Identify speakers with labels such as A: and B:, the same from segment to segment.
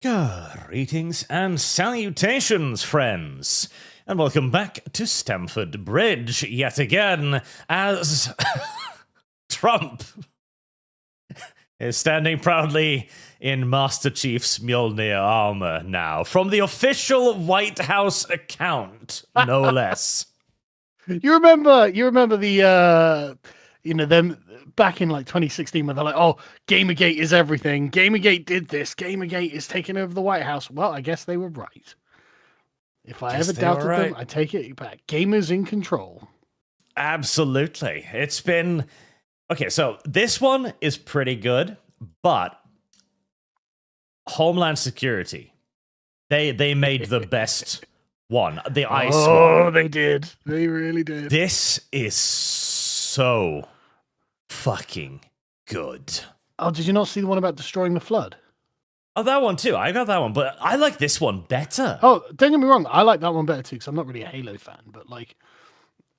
A: Greetings and salutations, friends, and welcome back to Stamford Bridge yet again as Trump is standing proudly in Master Chief's Mjolnir armor now, from the official White House account, no less.
B: You remember the them back in like 2016 when they're like, oh, GamerGate is everything. GamerGate did this. GamerGate is taking over the White House. Well, I guess they were right. If I ever doubted them, I take it back. Gamers in control.
A: Absolutely. It's been... Okay, so this one is pretty good, but Homeland Security, they made the best one. The ice one.
B: Oh, they did. They really did.
A: This is so fucking good.
B: Oh, did you not see the one about destroying the flood?
A: Oh, that one too. I got that one, but I like this one better.
B: Oh, don't get me wrong. I like that one better too, because I'm not really a Halo fan. But like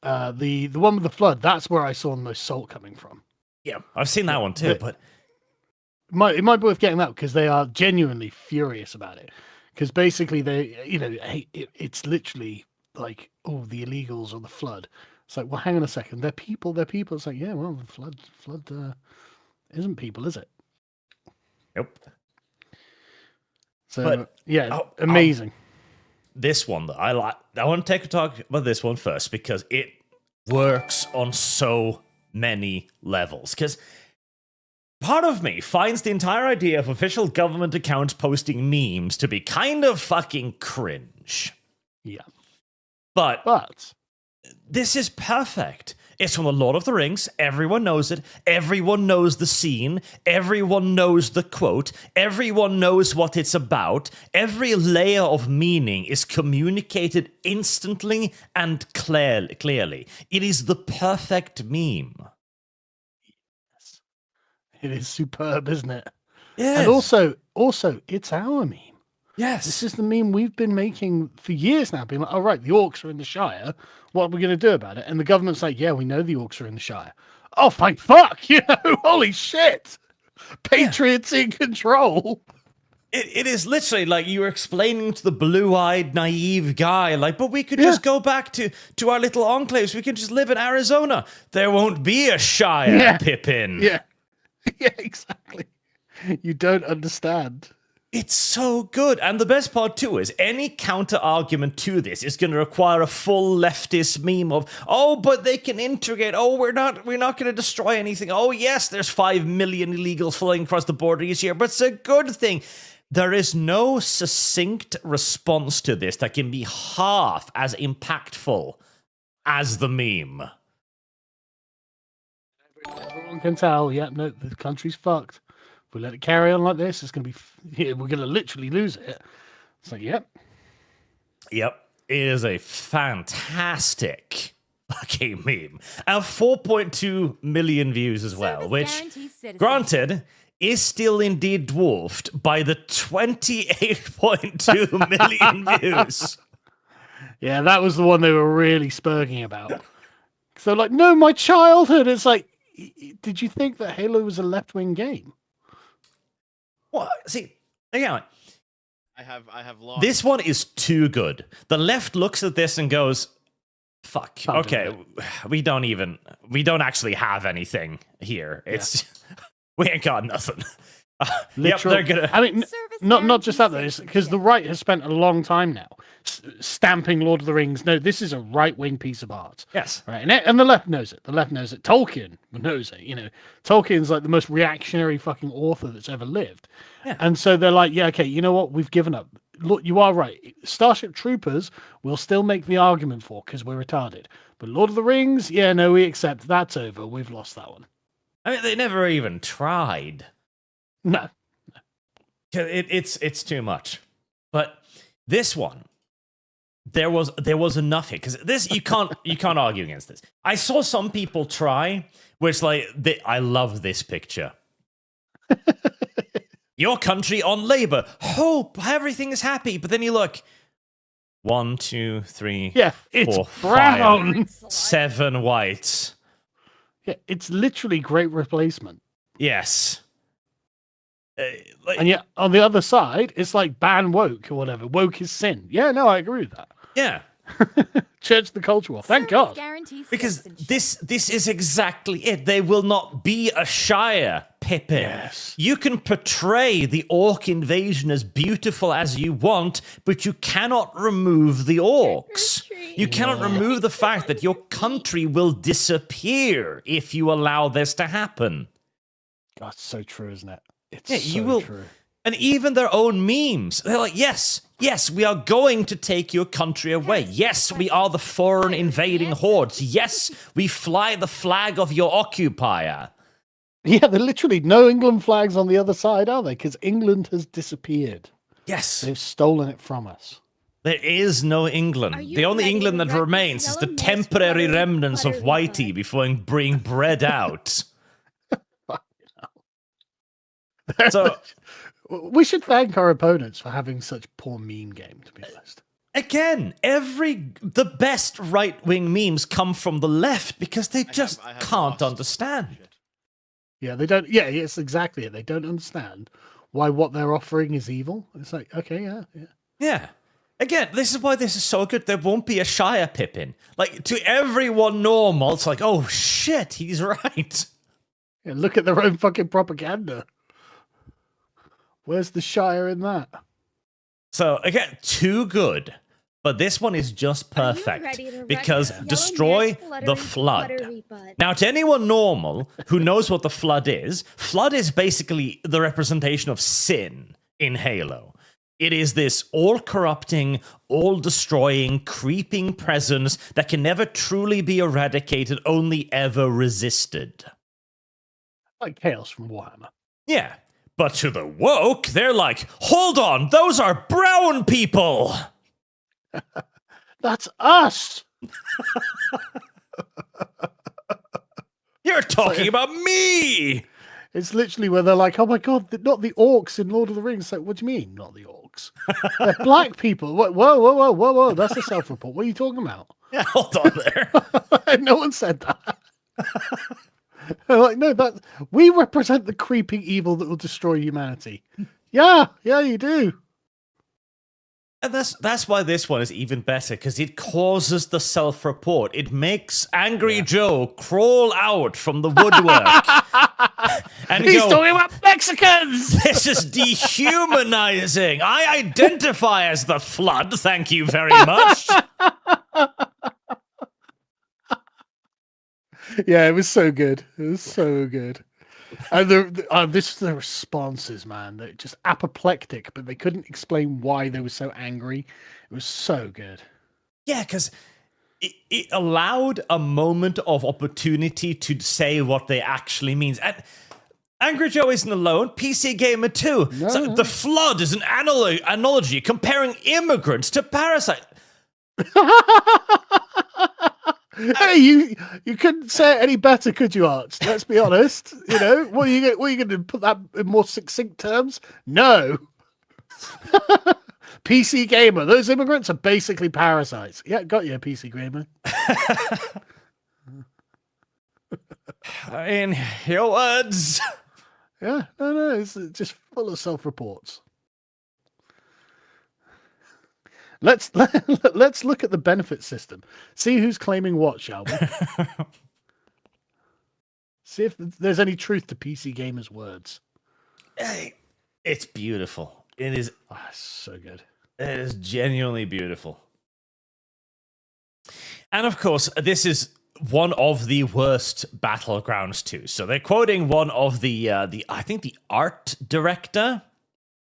B: the one with the flood, that's where I saw the most salt coming from.
A: Yeah, I've seen that one too. But
B: it might be worth getting that because they are genuinely furious about it. Because basically it's literally like, oh, the illegals or the flood. It's like, well, hang on a second. They're people. It's like, yeah, well, the flood isn't people, is it?
A: Nope.
B: So,
A: but,
B: amazing.
A: This one, though, I like. I want to take a talk about this one first because it works on so many levels. Because part of me finds the entire idea of official government accounts posting memes to be kind of fucking cringe.
B: Yeah.
A: But this is perfect. It's from The Lord of the Rings. Everyone knows it. Everyone knows the scene. Everyone knows the quote. Everyone knows what it's about. Every layer of meaning is communicated instantly and clearly. It is the perfect meme.
B: Yes. It is superb, isn't it?
A: Yes.
B: And also, it's our meme.
A: Yes.
B: This is the meme we've been making for years now, being like, oh, right, the orcs are in the Shire. What are we going to do about it? And the government's like, yeah, we know the orcs are in the Shire. Oh, thank fuck, holy shit. Patriots in control.
A: It is literally like you were explaining to the blue-eyed, naive guy, like, but we could just go back to our little enclaves. We can just live in Arizona. There won't be a Shire, Pippin.
B: Yeah, exactly. You don't understand.
A: It's so good. And the best part, too, is any counter-argument to this is going to require a full leftist meme of, oh, but they can integrate. Oh, we're not going to destroy anything. Oh, yes, there's 5 million illegals flying across the border each year, but it's a good thing. There is no succinct response to this that can be half as impactful as the meme.
B: Everyone can tell, no, the country's fucked. If we let it carry on like this, it's going to be... we're going to literally lose it. It's like, yep. Yep.
A: It is a fantastic fucking meme. And 4.2 million views as well, which, granted, is still indeed dwarfed by the 28.2 million views.
B: Yeah, that was the one they were really spurging about. So, like, no, my childhood. It's like, did you think that Halo was a left-wing game?
A: Well, see, again,
C: I have lost.
A: This one is too good. The left looks at this and goes, fuck, okay, we don't actually have anything here. It's, we ain't got nothing. Yep, they're gonna...
B: I mean, not just that, though, because the right has spent a long time now stamping Lord of the Rings. No, this is a right-wing piece of art.
A: Yes.
B: Right, and the left knows it. The left knows it. Tolkien knows it. Tolkien's like the most reactionary fucking author that's ever lived.
A: Yeah.
B: And so they're like, yeah, okay, you know what? We've given up. Look, you are right. Starship Troopers we'll still make the argument for because we're retarded. But Lord of the Rings, yeah, no, we accept. That's over. We've lost that one.
A: I mean, they never even tried.
B: No.
A: It's too much. But this one, there was enough here because this you can't argue against this. I saw some people try, which I love this picture. Your country on labor, hope everything is happy, but then you look, 1, 2, 3,
B: it's
A: 4,
B: brown.
A: 5, 7 whites.
B: Yeah, it's literally Great Replacement.
A: Yes.
B: And yet, on the other side, it's like ban woke or whatever. Woke is sin. Yeah, no, I agree with that.
A: Yeah.
B: Church the culture war. Thank God.
A: Because this is exactly it. They will not be a Shire, Pippin.
B: Yes.
A: You can portray the orc invasion as beautiful as you want, but you cannot remove the orcs. You cannot remove the fact that your country will disappear if you allow this to happen.
B: God, it's so true, isn't it? It's
A: you will.
B: True.
A: And even their own memes, they're like, yes, we are going to take your country away. Yes, we are the foreign invading hordes. Yes, we fly the flag of your occupier.
B: Yeah, they're literally no England flags on the other side, are they? Because England has disappeared.
A: Yes.
B: They've stolen it from us.
A: There is no England. The only England that remains is the temporary remnants of Whitey before being bred out. So...
B: we should thank our opponents for having such poor meme game, to be honest.
A: Again, the best right-wing memes come from the left because they just can't understand.
B: Yeah, they don't. Yeah, yes, exactly. They don't understand why what they're offering is evil. It's like, okay, yeah.
A: Yeah. Again, this is why this is so good. There won't be a Shire Pippin. Like, to everyone normal, it's like, oh shit, he's right.
B: Yeah, look at their own fucking propaganda. Where's the Shire in that?
A: So, again, too good. But this one is just perfect because destroy the flood. Now, to anyone normal who knows what the flood is basically the representation of sin in Halo. It is this all-corrupting, all-destroying, creeping presence that can never truly be eradicated, only ever resisted.
B: Like Chaos from Warhammer.
A: Yeah. But to the woke, they're like, hold on, those are brown people!
B: That's us!
A: You're talking about me!
B: It's literally where they're like, oh my god, not the orcs in Lord of the Rings. Like, what do you mean, not the orcs? They're black people. Whoa. That's a self-report. What are you talking about?
A: Yeah, hold on there.
B: No one said that. Like, no, we represent the creeping evil that will destroy humanity. Yeah, you do.
A: And that's why this one is even better, because it causes the self-report. It makes Angry Joe crawl out from the woodwork. And
B: he's talking about Mexicans!
A: This is dehumanizing. I identify as the Flood, thank you very much.
B: Yeah, it was so good. It was so good. And the responses, man, they're just apoplectic, but they couldn't explain why they were so angry. It was so good.
A: Yeah, because it allowed a moment of opportunity to say what they actually means. And Angry Joe isn't alone. PC Gamer too.
B: No,
A: so
B: no.
A: The Flood is an analogy comparing immigrants to parasites.
B: Hey, you couldn't say it any better, could you, Arch? Let's be honest. You know, what are you going to put that in more succinct terms? No. PC Gamer, those immigrants are basically parasites. Yeah, got you, PC Gamer.
A: In your words.
B: Yeah, no, it's just full of self-reports. Let's look at the benefit system. See who's claiming what, shall we? See if there's any truth to PC Gamer's words.
A: Hey, it's beautiful. It is
B: so good.
A: It is genuinely beautiful. And of course, this is one of the worst battlegrounds too. So they're quoting one of the I think the art director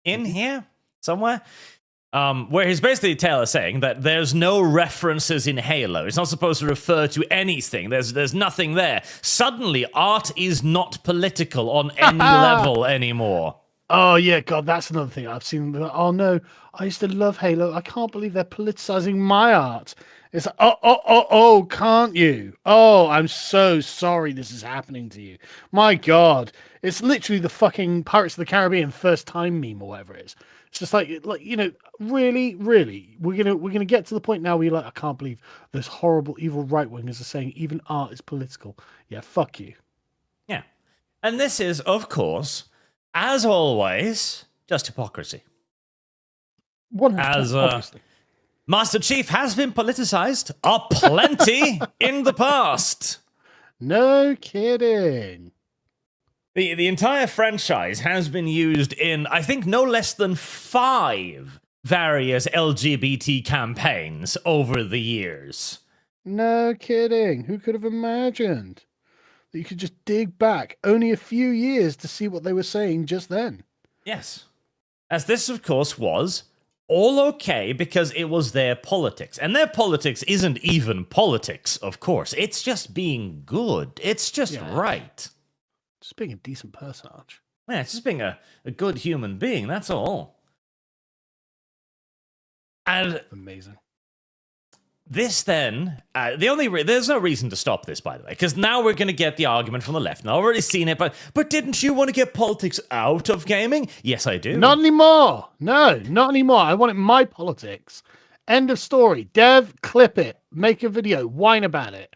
A: in here somewhere. Where he's basically saying that there's no references in Halo. It's not supposed to refer to anything. There's nothing there. Suddenly, art is not political on any level anymore.
B: Oh, yeah, God, that's another thing I've seen. Oh, no, I used to love Halo. I can't believe they're politicizing my art. It's like, oh, can't you? Oh, I'm so sorry this is happening to you. My God. It's literally the fucking Pirates of the Caribbean first time meme or whatever it is. It's just like you know, really, we're gonna get to the point now where you're like, I can't believe those horrible, evil right wingers are saying even art is political. Yeah, fuck you.
A: Yeah, and this is, of course, As always, just hypocrisy.
B: 100%,
A: As
B: obviously.
A: Master Chief has been politicized aplenty in the past.
B: No kidding.
A: The entire franchise has been used in, I think, no less than 5 various LGBT campaigns over the years.
B: No kidding. Who could have imagined that you could just dig back only a few years to see what they were saying just then?
A: Yes. As this, of course, was all okay because it was their politics. And their politics isn't even politics, of course. It's just being good. It's just right.
B: Just being a decent person, Arch.
A: Yeah, it's just being a good human being, that's all. And
B: amazing.
A: This then, there's no reason to stop this, by the way, because now we're going to get the argument from the left. And I've already seen it, but didn't you want to get politics out of gaming? Yes, I do.
B: Not anymore. No, not anymore. I want it my politics. End of story. Dev, clip it. Make a video. Whine about it.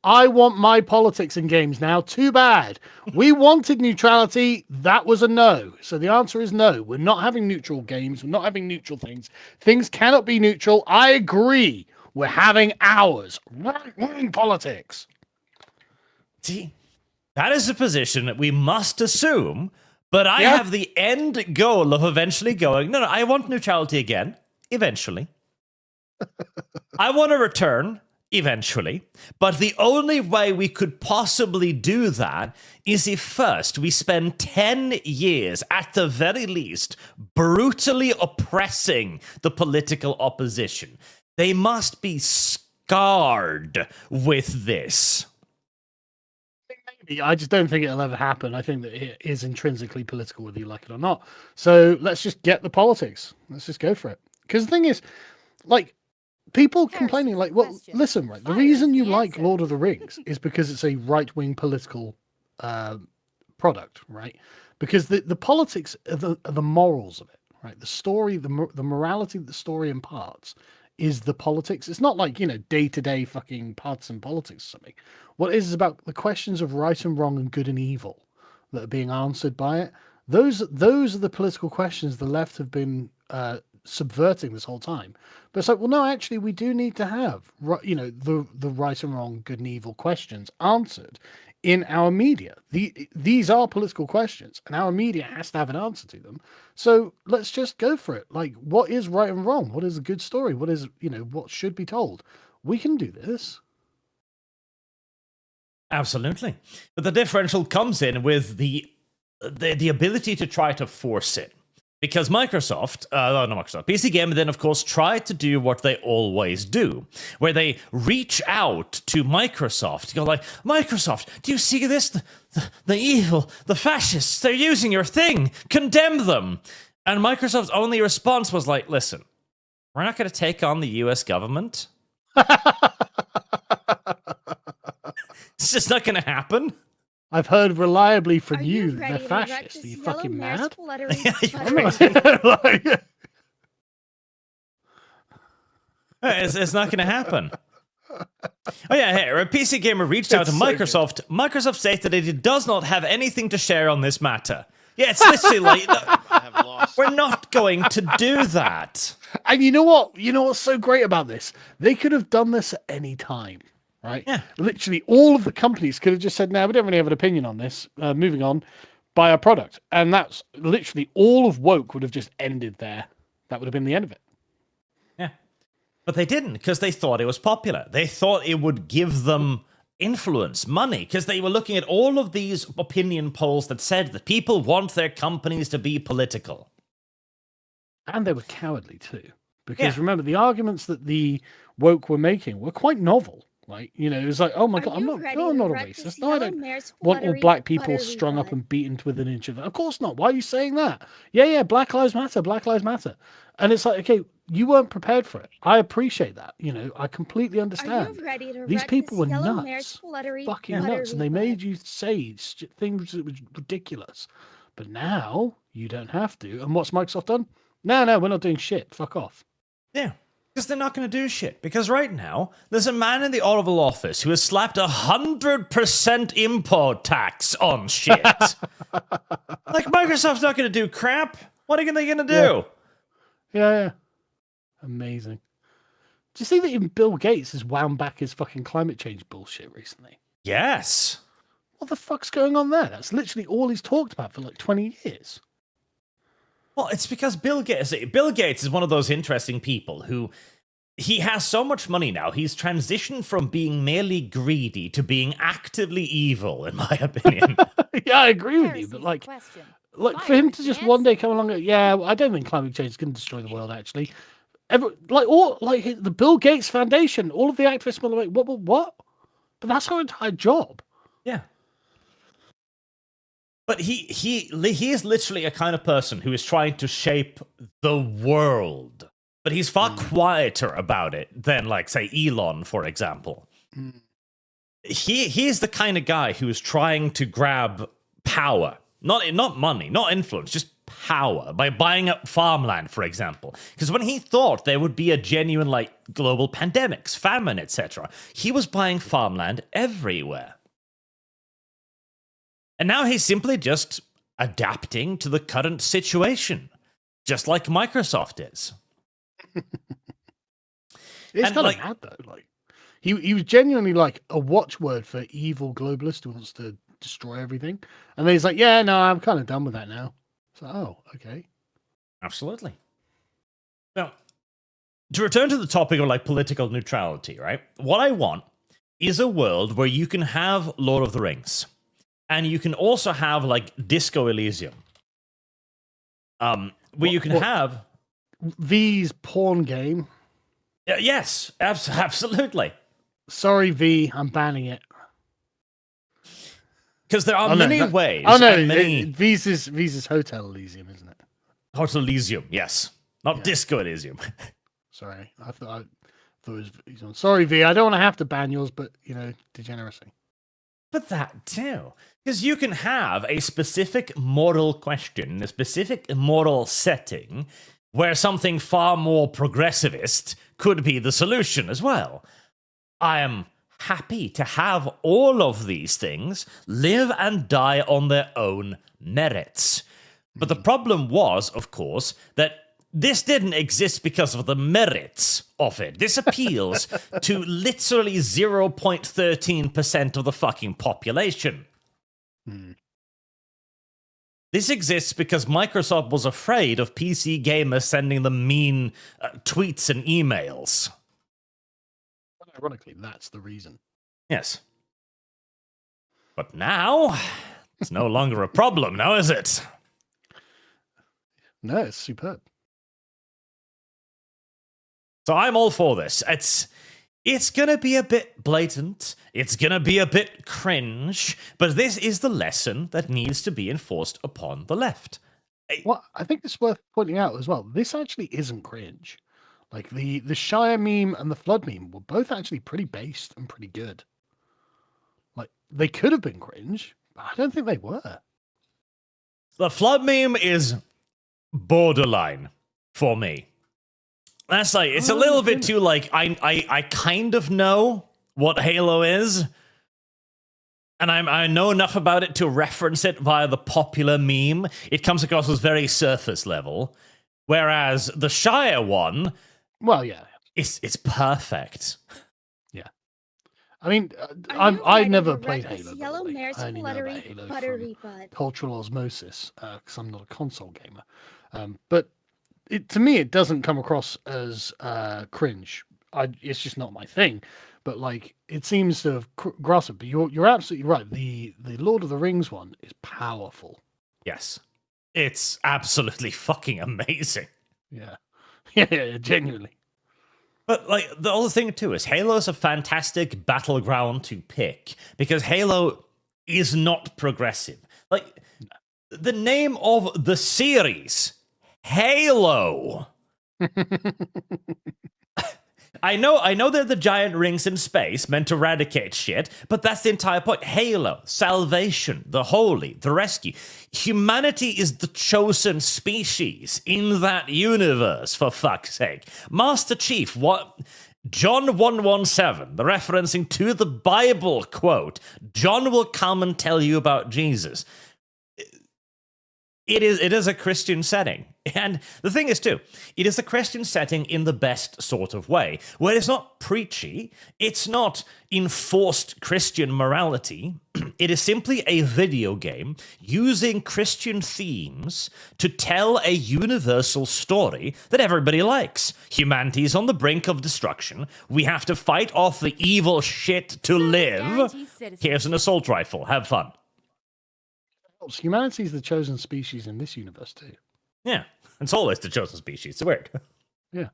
B: I want my politics in games now. Too bad. We wanted neutrality. That was a no. So the answer is no. We're not having neutral games. We're not having neutral things. Things cannot be neutral. I agree. We're having ours. Right-wing politics.
A: See, that is a position that we must assume, but I have the end goal of eventually going, no, I want neutrality again, eventually. I want to return, eventually. But the only way we could possibly do that is if first we spend 10 years, at the very least, brutally oppressing the political opposition. They must be scarred with this.
B: Maybe. I just don't think it'll ever happen. I think that it is intrinsically political, whether you like it or not. So let's just get the politics. Let's just go for it. Because the thing is, like, people complaining, like, well, listen, right, the reason you like Lord of the Rings is because it's a right-wing political product, right? Because the politics are the morals of it, right? The story, the morality that the story imparts is the politics. It's not like, day-to-day fucking partisan politics or something. What it is about the questions of right and wrong and good and evil that are being answered by it. Those are the political questions the left have been subverting this whole time. But it's like, well, no, actually, we do need to have, the right and wrong, good and evil questions answered in our media. These are political questions, and our media has to have an answer to them. So let's just go for it. Like, what is right and wrong? What is a good story? What is, what should be told? We can do this.
A: Absolutely. But the differential comes in with the ability to try to force it. Because Microsoft, PC Gamer then, of course, tried to do what they always do, where they reach out to Microsoft. Go like, Microsoft, do you see this? The evil, the fascists, they're using your thing. Condemn them. And Microsoft's only response was like, listen, we're not going to take on the US government. It's just not going to happen.
B: I've heard reliably from you they're fascists. Are you fucking mad?
A: It's not going to happen. Oh yeah, hey, PC Gamer reached out to Microsoft. So Microsoft stated that it does not have anything to share on this matter. Yeah, it's literally like, we're not going to do that.
B: And you know what? You know what's so great about this? They could have done this at any time. Right?
A: Yeah.
B: Literally, all of the companies could have just said, no, we don't really have an opinion on this. Moving on, buy our product. And that's literally all of woke would have just ended there. That would have been the end of it.
A: Yeah. But they didn't, because they thought it was popular. They thought it would give them influence, money, because they were looking at all of these opinion polls that said that people want their companies to be political.
B: And they were cowardly too. Because remember, the arguments that the woke were making were quite novel. Like, it was like, oh my God, I'm not a racist. No, I don't want all black people strung up and beaten to within an inch of it. Of course not. Why are you saying that? Yeah, Black Lives Matter, Black Lives Matter. And it's like, okay, you weren't prepared for it. I appreciate that. I completely understand. These people were nuts. Fucking nuts. And they made you say things that were ridiculous. But now, you don't have to. And what's Microsoft done? No, we're not doing shit. Fuck off.
A: Yeah. Because they're not going to do shit. Because right now, there's a man in the Oval Office who has slapped 100% import tax on shit. Like, Microsoft's not going to do crap. What are they going to do?
B: Yeah. Amazing. Do you see that even Bill Gates has wound back his fucking climate change bullshit recently?
A: Yes.
B: What the fuck's going on there? That's literally all he's talked about for like 20 years.
A: Well, it's because Bill Gates is one of those interesting people who he has so much money now. He's transitioned from being merely greedy to being actively evil, in my opinion.
B: Yeah, I agree with you, but like for him to just one day come along and I don't think climate change is going to destroy the world. Actually, the Bill Gates Foundation, all of the activists were like, what? But that's our entire job.
A: Yeah. But he is literally a kind of person who is trying to shape the world. But he's far quieter about it than, like, say, Elon, for example. He is the kind of guy who is trying to grab power. Not money, not influence, just power by buying up farmland, for example. Because when he thought there would be a genuine, like, global pandemics, famine, etc., he was buying farmland everywhere. And now he's simply just adapting to the current situation, just like Microsoft is.
B: It's kind of mad, though. Like, he was genuinely like a watchword for evil globalist who wants to destroy everything. And then he's like, yeah, no, I'm kind of done with that now. So, oh, okay.
A: Absolutely. Now, to return to the topic of, like, political neutrality, right? What I want is a world where you can have Lord of the Rings. And you can also have, like, Disco Elysium. Where you can have
B: V's porn game.
A: Yes, absolutely.
B: Sorry, V, I'm banning it.
A: Because there are many ways.
B: Oh no, V's is Hotel Elysium, isn't it?
A: Hotel Elysium, yes, not Disco Elysium.
B: Sorry, I thought it was. Sorry, V, I don't want to have to ban yours, but degeneracy.
A: But that too. Because you can have a specific moral question, a specific moral setting, where something far more progressivist could be the solution as well. I am happy to have all of these things live and die on their own merits. But the problem was, of course, that this didn't exist because of the merits of it. This appeals to literally 0.13% of the fucking population. This exists because Microsoft was afraid of PC gamers sending them mean tweets and emails.
B: Ironically, that's the reason.
A: Yes. But now, it's no longer a problem, now is it?
B: No, it's superb.
A: So I'm all for this. It's gonna be a bit blatant, it's gonna be a bit cringe, but this is the lesson that needs to be enforced upon the left.
B: Well, I think it's worth pointing out as well, this actually isn't cringe. Like, the Shire meme and the Flood meme were both actually pretty based and pretty good. Like, they could have been cringe, but I don't think they were.
A: The Flood meme is borderline for me. That's like, it's a little bit too, like, I kind of know what Halo is, and I know enough about it to reference it via the popular meme. It comes across as very surface level, whereas the Shire one,
B: well, yeah,
A: it's perfect.
B: Yeah, I mean, I never played Halo.
D: Yellow
B: I only know about Halo from cultural osmosis because I'm not a console gamer. But to me, it doesn't come across as cringe. It's just not my thing. But like, it seems to have grasped it. But you're absolutely right. The Lord of the Rings one is powerful.
A: Yes, it's absolutely fucking amazing.
B: Yeah, yeah, genuinely.
A: But like, the other thing too is Halo's a fantastic battleground to pick because Halo is not progressive. Like, the name of the series, Halo. I know they're the giant rings in space meant to eradicate shit, but that's the entire point. Halo, salvation, the holy, the rescue. Humanity is the chosen species in that universe, for fuck's sake. Master Chief, what? John 1:17, the referencing to the Bible quote, John will come and tell you about Jesus. It is a Christian setting. And the thing is, too, it is a Christian setting in the best sort of way, where it's not preachy, it's not enforced Christian morality, it is simply a video game using Christian themes to tell a universal story that everybody likes. Humanity is on the brink of destruction. We have to fight off the evil shit to live. Here's an assault rifle. Have fun.
B: Humanity is the chosen species in this universe too.
A: Yeah, it's always the chosen species. It's weird.
B: Yeah,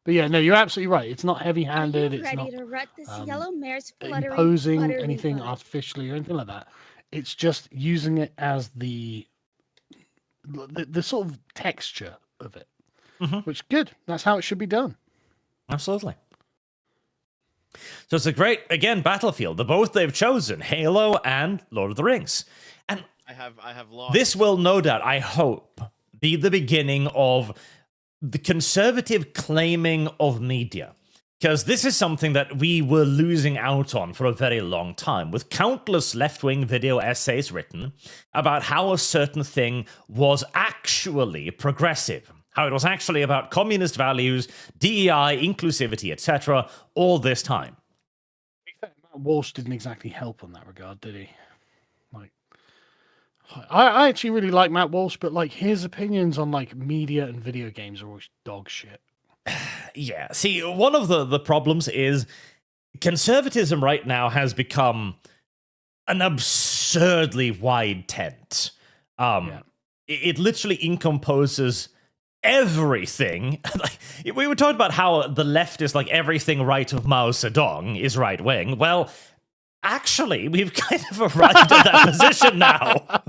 B: but yeah, no, you're absolutely right. It's not heavy-handed. It's not
D: to rut this yellow mare's
B: imposing anything artificially or anything like that. It's just using it as the sort of texture of it, which good. That's how it should be done.
A: Absolutely. So it's a great, again, battlefield. The both they've chosen, Halo and Lord of the Rings. And
C: I have lost.
A: this will no doubt, I hope, be the beginning of the conservative claiming of media. Because this is something that we were losing out on for a very long time, with countless left-wing video essays written about how a certain thing was actually progressive, how it was actually about communist values, DEI, inclusivity, etc., all this time.
B: Matt Walsh didn't exactly help on that regard, did he? Like, I actually really like Matt Walsh, but like his opinions on like media and video games are always dog shit.
A: Yeah, see, one of the problems is conservatism right now has become an absurdly wide tent. It literally encompasses everything. We were talking about how the left is like everything right of Mao Zedong is right wing. Well, actually, we've kind of arrived at that position now.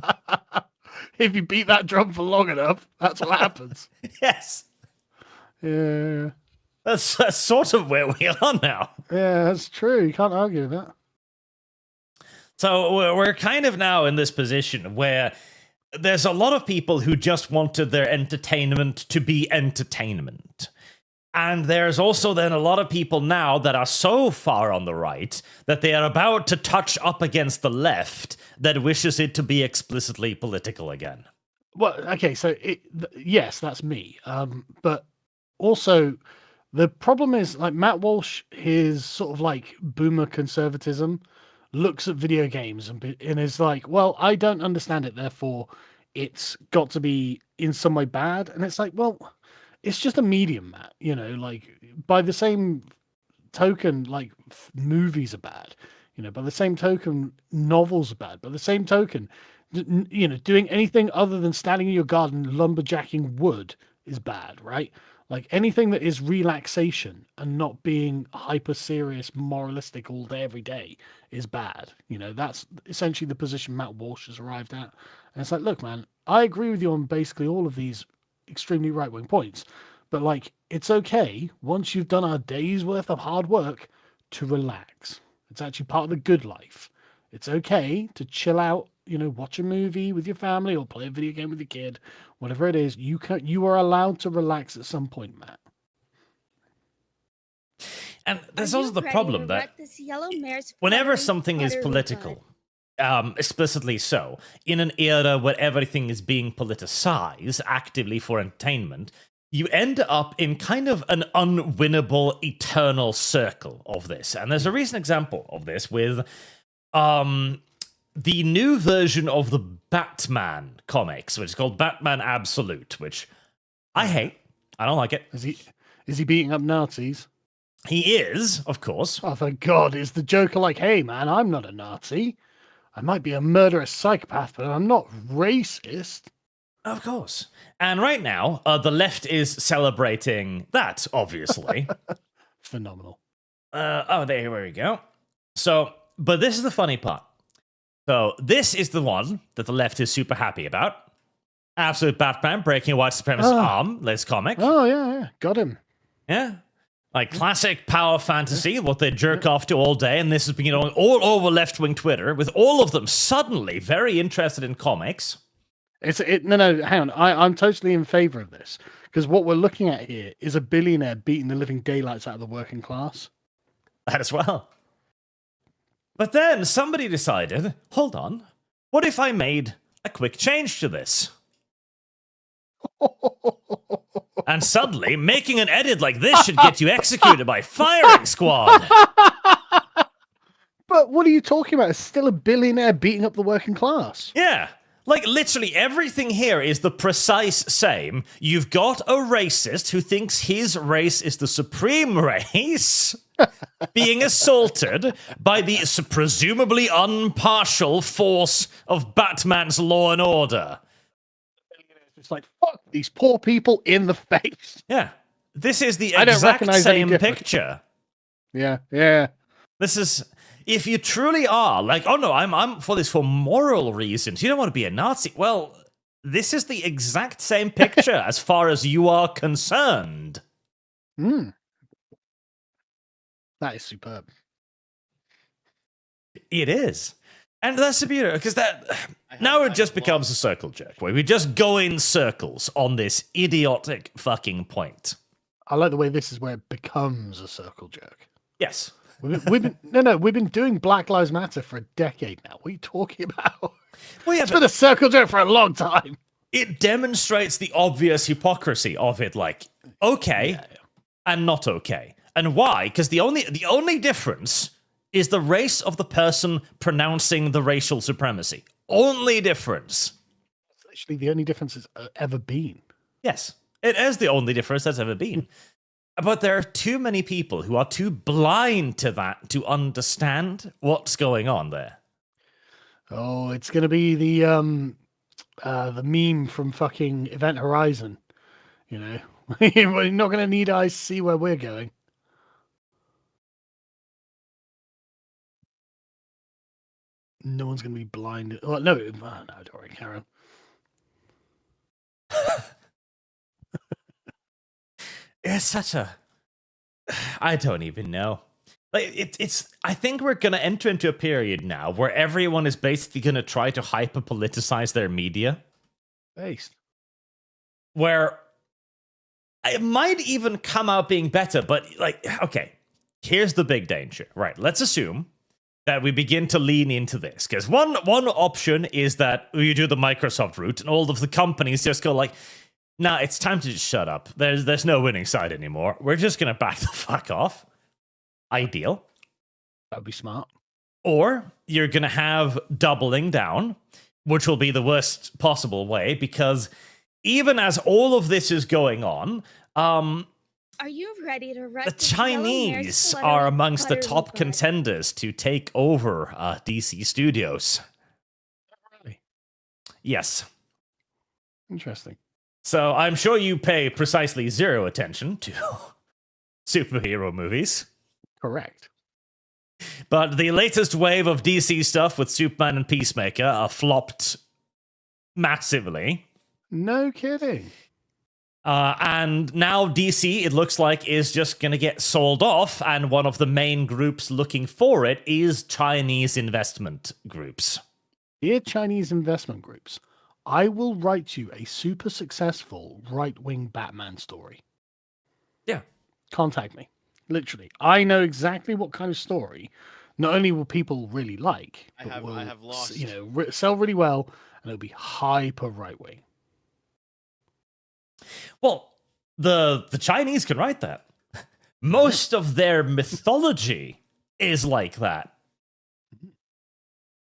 B: If you beat that drum for long enough, that's what happens.
A: Yes.
B: Yeah.
A: That's sort of where we are now.
B: Yeah, that's true. You can't argue with that.
A: So we're kind of now in this position where there's a lot of people who just wanted their entertainment to be entertainment. And there's also then a lot of people now that are so far on the right that they are about to touch up against the left that wishes it to be explicitly political again.
B: Well, okay, so yes, that's me. But also, the problem is like Matt Walsh, his sort of like boomer conservatism looks at video games and is like, well, I don't understand it, therefore it's got to be in some way bad. And it's like, well, it's just a medium, Matt. You know, like by the same token, like movies are bad. You know, by the same token, novels are bad. By the same token, you know, doing anything other than standing in your garden lumberjacking wood is bad, right? Like anything that is relaxation and not being hyper serious, moralistic all day, every day is bad. You know, that's essentially the position Matt Walsh has arrived at. And it's like, look, man, I agree with you on basically all of these extremely right-wing points, but like, it's okay once you've done a day's worth of hard work to relax. It's actually part of the good life. It's okay to chill out, you know, watch a movie with your family or play a video game with your kid, whatever it is. You are allowed to relax at some point, Matt.
A: And there's also the problem that whenever something is political, explicitly so, in an era where everything is being politicized actively for entertainment, you end up in kind of an unwinnable eternal circle of this. And there's a recent example of this with the new version of the Batman comics, which is called Batman Absolute, which I hate. I don't like it.
B: Is he beating up Nazis?
A: He is, of course.
B: Oh, thank God. Is the Joker like, hey, man, I'm not a Nazi. I might be a murderous psychopath, but I'm not racist.
A: Of course. And right now, the left is celebrating that, obviously.
B: Phenomenal.
A: There we go. So, but this is the funny part. So, this is the one that the left is super happy about. Absolute Batman breaking a white supremacist arm, this comic.
B: Oh, yeah. Got him.
A: Yeah. Like classic power fantasy, what they jerk off to all day, and this has been all over left-wing Twitter, with all of them suddenly very interested in comics.
B: No, hang on. I'm totally in favor of this, because what we're looking at here is a billionaire beating the living daylights out of the working class.
A: That as well. But then somebody decided, hold on, what if I made a quick change to this? And suddenly, making an edit like this should get you executed by firing squad.
B: But what are you talking about? It's still a billionaire beating up the working class.
A: Yeah. Like, literally, everything here is the precise same. You've got a racist who thinks his race is the supreme race being assaulted by the presumably impartial force of Batman's Law and Order.
B: It's like, fuck these poor people in the face.
A: Yeah. This is the exact same picture.
B: Yeah.
A: This is... If you truly are, like, oh no, I'm for this for moral reasons. You don't want to be a Nazi. Well, this is the exact same picture as far as you are concerned.
B: That is superb.
A: It is. And that's the beauty, because now it just becomes a circle jerk, where we just go in circles on this idiotic fucking point.
B: I like the way this is where it becomes a circle jerk.
A: Yes.
B: We've been doing Black Lives Matter for a decade now. What are you talking about?
A: Well, yeah,
B: it's been a circle jerk for a long time.
A: It demonstrates the obvious hypocrisy of it, like, okay, and not okay. And why? Because the only difference is the race of the person pronouncing the racial supremacy. Only difference.
B: It's literally the only difference it's ever been.
A: Yes, it is the only difference that's ever been. But there are too many people who are too blind to that to understand what's going on there.
B: Oh, it's going to be the meme from fucking Event Horizon. You know, we're not going to need eyes to see where we're going. No one's going to be blind. Oh, no, don't worry, Karen.
A: It's such a... I don't even know. Like it's. I think we're going to enter into a period now where everyone is basically going to try to hyper-politicize their media.
B: Based.
A: Where it might even come out being better, but like, okay, here's the big danger. Right, let's assume that we begin to lean into this. Because one option is that you do the Microsoft route and all of the companies just go like, nah, it's time to just shut up. There's no winning side anymore. We're just going to back the fuck off. Ideal.
B: That'd be smart.
A: Or you're going to have doubling down, which will be the worst possible way, because even as all of this is going on,
D: are you ready to
A: the Chinese are amongst the top contenders to take over DC Studios.
B: Really?
A: Yes.
B: Interesting.
A: So I'm sure you pay precisely zero attention to superhero movies.
B: Correct.
A: But the latest wave of DC stuff with Superman and Peacemaker flopped massively.
B: No kidding.
A: And now DC, it looks like, is just going to get sold off, and one of the main groups looking for it is Chinese investment groups.
B: Dear Chinese investment groups, I will write you a super successful right-wing Batman story.
A: Yeah.
B: Contact me. Literally. I know exactly what kind of story not only will people really like, but will, sell really well, and it'll be hyper right-wing.
A: Well, the Chinese can write that. Most of their mythology is like that.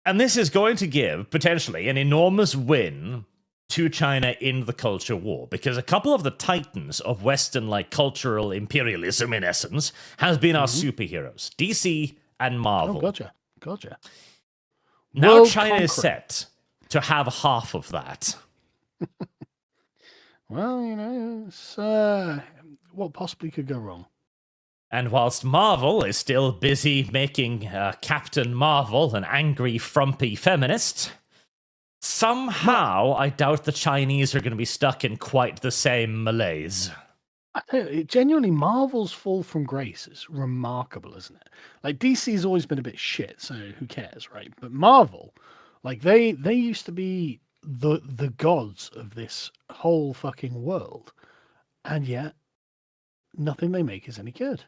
A: And this is going to give, potentially, an enormous win to China in the culture war, because a couple of the titans of Western, like, cultural imperialism, in essence, has been our superheroes, DC and Marvel.
B: Oh, gotcha.
A: Now
B: World
A: China
B: conquering.
A: is set to have half of that.
B: Well, it's, what possibly could go wrong?
A: And whilst Marvel is still busy making Captain Marvel an angry, frumpy feminist, somehow I doubt the Chinese are going to be stuck in quite the same malaise.
B: I tell you, genuinely, Marvel's fall from grace is remarkable, isn't it? Like DC's always been a bit shit, so who cares, right? But Marvel, like they used to be the gods of this whole fucking world, and yet nothing they make is any good.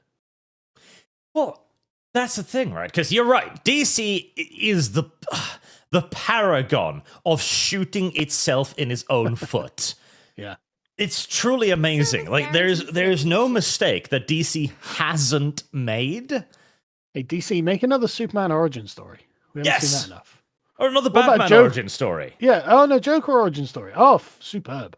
A: Well, that's the thing, right? Because you're right. DC is the paragon of shooting itself in its own foot.
B: Yeah.
A: It's truly amazing.
D: So
A: Like there's no mistake that DC hasn't made.
B: Hey DC, make another Superman origin story. We haven't seen
A: Yes.
B: that enough.
A: Or another
B: What about
A: Batman
B: Joker?
A: origin story.
B: Yeah. Oh no, Joker origin story. Oh, superb,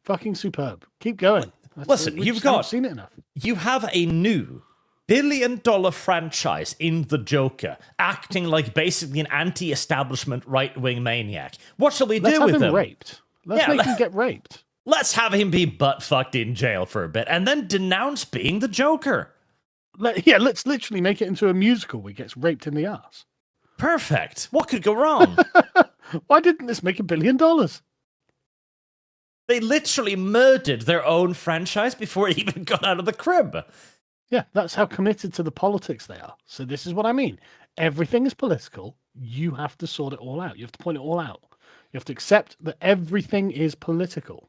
B: fucking superb. Keep going.
A: Listen,
B: We
A: you've
B: just haven't
A: got-
B: seen it enough.
A: You have a new billion-dollar franchise in the Joker, acting like basically an anti-establishment right-wing maniac. What shall we
B: Let's
A: do
B: have
A: with
B: him
A: him?
B: raped. Let's make him get raped.
A: Let's have him be butt-fucked in jail for a bit, and then denounce being the Joker.
B: Let's literally make it into a musical where he gets raped in the ass.
A: Perfect. What could go wrong?
B: Why didn't this make $1 billion?
A: They literally murdered their own franchise before it even got out of the crib.
B: Yeah, that's how committed to the politics they are. So this is what I mean. Everything is political. You have to sort it all out. You have to point it all out. You have to accept that everything is political.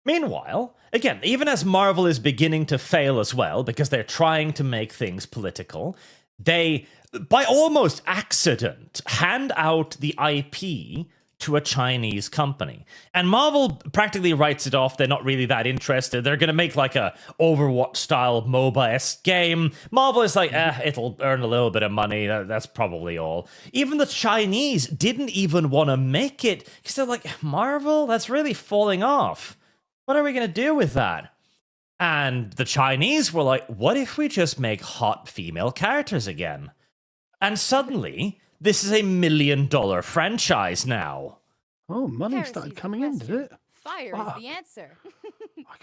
A: Meanwhile, again, even as Marvel is beginning to fail as well, because they're trying to make things political, they, by almost accident, hand out the IP to a Chinese company. And Marvel practically writes it off. They're not really that interested. They're going to make like a Overwatch-style MOBA-esque game. Marvel is like, it'll earn a little bit of money. That's probably all. Even the Chinese didn't even want to make it because they're like, Marvel? That's really falling off. What are we going to do with that? And the Chinese were like, what if we just make hot female characters again? And suddenly, this is $1 million franchise now.
B: Oh, money
E: Heresy's
B: started
E: the
B: coming in, did
E: question.
B: it?
E: Fire
B: Fuck.
E: is the answer.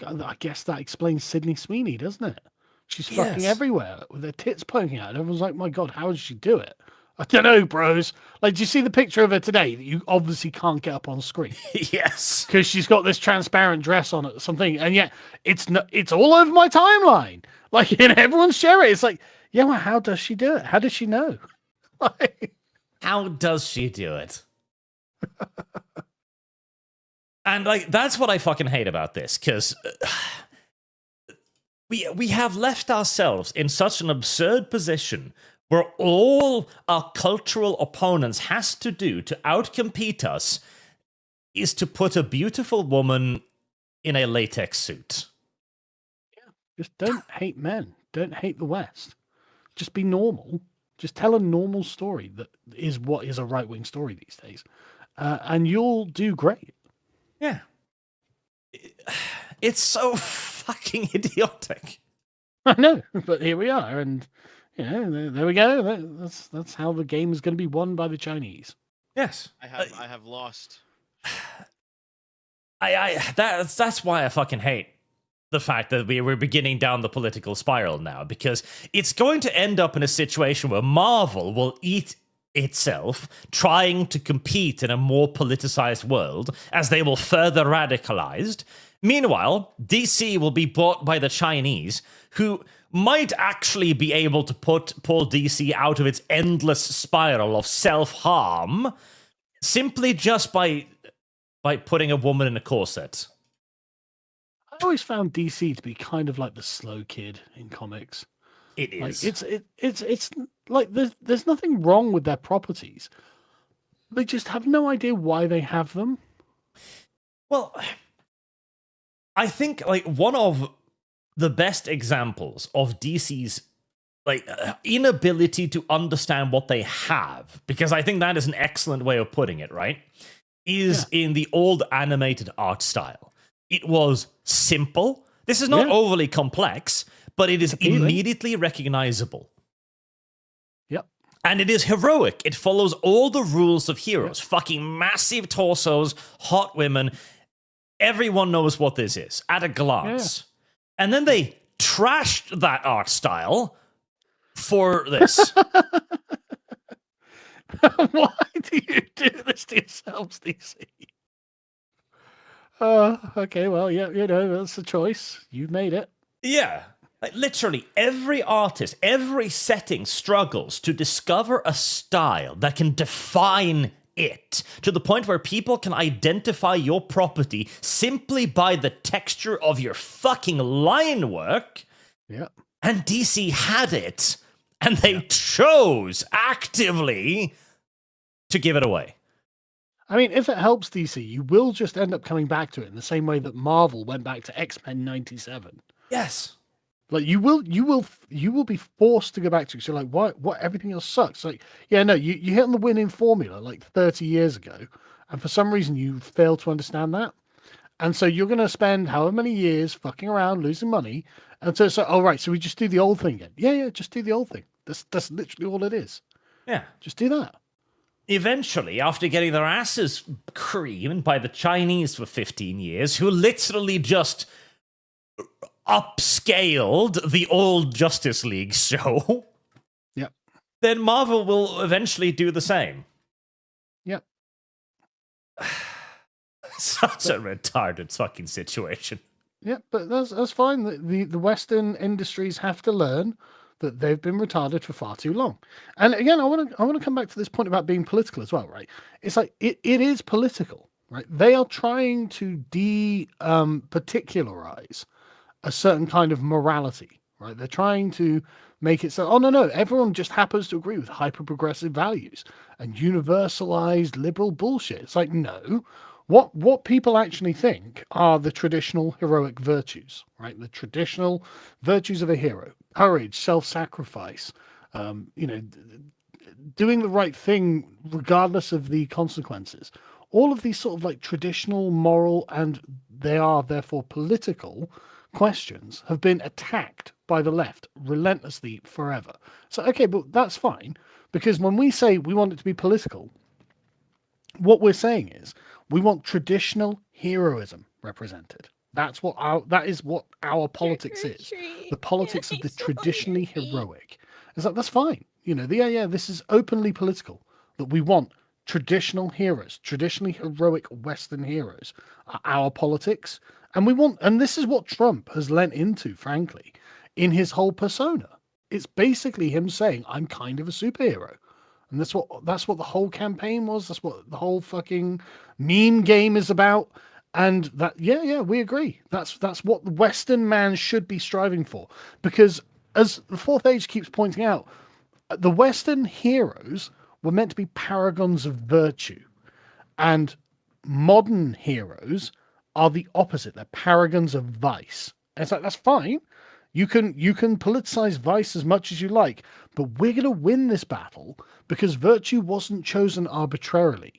B: I guess that explains Sydney Sweeney, doesn't it? She's fucking
A: Yes.
B: everywhere with her tits poking out. Everyone's like, my God, how did she do it? I don't know, bros. Like, do you see the picture of her today that you obviously can't get up on screen?
A: Yes.
B: Because she's got this transparent dress on or something, and yet it's all over my timeline. Like, and everyone's sharing it. It's like, yeah, well, how does she do it? How does she know? Like,
A: How does she do it? And like that's what I fucking hate about this, because we have left ourselves in such an absurd position where all our cultural opponents has to do to outcompete us is to put a beautiful woman in a latex suit.
B: just don't hate men. Don't hate the West. Just be normal. Just tell a normal story that is what is a right-wing story these days. And you'll do great.
A: Yeah. It's so fucking idiotic.
B: I know, but here we are, and you know, there we go. That's how the game is going to be won by the Chinese.
A: Yes.
C: I have lost.
A: That's why I fucking hate the fact that we're beginning down the political spiral now, because it's going to end up in a situation where Marvel will eat itself trying to compete in a more politicized world as they will further radicalized. Meanwhile, DC will be bought by the Chinese, who might actually be able to pull DC out of its endless spiral of self-harm simply just by putting a woman in a corset.
B: I always found DC to be kind of like the slow kid in comics.
A: It
B: Like
A: is.
B: it's like there's nothing wrong with their properties. They just have no idea why they have them.
A: Well, I think like one of the best examples of DC's inability to understand what they have, because I think that is an excellent way of putting it, right? Is in the old animated art style. It was simple. This is not overly complex, but it is immediately recognizable.
B: Yep.
A: And it is heroic. It follows all the rules of heroes. Fucking massive torsos, hot women. Everyone knows what this is at a glance. And then they trashed that art style for this.
B: Why do you do this to yourselves, DC? Okay, well, yeah, that's a choice. You've made it.
A: Yeah. Like, literally, every artist, every setting struggles to discover a style that can define it to the point where people can identify your property simply by the texture of your fucking line work.
B: Yeah.
A: And DC had it, and they chose actively to give it away.
B: I mean, if it helps DC, you will just end up coming back to it in the same way that Marvel went back to X-Men 97.
A: Yes.
B: Like you will be forced to go back to it. So like, what everything else sucks. Like, yeah, no, you hit on the winning formula like 30 years ago, and for some reason you fail to understand that. And so you're going to spend however many years fucking around, losing money. And so, oh, right, so we just do the old thing again. Yeah, just do the old thing. That's literally all it is.
A: Yeah.
B: Just do that.
A: Eventually, after getting their asses creamed by the Chinese for 15 years, who literally just upscaled the old Justice League show,
B: Yep.
A: then Marvel will eventually do the same.
B: Yep.
A: Such a retarded fucking situation.
B: Yeah, but that's fine. The Western industries have to learn that they've been retarded for far too long. And again, I want to come back to this point about being political as well, right? It's like it is political, right? They are trying to particularize a certain kind of morality, right? They're trying to make it so, oh no, everyone just happens to agree with hyper progressive values and universalized liberal bullshit. It's like, no. What people actually think are the traditional heroic virtues, right? The traditional virtues of a hero: courage, self-sacrifice, doing the right thing regardless of the consequences. All of these sort of like traditional moral, and they are therefore political questions, have been attacked by the left relentlessly forever. So, okay, but that's fine, because when we say we want it to be political, what we're saying is we want traditional heroism represented. That is what our politics is. The politics of the traditionally heroic. It's like, that's fine. This is openly political, that we want traditional heroes, traditionally heroic Western heroes are our politics. And this is what Trump has lent into, frankly, in his whole persona. It's basically him saying, I'm kind of a superhero. And that's what the whole campaign was. That's what the whole fucking meme game is about. And that, we agree. That's what the Western man should be striving for. Because as the Fourth Age keeps pointing out, the Western heroes were meant to be paragons of virtue. And modern heroes are the opposite. They're paragons of vice. And it's like, that's fine. You can politicize vice as much as you like, but we're going to win this battle because virtue wasn't chosen arbitrarily.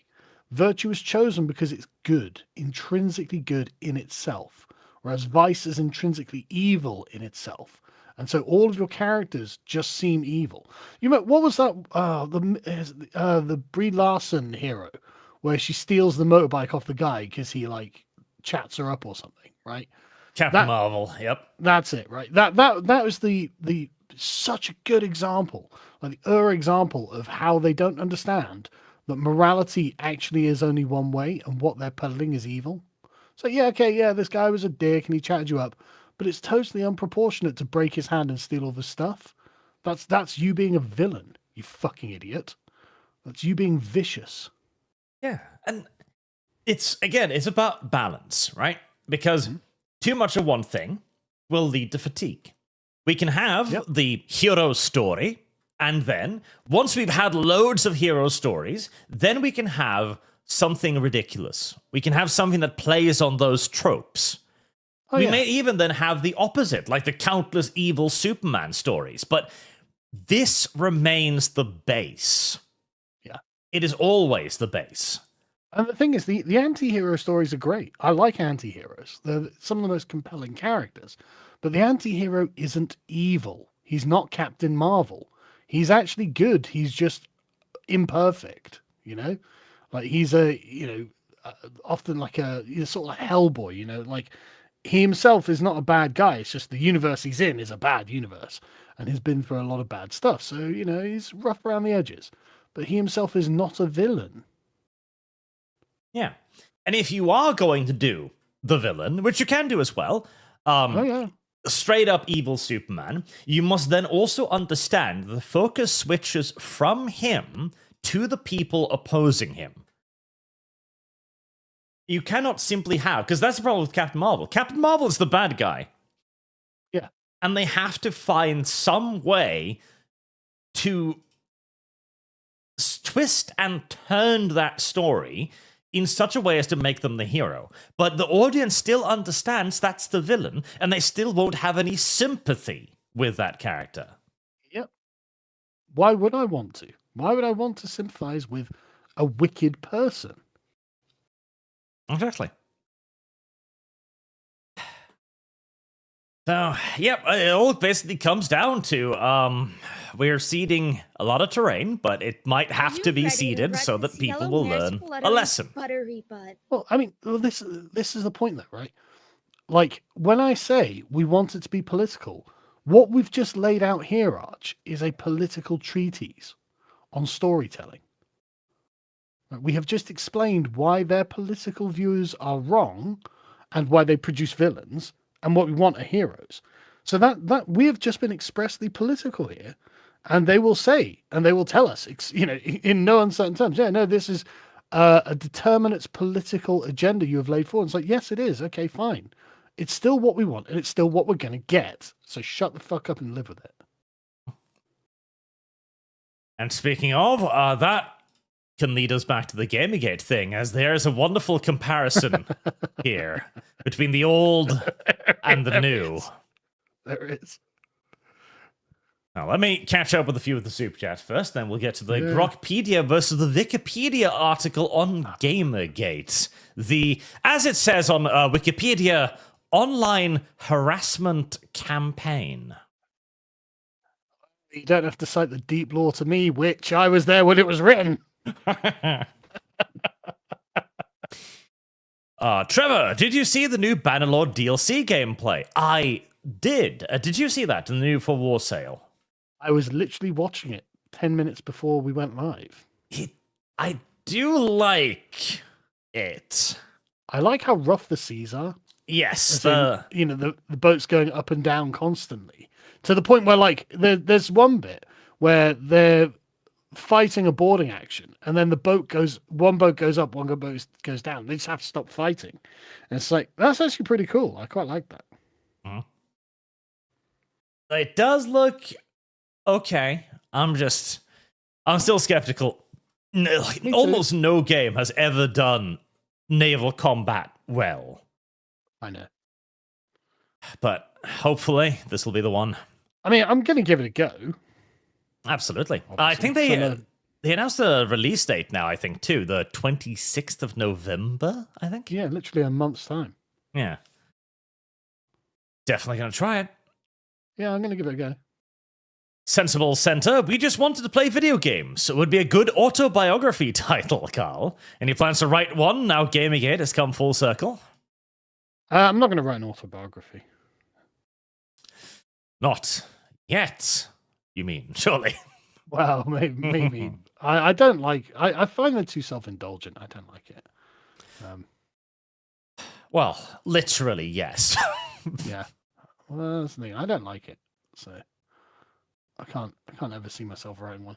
B: Virtue was chosen because it's good, intrinsically good in itself, whereas vice is intrinsically evil in itself. And so all of your characters just seem evil. What was that? The Brie Larson hero, where she steals the motorbike off the guy because he like chats her up or something, right?
A: Captain Marvel, yep.
B: That's it, right? That was the such a good example, like the example of how they don't understand that morality actually is only one way, and what they're peddling is evil. So this guy was a dick and he chatted you up, but it's totally unproportionate to break his hand and steal all the stuff. That's you being a villain, you fucking idiot. That's you being vicious.
A: Yeah, and it's about balance, right? Because too much of one thing will lead to fatigue. We can have the hero story, and then, once we've had loads of hero stories, then we can have something ridiculous. We can have something that plays on those tropes. We may even then have the opposite, like the countless evil Superman stories. But this remains the base.
B: Yeah.
A: It is always the base.
B: And the thing is, the anti-hero stories are great. I like anti-heroes. They're some of the most compelling characters. But the anti-hero isn't evil. He's not Captain Marvel. He's actually good. He's just imperfect, Like he's often like he's sort of like Hellboy, like he himself is not a bad guy. It's just the universe he's in is a bad universe and has been through a lot of bad stuff. So, he's rough around the edges. But he himself is not a villain.
A: Yeah. And if you are going to do the villain, which you can do as well.
B: Oh yeah.
A: Straight up evil Superman, you must then also understand the focus switches from him to the people opposing him. You cannot simply have, because that's the problem with Captain Marvel. Captain Marvel is the bad guy.
B: Yeah.
A: And they have to find some way to twist and turn that story in such a way as to make them the hero. But the audience still understands that's the villain, and they still won't have any sympathy with that character.
B: Yep. Why would I want to? Why would I want to sympathize with a wicked person?
A: Exactly. So, yep, it all basically comes down to we're seeding a lot of terrain, but it might have to be seeded so that people will learn a lesson.
B: Well, I mean, this is the point, though, right? Like, when I say we want it to be political, what we've just laid out here, Arch, is a political treatise on storytelling. We have just explained why their political views are wrong and why they produce villains, and what we want are heroes. So that we have just been expressly political here, and they will say, and they will tell us, in no uncertain terms, yeah, no, this is a determinate political agenda you have laid forward. It's like, yes, it is. Okay, fine. It's still what we want, and it's still what we're going to get. So shut the fuck up and live with it.
A: And speaking of, that can lead us back to the GamerGate thing, as there is a wonderful comparison here between the old and the new.
B: There is.
A: Now, let me catch up with a few of the super chats first, then we'll get to the Grokpedia versus the Wikipedia article on GamerGate. As it says on Wikipedia, online harassment campaign.
B: You don't have to cite the deep lore to me, which I was there when it was written.
A: Trevor, did you see the new Bannerlord DLC gameplay? I did. Did you see that, the new For War sale?
B: I was literally watching it 10 minutes before we went live.
A: I do like it.
B: I like how rough the seas are.
A: Yes.
B: The boat's going up and down constantly. To the point where, like, there's one bit where they're fighting a boarding action, and then one boat goes up, one boat goes down. They just have to stop fighting. And it's like, that's actually pretty cool. I quite like that.
A: Mm-hmm. It does look okay. I'm still skeptical. Almost no game has ever done naval combat well.
B: I know.
A: But hopefully this will be the one.
B: I mean, I'm going to give it a go.
A: Absolutely.
B: Obviously.
A: I think they announced a release date now, I think, too. The 26th of November, I think.
B: Yeah, literally a month's time.
A: Yeah. Definitely going to try it.
B: Yeah, I'm going to give it a go.
A: Sensible Center, we just wanted to play video games. It would be a good autobiography title, Carl. Any plans to write one now GamerGate has come full circle?
B: I'm not going to write an autobiography.
A: Not yet, you mean, surely.
B: Well, maybe. I don't like... I find them too self-indulgent. I don't like it.
A: Well, literally, yes.
B: Yeah. Well, that's the thing. I don't like it. So I can't ever see myself writing one.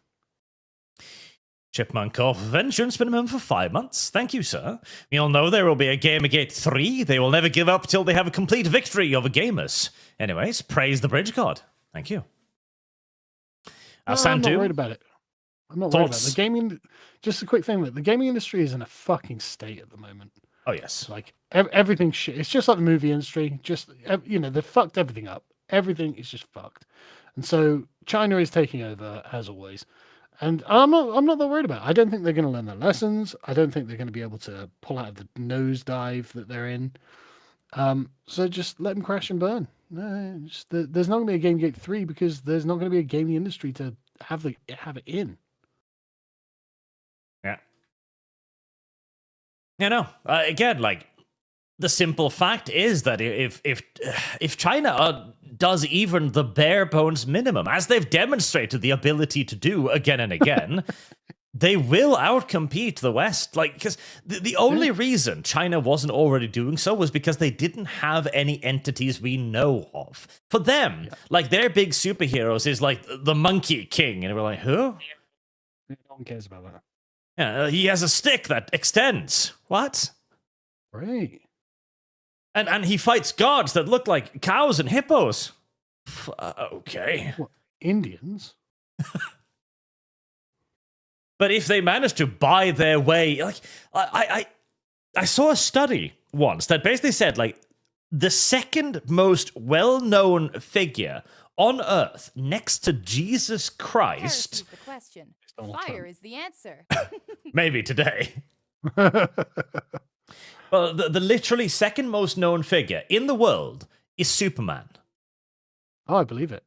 A: Chipmunk of Vengeance been a member for 5 months. Thank you, sir. We all know there will be a GamerGate 3. They will never give up till they have a complete victory over gamers. Anyways, praise the bridge god. Thank you.
B: I'm not worried about it. I'm not worried about it. The gaming... Just a quick thing. The gaming industry is in a fucking state at the moment.
A: Oh, yes.
B: Like, everything's shit. It's just like the movie industry. Just, they fucked everything up. Everything is just fucked. And so China is taking over, as always. And I'm not that worried about it. I don't think they're going to learn their lessons. I don't think they're going to be able to pull out of the nosedive that they're in. So just let them crash and burn. No, there's not going to be a GamerGate 3 because there's not going to be a gaming industry to have it in.
A: Yeah. You know, again, like, the simple fact is that if China does even the bare bones minimum, as they've demonstrated the ability to do again and again, they will outcompete the West. Like, because the only reason China wasn't already doing so was because they didn't have any entities we know of. For them, like, their big superheroes is like the Monkey King. And we're like, who?
B: No one cares about that.
A: Yeah, he has a stick that extends. What?
B: Right.
A: And he fights gods that look like cows and hippos. Okay.
B: What, Indians?
A: But if they manage to buy their way, like I saw a study once that basically said, like, the second most well-known figure on Earth next to Jesus Christ.
E: Heresy's the question. Fire is the answer.
A: Maybe today. Well, the literally second most known figure in the world is Superman.
B: Oh, I believe it.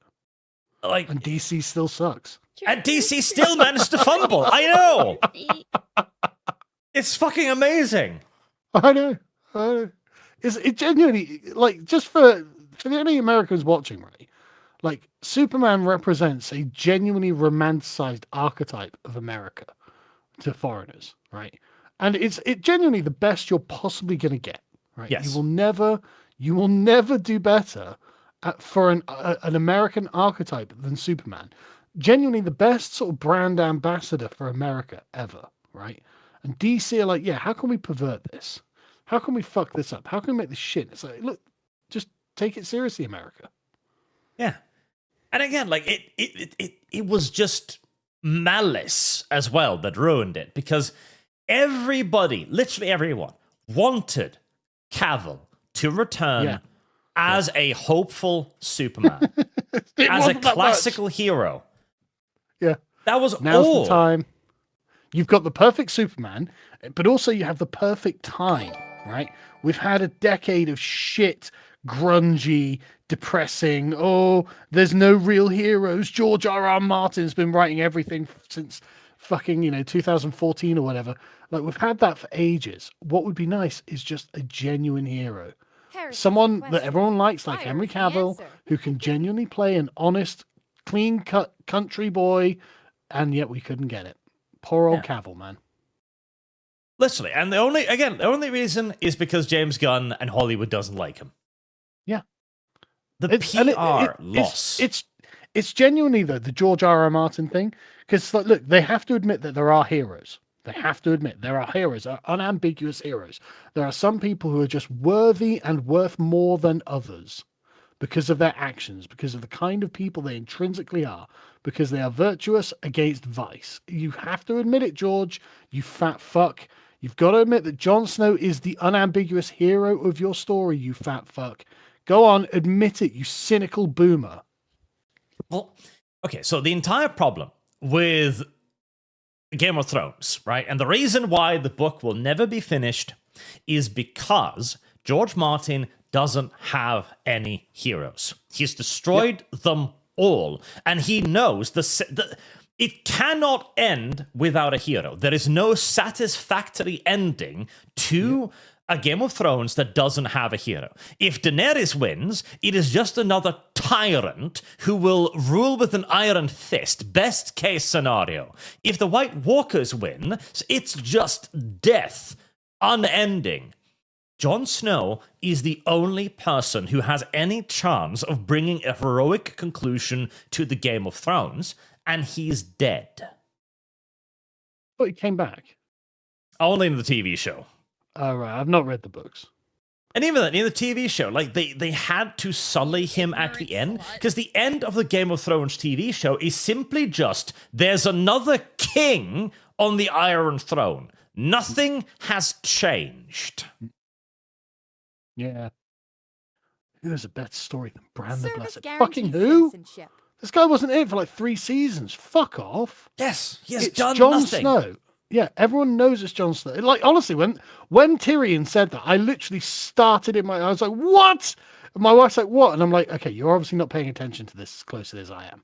A: Like,
B: And DC still sucks.
A: and DC still managed to fumble. I know. It's fucking amazing.
B: I know. It genuinely, like, just for any Americans watching, right? Like, Superman represents a genuinely romanticized archetype of America to foreigners, right? And it's genuinely the best you're possibly going to get, right?
A: Yes.
B: You will never do better for an American archetype than Superman. Genuinely the best sort of brand ambassador for America ever, right? And DC are like, yeah, how can we pervert this? How can we fuck this up? How can we make this shit? It's like, look, just take it seriously, America.
A: Yeah. And again, like, it was just malice as well that ruined it, because everybody, literally everyone, wanted Cavill to return as a hopeful Superman, as a classical hero.
B: Yeah.
A: That was
B: Now's
A: all.
B: the time. You've got the perfect Superman, but also you have the perfect time, right? We've had a decade of shit, grungy, depressing. Oh, there's no real heroes. George R.R. Martin's been writing everything since fucking, 2014 or whatever. Like, we've had that for ages. What would be nice is just a genuine hero. Someone that everyone likes, like Henry Cavill, who can genuinely play an honest, clean-cut country boy, and yet we couldn't get it. Poor old Cavill, man.
A: Literally. And the only reason is because James Gunn and Hollywood doesn't like him.
B: Yeah.
A: The PR loss.
B: It's genuinely, though, the George R.R. Martin thing. Because, like, look, they have to admit that there are heroes. They have to admit there are heroes, unambiguous heroes. There are some people who are just worthy and worth more than others because of their actions, because of the kind of people they intrinsically are, because they are virtuous against vice. You have to admit it, George, you fat fuck. You've got to admit that Jon Snow is the unambiguous hero of your story, you fat fuck. Go on, admit it, you cynical boomer.
A: Well, okay, so the entire problem with Game of Thrones, right? And the reason why the book will never be finished is because George Martin doesn't have any heroes. He's destroyed them all. And he knows it cannot end without a hero. There is no satisfactory ending to a Game of Thrones that doesn't have a hero. If Daenerys wins, it is just another tyrant who will rule with an iron fist. Best case scenario. If the White Walkers win, it's just death. Unending. Jon Snow is the only person who has any chance of bringing a heroic conclusion to the Game of Thrones, and he's dead.
B: But he came back.
A: Only in the TV show.
B: Oh, right. I've not read the books.
A: And even then, in the TV show, like, they had to sully him at the end, because the end of the Game of Thrones TV show is simply just, there's another king on the Iron Throne. Nothing has changed.
B: Yeah. Who has a better story than Bran the Blessed?
E: Guarantees
B: Fucking who?
E: citizenship.
B: This guy wasn't in it for like 3 seasons. Fuck off.
A: Yes, he has
B: It's
A: done
B: Jon
A: nothing.
B: Snow. Yeah, everyone knows it's Jon Snow. Like, honestly, when Tyrion said that, I literally started in I was like, what? And my wife's like, what? And I'm like, okay, you're obviously not paying attention to this as closely as I am.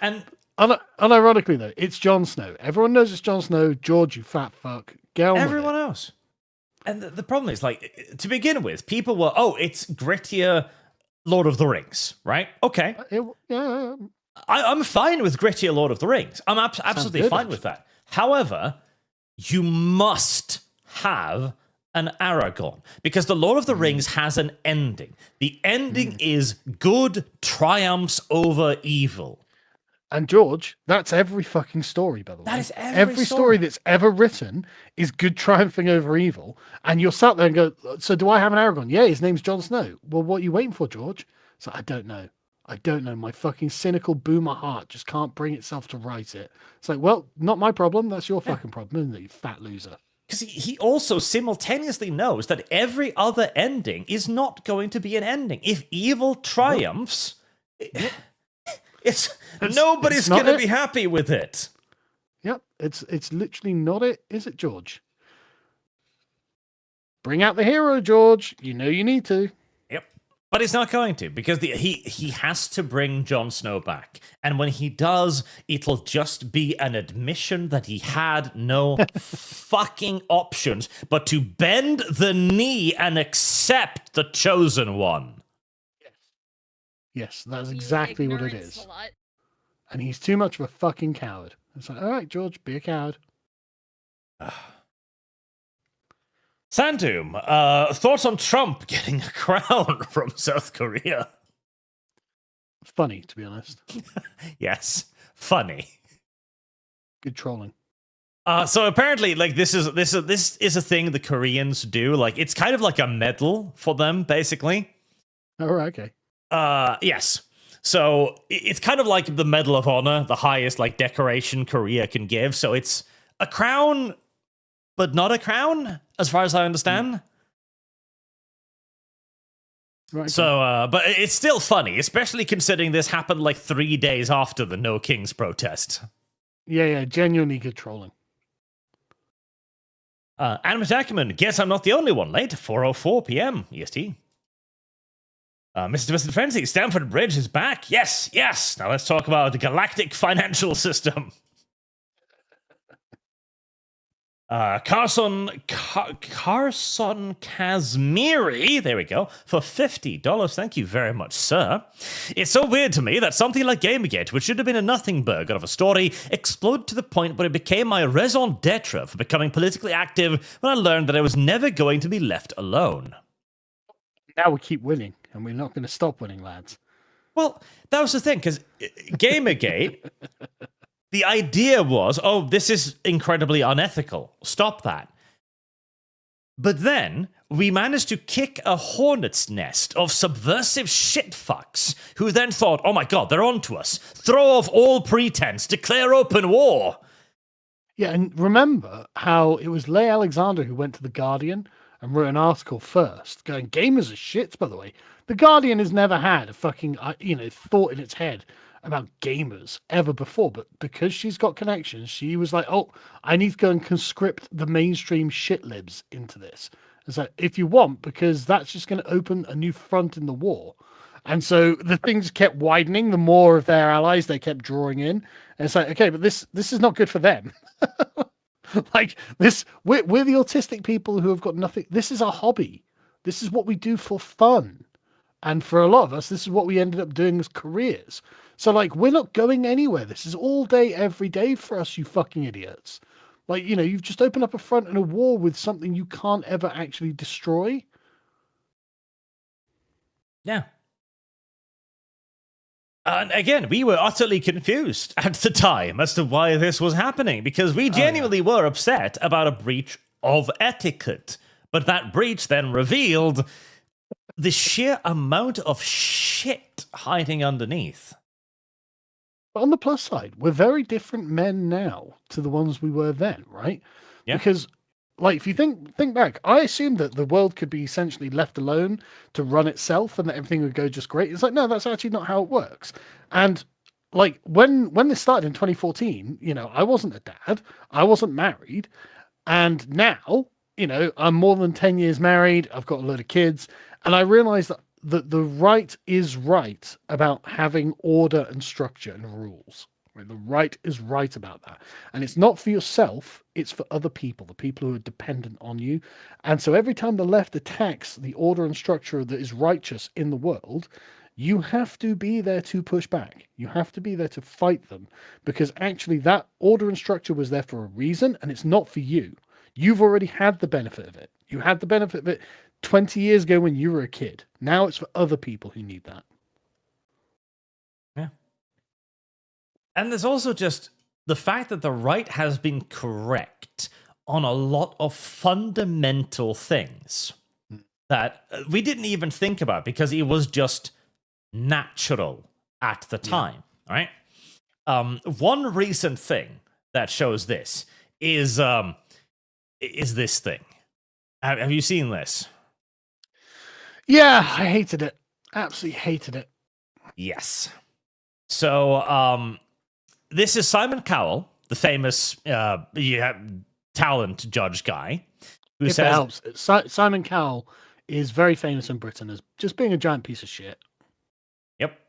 A: And
B: unironically, though, it's Jon Snow. Everyone knows it's Jon Snow. George, you fat fuck. Get on
A: everyone
B: with it.
A: else. And the problem is, like, to begin with, people were, it's grittier Lord of the Rings, right? Okay.
B: Yeah.
A: I'm fine with grittier Lord of the Rings. I'm absolutely
B: good,
A: fine with that. However, you must have an Aragorn, because the Lord of the Rings has an ending. The ending is good triumphs over evil.
B: And George, that's every fucking story, by the way.
A: That is
B: every story that's ever written is good triumphing over evil. And you're sat there and go, so do I have an Aragorn? Yeah, his name's Jon Snow. Well, what are you waiting for, George? So I don't know. I don't know. My fucking cynical boomer heart just can't bring itself to write it. It's like, well, not my problem. That's your fucking problem, isn't it, you fat loser?
A: Because he also simultaneously knows that every other ending is not going to be an ending. If evil triumphs, nobody's going to be happy with it.
B: Yep, it's literally not it, is it, George? Bring out the hero, George. You know you need to.
A: Yep, but he's not going to, because he has to bring Jon Snow back, and when he does, it'll just be an admission that he had no fucking options but to bend the knee and accept the chosen one.
B: Yes, that's exactly what it is. And he's too much of a fucking coward. It's like, all right, George, be a coward.
A: Sandum, thoughts on Trump getting a crown from South Korea?
B: Funny, to be honest.
A: Yes, funny.
B: Good trolling.
A: So apparently, like this is a thing the Koreans do. Like it's kind of like a medal for them, basically.
B: Oh, right, okay.
A: Yes. So it's kind of like the Medal of Honor, the highest like decoration Korea can give. So it's a crown, but not a crown, as far as I understand.
B: Right.
A: So, but it's still funny, especially considering this happened like 3 days after the No Kings protest.
B: Yeah, genuinely good trolling.
A: Animate Ackerman, guess I'm not the only one late. 4:04 p.m. EST. Mr. Twisted Frenzy, Stamford Bridge is back. Yes. Now let's talk about the galactic financial system. Carson Kazmiri, there we go, for $50. Thank you very much, sir. It's so weird to me that something like GamerGate, which should have been a nothing burger of a story, exploded to the point where it became my raison d'etre for becoming politically active when I learned that I was never going to be left alone.
B: Now we keep winning, and we're not going to stop winning, lads.
A: Well, that was the thing, because GamerGate, the idea was, oh, this is incredibly unethical. Stop that. But then we managed to kick a hornet's nest of subversive shitfucks who then thought, oh my god, they're onto us. Throw off all pretense. Declare open war.
B: Yeah, and remember how it was Leigh Alexander who went to The Guardian and wrote an article first, going, gamers are shits, by the way. The Guardian has never had a fucking, thought in its head about gamers ever before, but because she's got connections, she was like, oh, I need to go and conscript the mainstream shitlibs into this. It's like, if you want, because that's just going to open a new front in the war. And so the things kept widening, the more of their allies they kept drawing in. And it's like, okay, but this is not good for them. Like this, we're the autistic people who have got nothing. This is our hobby. This is what we do for fun. And for a lot of us, this is what we ended up doing as careers. So like, we're not going anywhere. This is all day, every day for us, you fucking idiots. Like, you've just opened up a front in a war with something you can't ever actually destroy.
A: Yeah. And again, we were utterly confused at the time as to why this was happening, because we genuinely were upset about a breach of etiquette. But that breach then revealed the sheer amount of shit hiding underneath.
B: But on the plus side, we're very different men now to the ones we were then, right?
A: Yeah.
B: Because, like, if you think back, I assumed that the world could be essentially left alone to run itself and that everything would go just great. It's like, no, that's actually not how it works. And like when this started in 2014, I wasn't a dad, I wasn't married, and now, I'm more than 10 years married, I've got a load of kids, and I realized that the right is right about having order and structure and rules. Right? The right is right about that. And it's not for yourself, it's for other people, the people who are dependent on you. And so every time the left attacks the order and structure that is righteous in the world, you have to be there to push back. You have to be there to fight them, because actually that order and structure was there for a reason, and it's not for you. You've already had the benefit of it. You had the benefit of it 20 years ago when you were a kid. Now it's for other people who need that.
A: Yeah. And there's also just the fact that the right has been correct on a lot of fundamental things that we didn't even think about because it was just natural at the time, right? One recent thing that shows this is this thing. Have you seen this?
B: Yeah, I hated it. Absolutely hated it.
A: Yes. So, this is Simon Cowell, the famous talent judge guy, who
B: If
A: says,
B: it helps, Simon Cowell is very famous in Britain as just being a giant piece of shit.
A: Yep.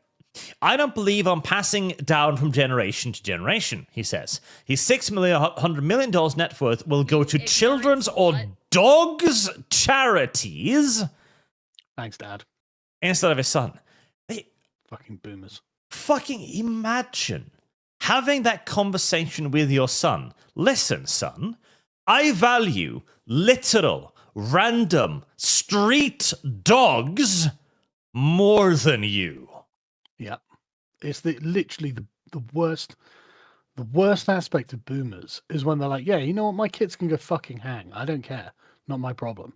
A: I don't believe I'm passing down from generation to generation, he says. His $100 million net worth will go to children's or dogs' charities.
B: Thanks, Dad.
A: Instead of his son.
B: Fucking boomers.
A: Fucking imagine having that conversation with your son. Listen, son, I value literal, random, street dogs more than you.
B: Yeah. It's literally the worst aspect of boomers is when they're like, yeah, you know what, my kids can go fucking hang. I don't care. Not my problem.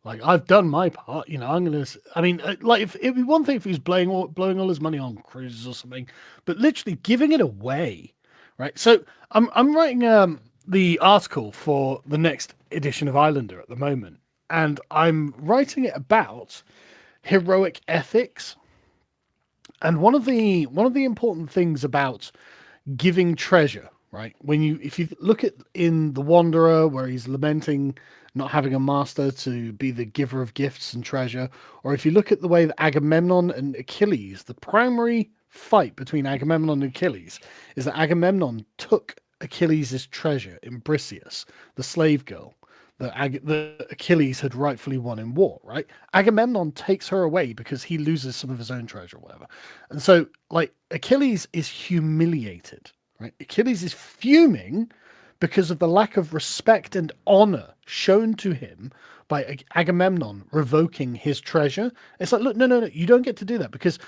B: Like, I've done my part, if it'd be one thing if he was blowing all his money on cruises or something, but literally giving it away, right? So I'm writing the article for the next edition of Islander at the moment, and I'm writing it about heroic ethics. And one of the important things about giving treasure, right? If you look at in The Wanderer, where he's lamenting not having a master to be the giver of gifts and treasure, or if you look at the way that Agamemnon and Achilles, the primary fight between Agamemnon and Achilles is that Agamemnon took Achilles' treasure in Briseis, the slave girl that Achilles had rightfully won in war, right? Agamemnon takes her away because he loses some of his own treasure or whatever. And so, like, Achilles is humiliated, right? Achilles is fuming because of the lack of respect and honor shown to him by Agamemnon revoking his treasure. It's like, look, no, you don't get to do that, because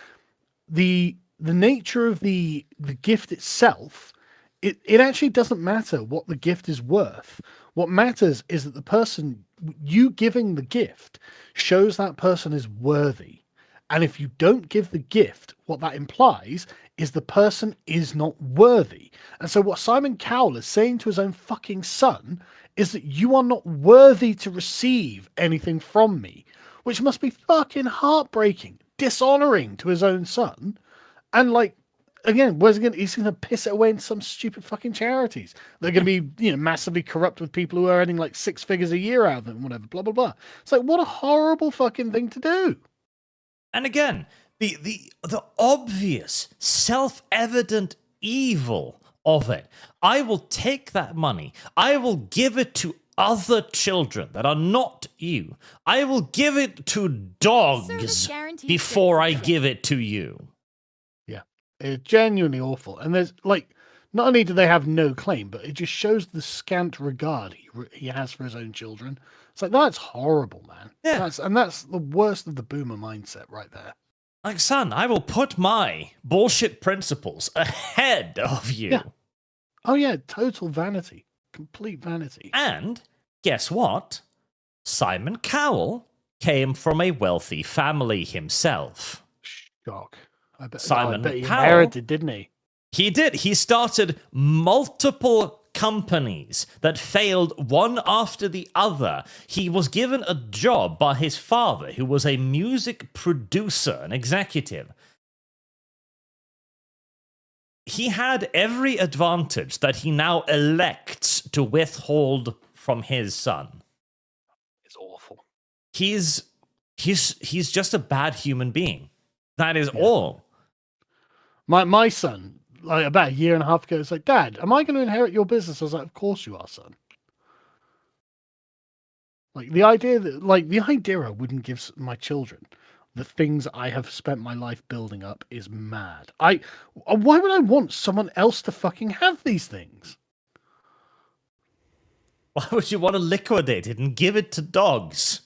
B: the nature of the gift itself, it actually doesn't matter what the gift is worth. What matters is that the person, you giving the gift, shows that person is worthy. And if you don't give the gift, what that implies is the person is not worthy. And so what Simon Cowell is saying to his own fucking son is that you are not worthy to receive anything from me, which must be fucking heartbreaking, dishonoring to his own son. And like, again, he's going to piss it away into some stupid fucking charities. They're going to be, massively corrupt with people who are earning like 6 figures a year out of them, whatever, blah, blah, blah. It's like, what a horrible fucking thing to do.
A: And again, the obvious, self-evident evil of it. I will take that money. I will give it to other children that are not you. I will give it to dogs before I give it to you.
B: Yeah, it's genuinely awful. And there's like, not only do they have no claim, but it just shows the scant regard he has for his own children. It's like, that's horrible, man.
A: Yeah.
B: That's the worst of the boomer mindset right there.
A: Like, son, I will put my bullshit principles ahead of you.
B: Yeah. Oh, yeah, total vanity. Complete vanity.
A: And guess what? Simon Cowell came from a wealthy family himself.
B: Shock. I bet he
A: Cowell,
B: inherited, didn't he?
A: He did. He started multiple companies that failed one after the other. He was given a job by his father, who was a music producer and executive. He had every advantage that he now elects to withhold from his son.
B: It's awful.
A: He's just a bad human being. That is all.
B: My son, like about a year and a half ago, was like, Dad, am I going to inherit your business? I was like, of course you are, son. Like the idea I wouldn't give my children the things I have spent my life building up is mad. Why would I want someone else to fucking have these things?
A: Why would you want to liquidate it and give it to dogs?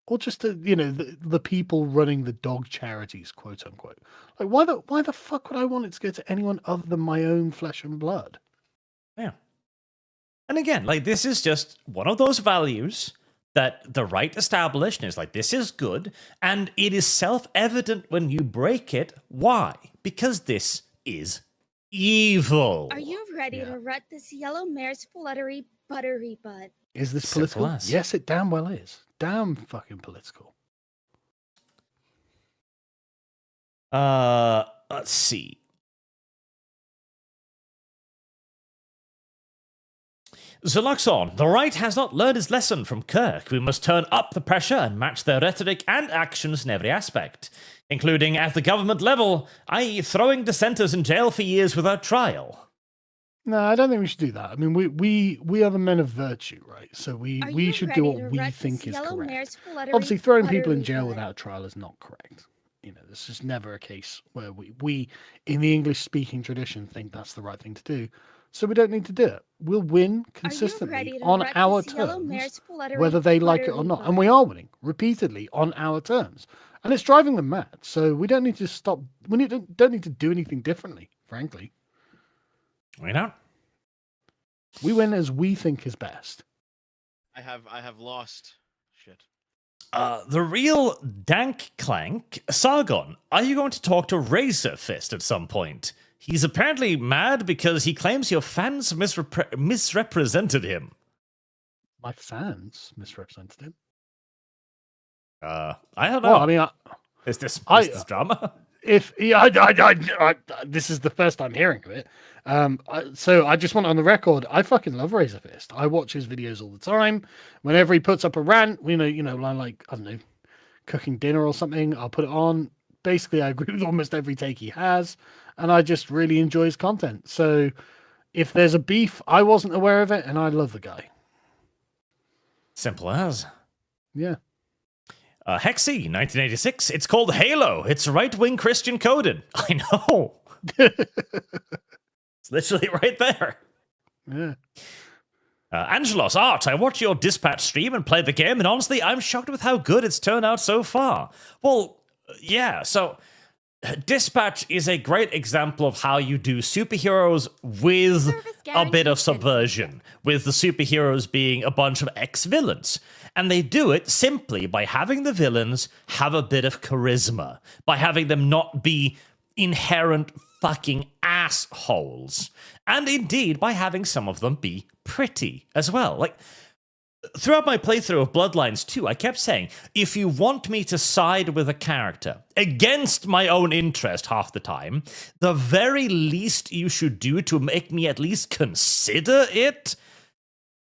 B: Or just to, the people running the dog charities, quote unquote. Like, why the fuck would I want it to go to anyone other than my own flesh and blood?
A: Yeah. And again, like, this is just one of those values that the right established, and it's like, this is good, and it is self-evident when you break it. Why? Because this is evil.
D: Are you ready to rut this yellow mare's fluttery buttery butt?
B: Is this
A: Simple
B: political?
A: as.
B: Yes, it damn well is. Damn fucking political.
A: Let's see. Zuluxon, the right has not learned its lesson from Kirk. We must turn up the pressure and match their rhetoric and actions in every aspect, including at the government level, i.e. throwing dissenters in jail for years without trial.
B: No, I don't think we should do that. I mean, we are the men of virtue, right? So we should do what we think is correct. Obviously, throwing people in jail without trial is not correct. This is never a case where we in the English-speaking tradition think that's the right thing to do. So we don't need to do it. We'll win consistently on our terms, whether they like it or not. And we are winning repeatedly on our terms. And it's driving them mad. So we don't need to stop. Don't need to do anything differently, frankly.
A: Why not?
B: We win as we think is best.
C: I have lost. Shit.
A: The real Dank Clank, Sargon, are you going to talk to Razor Fist at some point? He's apparently mad because he claims your fans misrepresented him.
B: My fans misrepresented him?
A: I don't know.
B: Well, I mean,
A: is this drama?
B: This is the first I'm hearing of it. So I just want on the record, I fucking love Razor Fist. I watch his videos all the time. Whenever he puts up a rant, like, I don't know, cooking dinner or something, I'll put it on. Basically, I agree with almost every take he has, and I just really enjoy his content. So if there's a beef, I wasn't aware of it, and I love the guy.
A: Simple as.
B: Yeah.
A: Hexy, 1986. It's called Halo. It's right-wing Christian coded. I know. It's literally right there.
B: Yeah.
A: Angelos, Art, I watched your Dispatch stream and played the game, and honestly, I'm shocked with how good it's turned out so far. Well, yeah, so Dispatch is a great example of how you do superheroes with a bit of subversion, with the superheroes being a bunch of ex-villains. And they do it simply by having the villains have a bit of charisma, by having them not be inherent fucking assholes. And indeed, by having some of them be pretty as well. Like, throughout my playthrough of Bloodlines 2, I kept saying, if you want me to side with a character against my own interest half the time, the very least you should do to make me at least consider it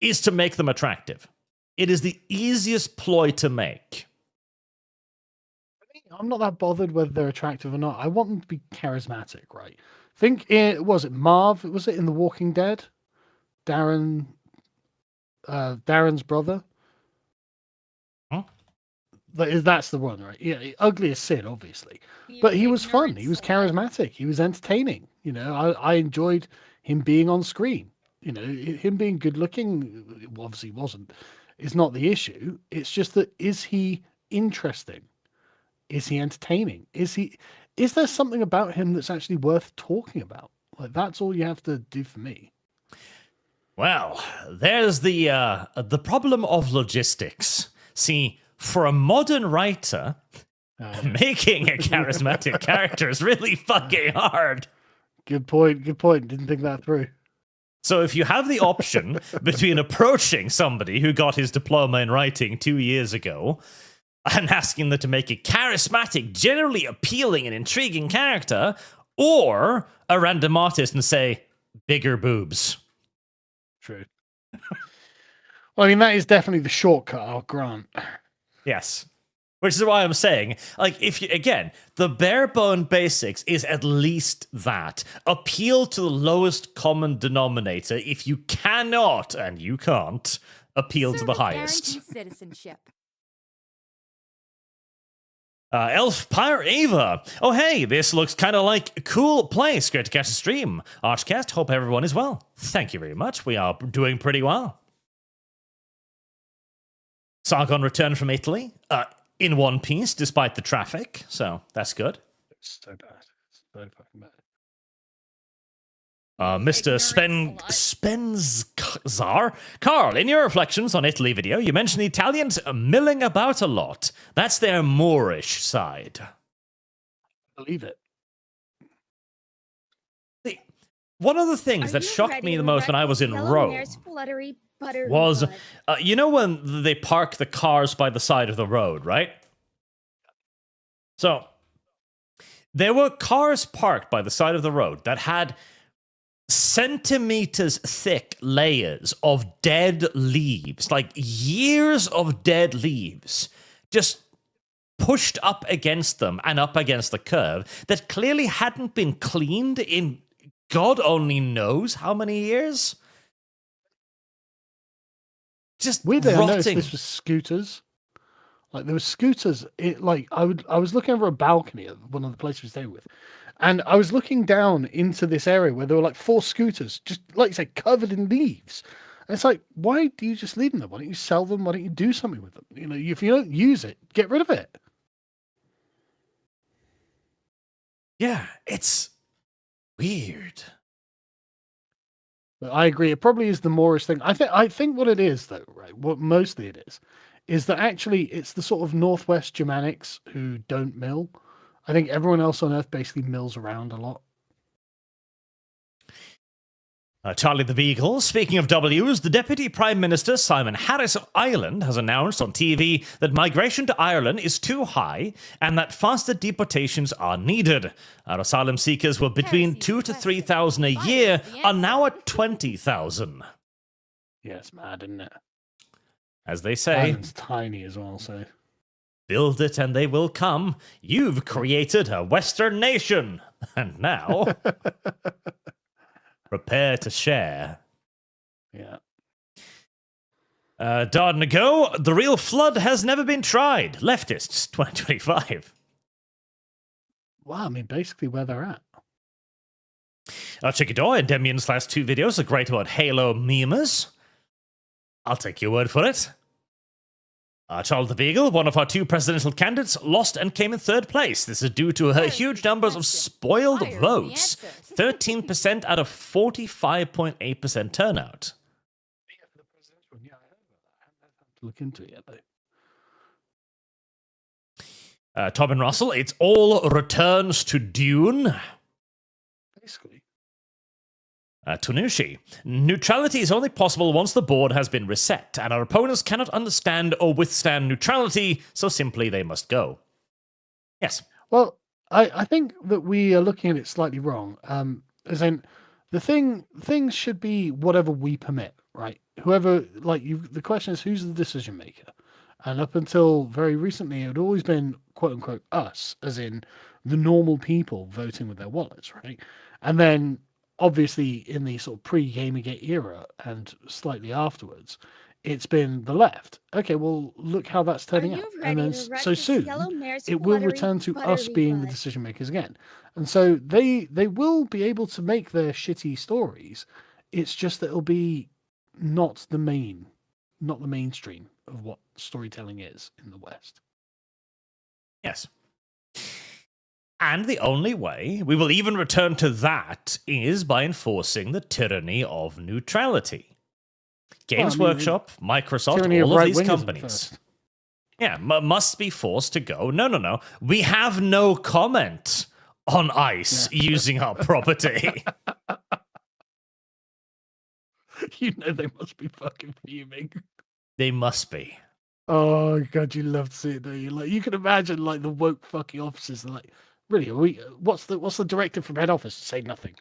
A: is to make them attractive. It is the easiest ploy to make.
B: I'm not that bothered whether they're attractive or not. I want them to be charismatic, right? Was it Marv? Was it in The Walking Dead? Darren's brother?
A: Huh?
B: That's the one, right? Yeah, ugly as sin, obviously. But he was fun. He was charismatic. He was entertaining. I enjoyed him being on screen. Him being good looking, obviously wasn't. Is not the issue. It's just that, is he interesting? Is he entertaining? Is there something about him that's actually worth talking about? Like, that's all you have to do for me.
A: Well, there's the problem of logistics. See, for a modern writer, making a charismatic character is really fucking hard.
B: Good point. Didn't think that through.
A: So if you have the option between approaching somebody who got his diploma in writing 2 years ago and asking them to make a charismatic, generally appealing and intriguing character, or a random artist and say, bigger boobs.
B: True. Well, I mean, that is definitely the shortcut, I'll grant.
A: Yes. Which is why I'm saying, like, if you, again, the bare bone basics is at least that. Appeal to the lowest common denominator if you cannot, and you can't, appeal to the highest.
E: Citizenship.
A: Elf Pyre Ava. Oh, hey, this looks kind of like a cool place. Great to catch the stream. Archcast, hope everyone is well. Thank you very much. We are doing pretty well. Sargon returned from Italy in one piece, despite the traffic. So that's good.
B: It's so bad. It's so fucking bad.
A: Mr. Spenzar. Carl, in your reflections on Italy video, you mentioned the Italians milling about a lot. That's their Moorish side.
B: Believe it.
A: One of the things that shocked me the most when I was in Rome was, you know when they park the cars by the side of the road, right? So, there were cars parked by the side of the road that had centimeters thick layers of dead leaves, like years of dead leaves, just pushed up against them and up against the curb that clearly hadn't been cleaned in God only knows how many years. Just
B: weirdly,
A: rotting.
B: I noticed this was scooters. Like there were scooters. I was looking over a balcony at one of the places we stayed with, and I was looking down into this area where there were like 4 scooters, just like you said, covered in leaves. And it's like, why do you just leave them there? Why don't you sell them? Why don't you do something with them? You know, if you don't use it, get rid of it.
A: Yeah, it's weird.
B: But I agree. It probably is the Moorish thing. I think what it is, though, right? What mostly it is that actually it's the sort of Northwest Germanics who don't mill. I think everyone else on Earth basically mills around a lot.
A: Charlie the Beagle, speaking of W's, the Deputy Prime Minister Simon Harris of Ireland has announced on TV that migration to Ireland is too high and that faster deportations are needed. Our asylum seekers were between 2,000 to 3,000 a year, are now at 20,000.
B: Yeah, it's mad, isn't it?
A: As they say,
B: Ireland's tiny as well, so...
A: build it and they will come. You've created a Western nation. And now... prepare to share.
B: Yeah.
A: Darden ago, the real flood has never been tried. Leftists, 2025.
B: Wow, I mean, basically where they're at.
A: Chickadoy and Demian's last 2 videos are great about Halo memers. I'll take your word for it. Charles the Beagle, one of our 2 presidential candidates, lost and came in 3rd place. This is due to her huge numbers of spoiled votes. 13% out of 45.8% turnout.
B: Yeah, for the presidential one, yeah, I heard about that. I haven't had to look into it yet, though.
A: Tom and Russell, it's all returns to Dune.
B: Basically.
A: Tunushi, neutrality is only possible once the board has been reset, and our opponents cannot understand or withstand neutrality, so simply they must go. Yes.
B: Well, I think that we are looking at it slightly wrong. As in, things should be whatever we permit, right? Whoever, like you, the question is who's the decision maker? And up until very recently, it had always been quote unquote us, as in the normal people voting with their wallets, right? And then obviously in the sort of pre-GamerGate era and slightly afterwards, it's been the left. Okay, well, look how that's turning out. And then so soon, it will return to us being the decision makers again. And so they will be able to make their shitty stories. It's just that it'll be not the mainstream of what storytelling is in the West.
A: Yes. And the only way we will even return to that is by enforcing the tyranny of neutrality. Games Workshop, Microsoft, all of these companies. Yeah, must be forced to go, no. We have no comment on ICE using our property.
B: You know they must be fucking fuming.
A: They must be.
B: Oh, God, you love to see it, don't you? Like, you can imagine, like, the woke fucking officers are like, really, what's the directive from head office? Say nothing.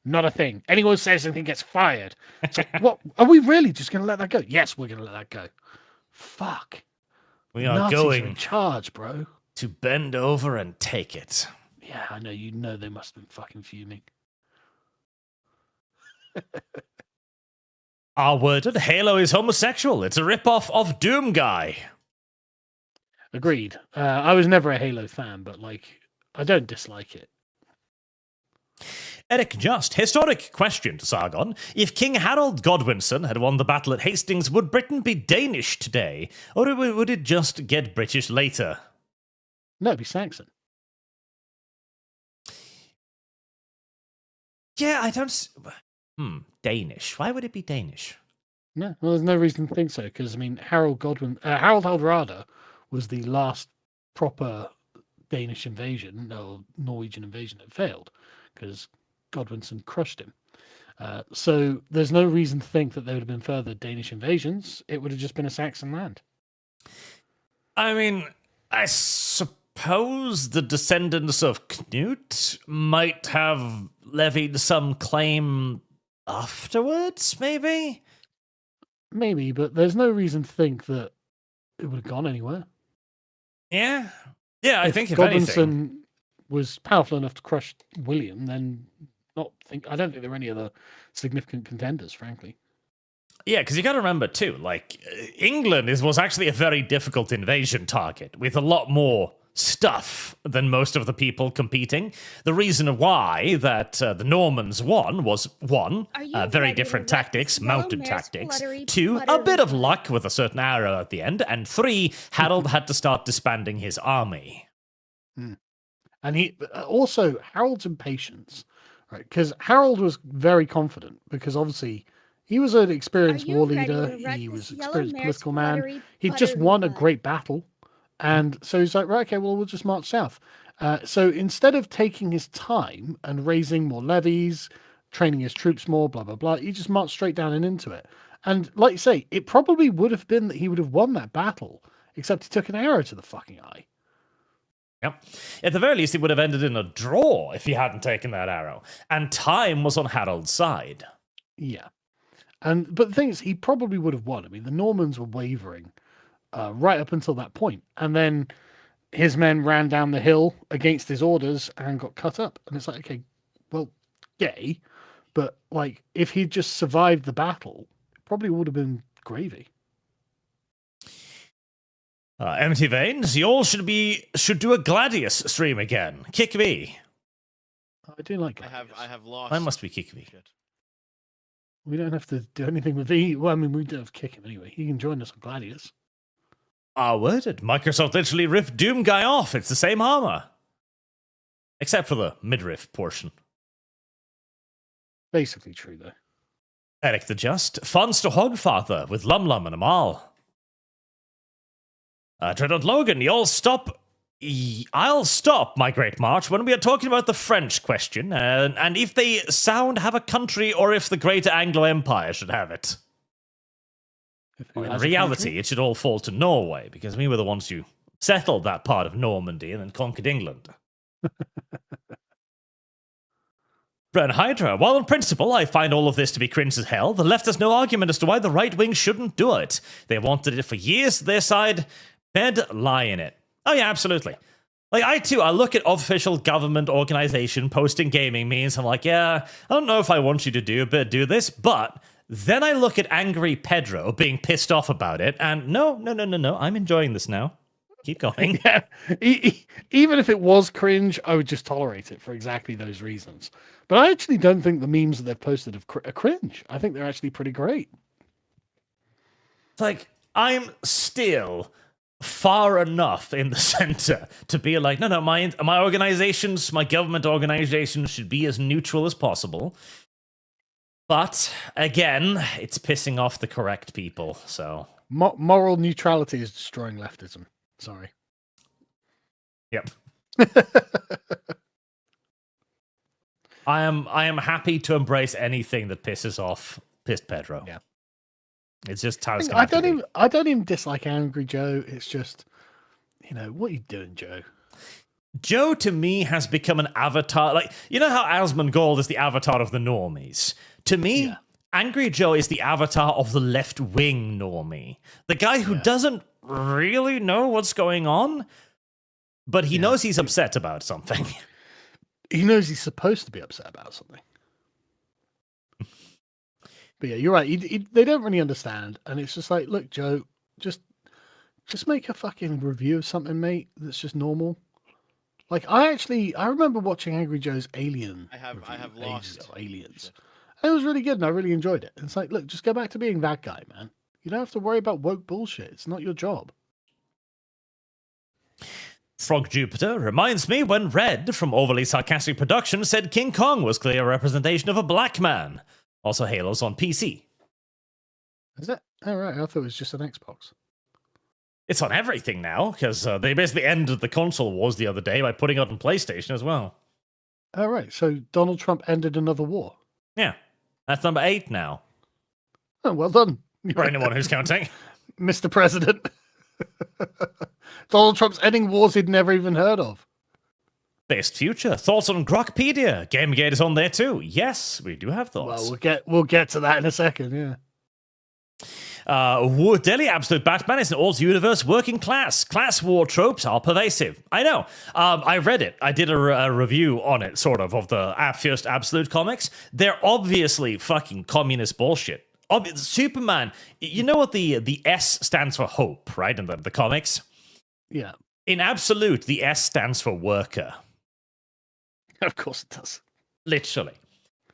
B: Not a thing. Anyone who says anything gets fired. So, what? Are we really just going to let that go? Yes, we're going to let that go. Fuck.
A: We are
B: Nazis
A: going
B: are in charge, bro.
A: to bend over and take it.
B: Yeah, I know. You know they must have been fucking fuming.
A: R-worded, Halo is homosexual. It's a rip-off of Doom Guy.
B: Agreed. I was never a Halo fan, but like, I don't dislike it.
A: Eric Just, historic question to Sargon. If King Harold Godwinson had won the battle at Hastings, would Britain be Danish today? Or would it just get British later?
B: No, it'd be Saxon.
A: Yeah, I don't... Danish. Why would it be Danish?
B: No, well, there's no reason to think so, because, I mean, Harold Hardrada was the last proper Danish invasion, or Norwegian invasion that failed, because Godwinson crushed him. So there's no reason to think that there would have been further Danish invasions. It would have just been a Saxon land.
A: I mean, I suppose the descendants of Knut might have levied some claim afterwards, maybe?
B: Maybe, but there's no reason to think that it would have gone anywhere.
A: Yeah. Yeah, I think if
B: Godwinson
A: anything...
B: was powerful enough to crush William, then I don't think there are any other significant contenders, frankly.
A: Yeah, because you got to remember too, like England was actually a very difficult invasion target with a lot more stuff than most of the people competing. The reason why that the Normans won was one, very different tactics, mounted tactics. Two, a bit of luck with a certain arrow at the end, and three, Harold had to start disbanding his army.
B: And he also Harold's impatience, right? Because Harold was very confident because obviously he was an experienced war leader. He was an experienced political man. He'd just won a great battle. And so he's like, right, okay, well, we'll just march south. So instead of taking his time and raising more levies, training his troops more, blah, blah, blah, he just marched straight down and into it. And like you say, it probably would have been that he would have won that battle, except he took an arrow to the fucking eye.
A: Yep. At the very least, it would have ended in a draw if he hadn't taken that arrow. And time was on Harold's side.
B: Yeah. But the thing is, he probably would have won. I mean, the Normans were wavering right up until that point. And then his men ran down the hill against his orders and got cut up. And it's like, okay, well, yay. But like, if he'd just survived the battle, it probably would have been gravy.
A: Empty Veins, you all should do a Gladius stream again. Kick me.
B: I do like Gladius.
C: I have lost.
A: I must be Kick me.
C: Shit.
B: We don't have to do anything with V. Well, I mean, we don't have to kick him anyway. He can join us on Gladius.
A: Worded. Microsoft literally ripped Doom Guy off. It's the same armor. Except for the midriff portion.
B: Basically true, though.
A: Eric the Just. Funds to Hogfather with Lum Lum and Amal. Dreadnought Logan, you'll stop. I'll stop my great march when we are talking about the French question, and if they have a country, or if the Greater Anglo Empire should have it. Well, in reality, it should all fall to Norway, because we were the ones who settled that part of Normandy and then conquered England. Bren Hydra, while in principle I find all of this to be cringe as hell, the left has no argument as to why the right wing shouldn't do it. They wanted it for years, their side, bed lie in it. Oh yeah, absolutely. Like, I look at official government organization posting gaming memes, I'm like, yeah, I don't know if I want you to do this, but then I look at angry Pedro being pissed off about it, and no, I'm enjoying this now. Keep going.
B: Yeah, even if it was cringe, I would just tolerate it for exactly those reasons. But I actually don't think the memes that they've posted are cringe. I think they're actually pretty great.
A: It's like, I'm still far enough in the center to be like, no, my organizations, my government organizations should be as neutral as possible. But again, it's pissing off the correct people. So
B: moral neutrality is destroying leftism. Sorry.
A: Yep. I am happy to embrace anything that pisses Pedro.
B: Yeah.
A: It's just how it's
B: I don't even dislike Angry Joe. It's just, what are you doing, Joe?
A: Joe, to me, has become an avatar. Like, you know how Asmongold is the avatar of the normies? To me, yeah. Angry Joe is the avatar of the left-wing normie. The guy who doesn't really know what's going on, but he knows he's upset about something.
B: He knows he's supposed to be upset about something. But yeah, you're right. They don't really understand. And it's just like, look, Joe, just Just make a fucking review of something, mate, that's just normal. Like, I remember watching Angry Joe's Alien.
C: I have
B: review
C: lost
B: ages ago, Aliens.
C: shit.
B: And it was really good, and I really enjoyed it. It's like, look, just go back to being that guy, man. You don't have to worry about woke bullshit. It's not your job.
A: Frog Jupiter reminds me when Red from Overly Sarcastic Production said King Kong was clearly a representation of a black man. Also, Halo's on PC.
B: Is that? Oh, right. I thought it was just an Xbox.
A: It's on everything now, because they basically ended the console wars the other day by putting it on PlayStation as well.
B: Oh, right. So Donald Trump ended another war.
A: Yeah, that's number 8 now.
B: Oh, well done.
A: For anyone who's counting.
B: Mr. President. Donald Trump's ending wars he'd never even heard of.
A: Best future. Thoughts on Grokpedia? GamerGate is on there too. Yes, we do have thoughts.
B: Well, we'll get to that in a second, yeah.
A: Daily Absolute Batman is an alt-universe working class. Class war tropes are pervasive. I know. I read it. I did a review on it, sort of the first Absolute comics. They're obviously fucking communist bullshit. Superman, you know what the S stands for hope, right, in the comics?
B: Yeah.
A: In Absolute, the S stands for worker.
B: Of course it does.
A: Literally.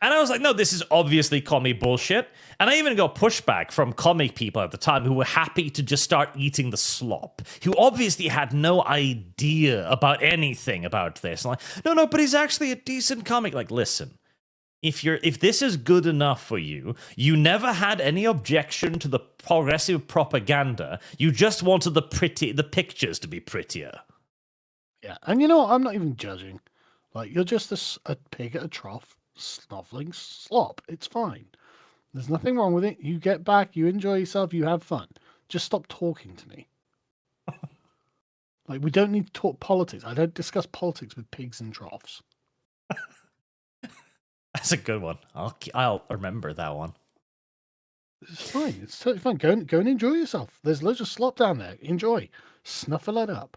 A: And I was like, no, this is obviously commie bullshit. And I even got pushback from comic people at the time who were happy to just start eating the slop, who obviously had no idea about anything about this. Like, no, but he's actually a decent comic. Like, listen, if this is good enough for you, you never had any objection to the progressive propaganda. You just wanted the pictures to be prettier.
B: Yeah, and you know what? I'm not even judging. Like, you're just a pig at a trough. Snuffling slop. It's fine. There's nothing wrong with it. You get back, you enjoy yourself, you have fun. Just stop talking to me. Like, we don't need to talk politics. I don't discuss politics with pigs and troughs.
A: That's a good one. I'll remember that one.
B: It's fine. It's totally fine. Go and enjoy yourself. There's loads of slop down there. Enjoy. Snuffle it up.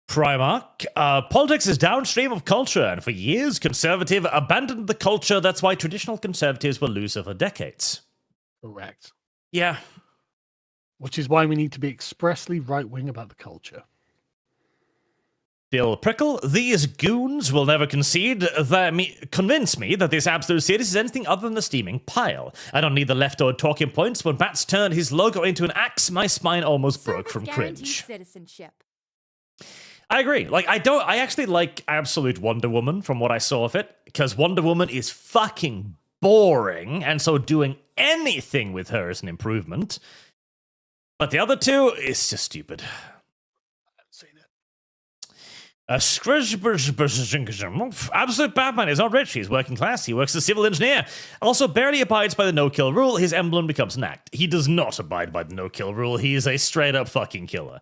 A: Primark, politics is downstream of culture, and for years, conservative abandoned the culture. That's why traditional conservatives were loser for decades.
B: Correct.
A: Yeah.
B: Which is why we need to be expressly right-wing about the culture.
A: Bill Prickle, these goons will never convince me that this Absolute series is anything other than a steaming pile. I don't need the leftover talking points. When Bats turned his logo into an axe, my spine almost broke from cringe.
E: Citizenship.
A: I agree. Like, I actually like Absolute Wonder Woman from what I saw of it, because Wonder Woman is fucking boring, and so doing anything with her is an improvement. But the other two is just stupid.
B: I haven't seen it.
A: Absolute Batman is not rich. He's working class. He works as a civil engineer. Also barely abides by the no-kill rule. His emblem becomes an act. He does not abide by the no-kill rule. He is a straight-up fucking killer.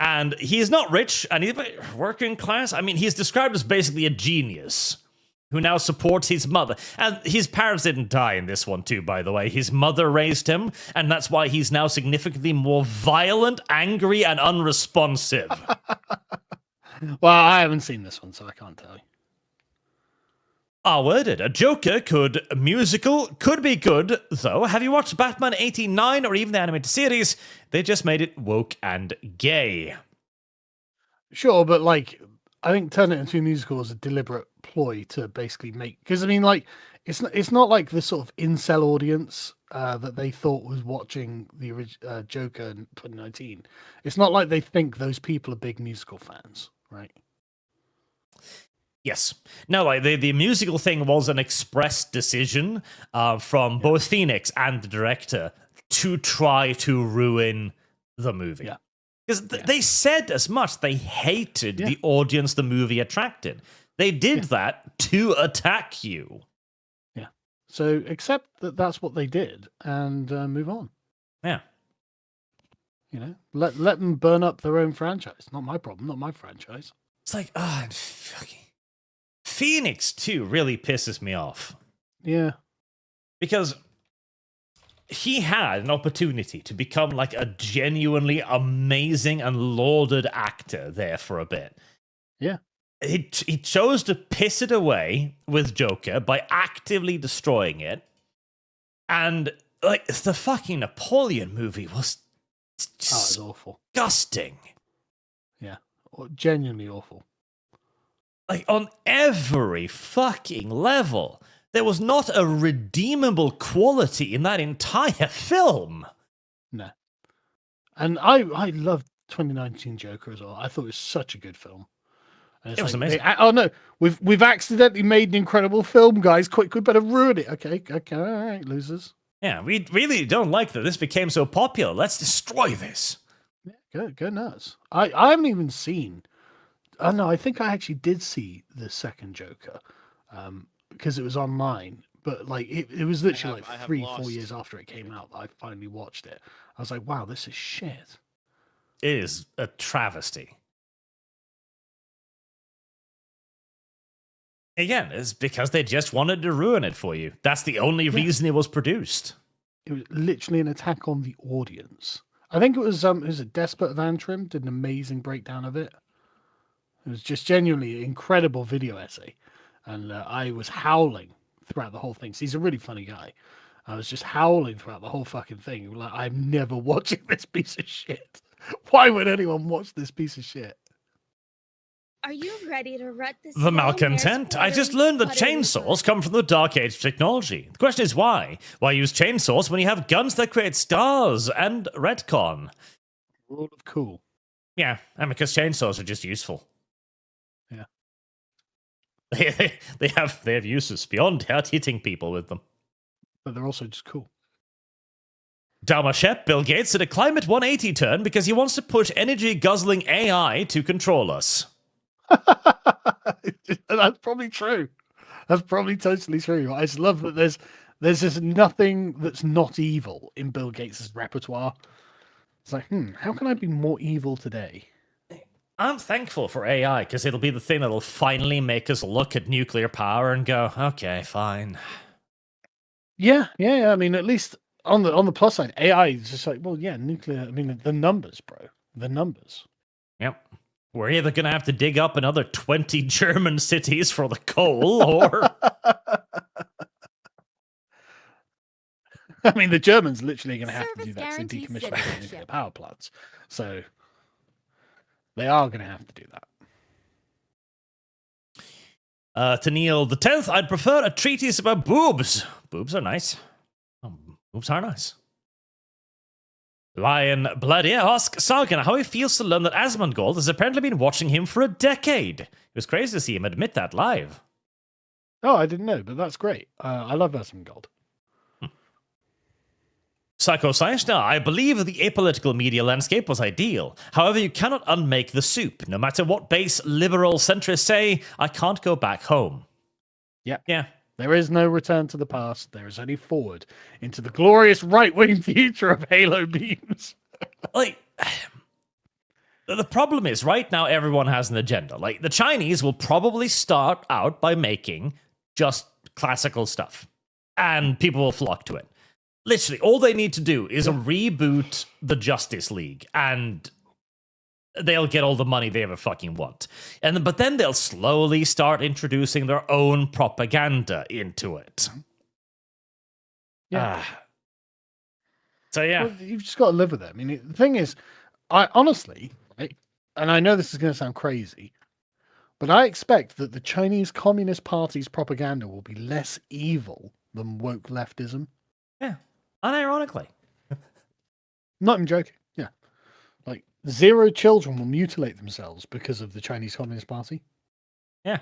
A: And he is not rich, and he's working class. I mean, he's described as basically a genius who now supports his mother. And his parents didn't die in this one, too, by the way. His mother raised him, and that's why he's now significantly more violent, angry, and unresponsive.
B: Well, I haven't seen this one, so I can't tell you.
A: Worded. A Joker could be good, though. Have you watched Batman 89 or even the animated series? They just made it woke and gay.
B: Sure, but like, I think turning it into a musical is a deliberate ploy to basically make, because I mean, like, it's not like the sort of incel audience that they thought was watching the original Joker in 2019. It's not like they think those people are big musical fans, right?
A: Yes. No, like the musical thing was an express decision from both Phoenix and the director to try to ruin the movie.
B: Yeah.
A: Because they said as much. They hated the audience the movie attracted. They did that to attack you.
B: Yeah. So accept that that's what they did and move on.
A: Yeah.
B: You know, let them burn up their own franchise. Not my problem. Not my franchise.
A: It's like, fucking Phoenix, too, really pisses me off.
B: Yeah.
A: Because he had an opportunity to become like a genuinely amazing and lauded actor there for a bit.
B: Yeah.
A: He chose to piss it away with Joker by actively destroying it. And like the fucking Napoleon movie was
B: it's awful.
A: Disgusting.
B: Yeah, genuinely awful.
A: Like, on every fucking level, there was not a redeemable quality in that entire film.
B: No. And I loved 2019 Joker as well. I thought it was such a good film. And
A: It was amazing.
B: Oh no, we've accidentally made an incredible film, guys. Quick, we better ruin it. Okay, all right, losers.
A: Yeah, we really don't like that this became so popular. Let's destroy this.
B: Yeah, go nuts. I haven't even seen. Oh no, I think I actually did see the second Joker, because it was online. But like it was literally like 3-4 years after it came out that I finally watched it. I was like, wow, this is shit.
A: It is a travesty. Again, it's because they just wanted to ruin it for you. That's the only reason it was produced.
B: It was literally an attack on the audience. I think it was a Despot of Antrim did an amazing breakdown of it. It was just genuinely an incredible video essay, and I was howling throughout the whole thing. So he's a really funny guy. I was just howling throughout the whole fucking thing. Like, I'm never watching this piece of shit. Why would anyone watch this piece of shit?
D: Are you ready to rut this?
A: The malcontent? I just learned that chainsaws come from the Dark Age technology. The question is why? Why use chainsaws when you have guns that create stars and retcon?
B: Rule of cool.
A: Yeah, and because chainsaws are just useful.
B: Yeah.
A: They have uses beyond hitting people with them.
B: But they're also just cool.
A: Dalma Shep, Bill Gates did a climate 180 turn because he wants to push energy-guzzling AI to control us.
B: That's probably true. That's probably totally true. I just love that there's just nothing that's not evil in Bill Gates' repertoire. It's like, how can I be more evil today?
A: I'm thankful for AI because it'll be the thing that'll finally make us look at nuclear power and go, okay, fine.
B: Yeah. I mean, at least on the plus side, AI is just like, well, yeah, nuclear. I mean, the numbers, bro. The numbers.
A: Yep. We're either going to have to dig up another 20 German cities for the coal, or...
B: I mean, the Germans literally going to have to do that to decommission their nuclear power plants. So they are going to have to do that.
A: To Neil the 10th, I'd prefer a treatise about boobs. Boobs are nice. Boobs are nice. Lion Bloody asks Sagan how he feels to learn that Asmongold has apparently been watching him for a decade. It was crazy to see him admit that live.
B: Oh, I didn't know, but that's great. I love Asmongold.
A: Psycho Science, now, I believe the apolitical media landscape was ideal. However, you cannot unmake the soup. No matter what base liberal centrists say, I can't go back home. Yeah.
B: There is no return to the past. There is only forward into the glorious right-wing future of Halo beams.
A: Like, the problem is, right now everyone has an agenda. Like, the Chinese will probably start out by making just classical stuff. And people will flock to it. Literally, all they need to do is reboot the Justice League, and they'll get all the money they ever fucking want. But then they'll slowly start introducing their own propaganda into it.
B: Yeah.
A: So, yeah.
B: Well, you've just got to live with it. I mean, the thing is, I honestly, right, and I know this is going to sound crazy, but I expect that the Chinese Communist Party's propaganda will be less evil than woke leftism.
A: Yeah. Unironically.
B: Not even joking. Yeah. Like, 0 children will mutilate themselves because of the Chinese Communist Party.
A: Yeah.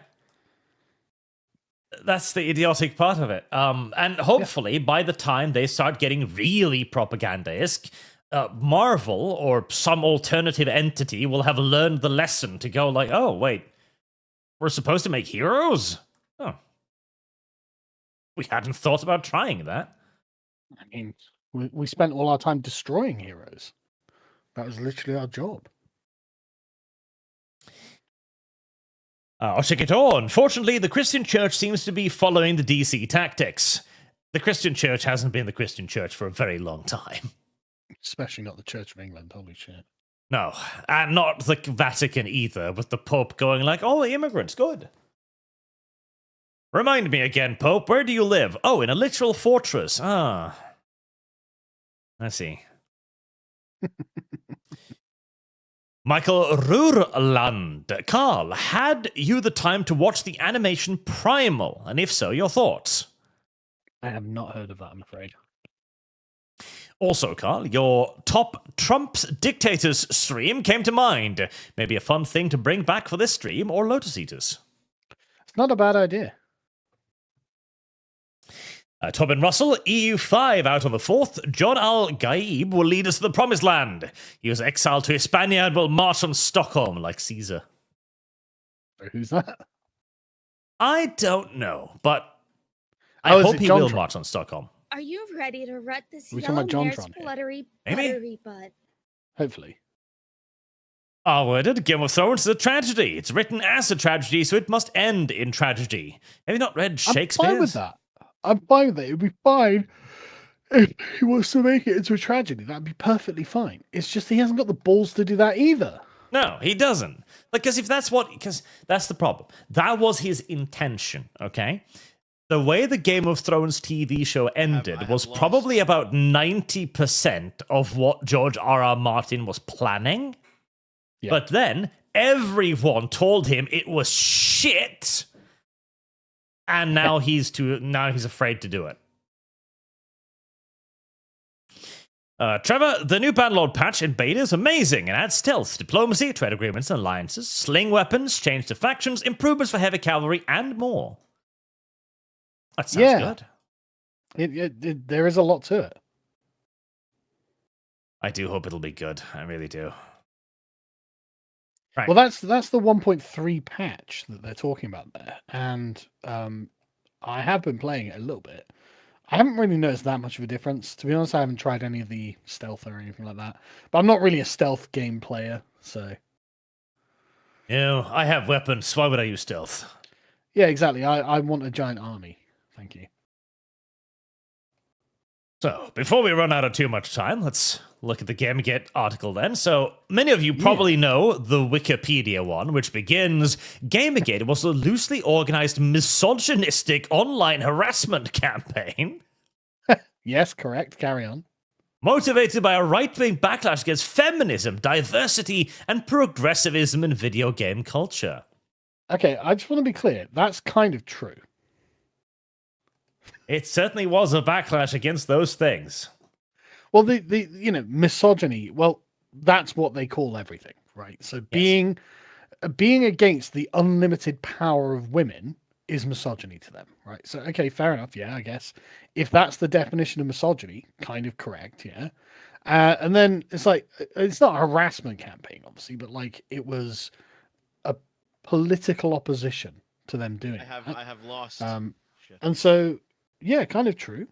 A: That's the idiotic part of it. And hopefully, by the time they start getting really propaganda-esque, Marvel or some alternative entity will have learned the lesson to go like, oh, wait, we're supposed to make heroes? Oh. We hadn't thought about trying that.
B: I mean, we spent all our time destroying heroes. That was literally our job.
A: Oshiketo, unfortunately, the Christian Church seems to be following the DC tactics. The Christian Church hasn't been the Christian Church for a very long time.
B: Especially not the Church of England, holy shit.
A: No, and not the Vatican either, with the Pope going like, oh, immigrants, good. Remind me again, Pope, where do you live? Oh, in a literal fortress. Ah. I see. Michael Ruhrland. Carl, had you the time to watch the animation Primal? And if so, your thoughts?
B: I have not heard of that, I'm afraid.
A: Also, Carl, your top Trump's Dictators stream came to mind. Maybe a fun thing to bring back for this stream or Lotus Eaters.
B: It's not a bad idea.
A: Tobin Russell, EU5 out on the 4th. John Al-Gaib will lead us to the Promised Land. He was exiled to Hispania and will march on Stockholm like Caesar.
B: Who's that?
A: I don't know, but I
B: Oh, is
A: hope
B: it
A: he will
B: JonTron?
A: march on Stockholm.
D: Are you ready to rut this
B: We're talking
D: yellow
B: about
D: mare's
B: JonTron here.
D: fluttery
A: Maybe?
D: buttery butt?
B: Hopefully.
A: R-worded, Game of Thrones is a tragedy. It's written as a tragedy, so it must end in tragedy. Have you not read Shakespeare?
B: I'm fine with that. I'm fine with it. It would be fine if he wants to make it into a tragedy. That'd be perfectly fine. It's just he hasn't got the balls to do that either.
A: No, he doesn't. Because that's the problem. That was his intention, okay? The way the Game of Thrones TV show ended was probably about 90% of what George R.R. Martin was planning.
B: Yeah.
A: But then everyone told him it was shit. And now he's afraid to do it. Trevor, the new Banlord patch in beta is amazing and adds stealth, diplomacy, trade agreements and alliances, sling weapons, change to factions, improvements for heavy cavalry, and more. That sounds good.
B: There is a lot to it.
A: I do hope it'll be good. I really do. Right.
B: Well, that's the 1.3 patch that they're talking about there, and I have been playing it a little bit. I haven't really noticed that much of a difference. To be honest, I haven't tried any of the stealth or anything like that. But I'm not really a stealth game player, so...
A: I have weapons. Why would I use stealth?
B: Yeah, exactly. I want a giant army. Thank you.
A: So, before we run out of too much time, let's look at the GamerGate article then. So, many of you probably know the Wikipedia one, which begins, GamerGate was a loosely organized misogynistic online harassment campaign.
B: Yes, correct. Carry on.
A: Motivated by a right-wing backlash against feminism, diversity, and progressivism in video game culture.
B: Okay, I just want to be clear. That's kind of true.
A: It certainly was a backlash against those things.
B: Well, the misogyny, well, that's what they call everything, right? So being against the unlimited power of women is misogyny to them, right? So, okay, fair enough. Yeah, I guess if that's the definition of misogyny, kind of correct. Yeah. And then it's like, it's not a harassment campaign, obviously, but like it was a political opposition to them doing
C: I have lost. Shit.
B: And so, yeah, kind of true.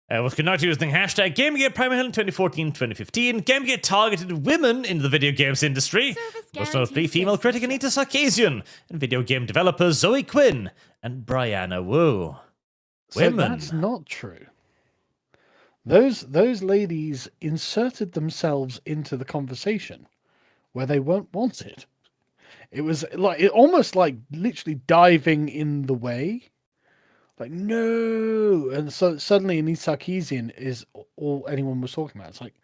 A: Was conducted using hashtag GamerGate primarily in 2014-2015. GamerGate targeted women in the video games industry, most notably female critic Anita Sarkeesian, and video game developers Zoe Quinn and Brianna Wu. Women.
B: So that's not true. Those ladies inserted themselves into the conversation where they weren't wanted. It was almost like literally diving in the way. Like, no. And so suddenly Anita Sarkeesian is all anyone was talking about. It's like,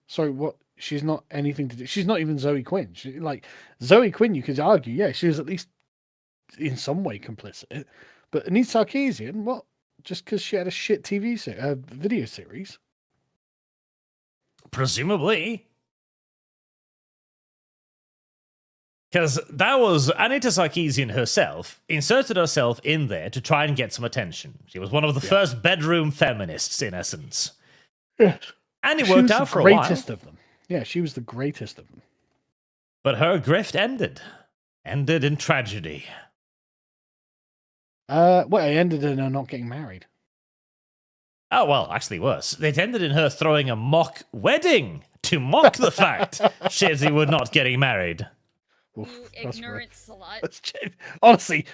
B: sorry, what? She's not anything to do. She's not even Zoe Quinn. Zoe Quinn, you could argue, yeah, she was at least in some way complicit. But Anita Sarkeesian, what? Just because she had a shit video series?
A: Presumably. Because that was Anita Sarkeesian herself, inserted herself in there to try and get some attention. She was one of the first bedroom feminists, in essence.
B: Yes.
A: And it worked out for a while.
B: Greatest of them. Yeah, she was the greatest of them.
A: But her grift ended. Ended in tragedy.
B: Well, it ended in her not getting married.
A: Oh, well, actually worse. It ended in her throwing a mock wedding to mock the fact she was not getting married.
D: You ignorant slut.
B: Honestly,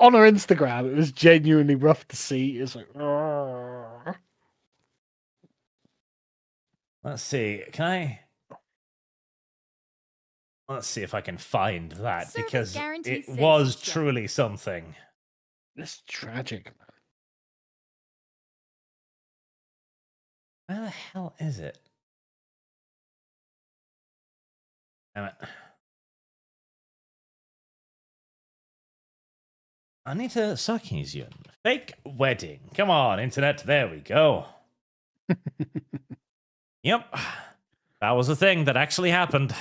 B: on her Instagram, it was genuinely rough to see. It's like, "Argh."
A: Let's see. Let's see if I can find that,
E: Service
A: because
E: guarantee
A: it
E: says
A: was
E: so.
A: truly something.
B: It's tragic.
A: Where the hell is it? Damn it. I need to suck you. Fake wedding. Come on, internet. There we go. Yep. That was a thing that actually happened.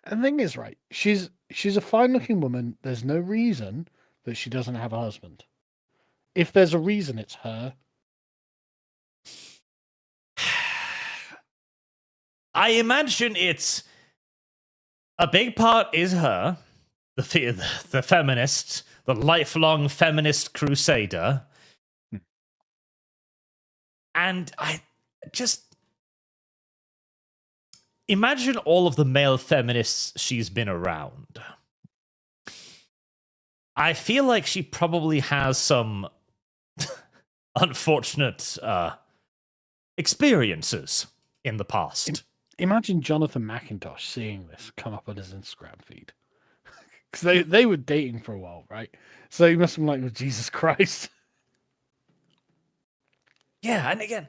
B: And the thing is, right, she's a fine-looking woman. There's no reason that she doesn't have a husband. If there's a reason, it's her.
A: I imagine it's a big part is her, the feminist, the lifelong feminist crusader. And I just imagine all of the male feminists she's been around. I feel like she probably has some unfortunate experiences in the past.
B: Imagine Jonathan McIntosh seeing this come up on his Instagram feed. Because they were dating for a while, right? So he must have been like, oh, Jesus Christ.
A: Yeah, and again,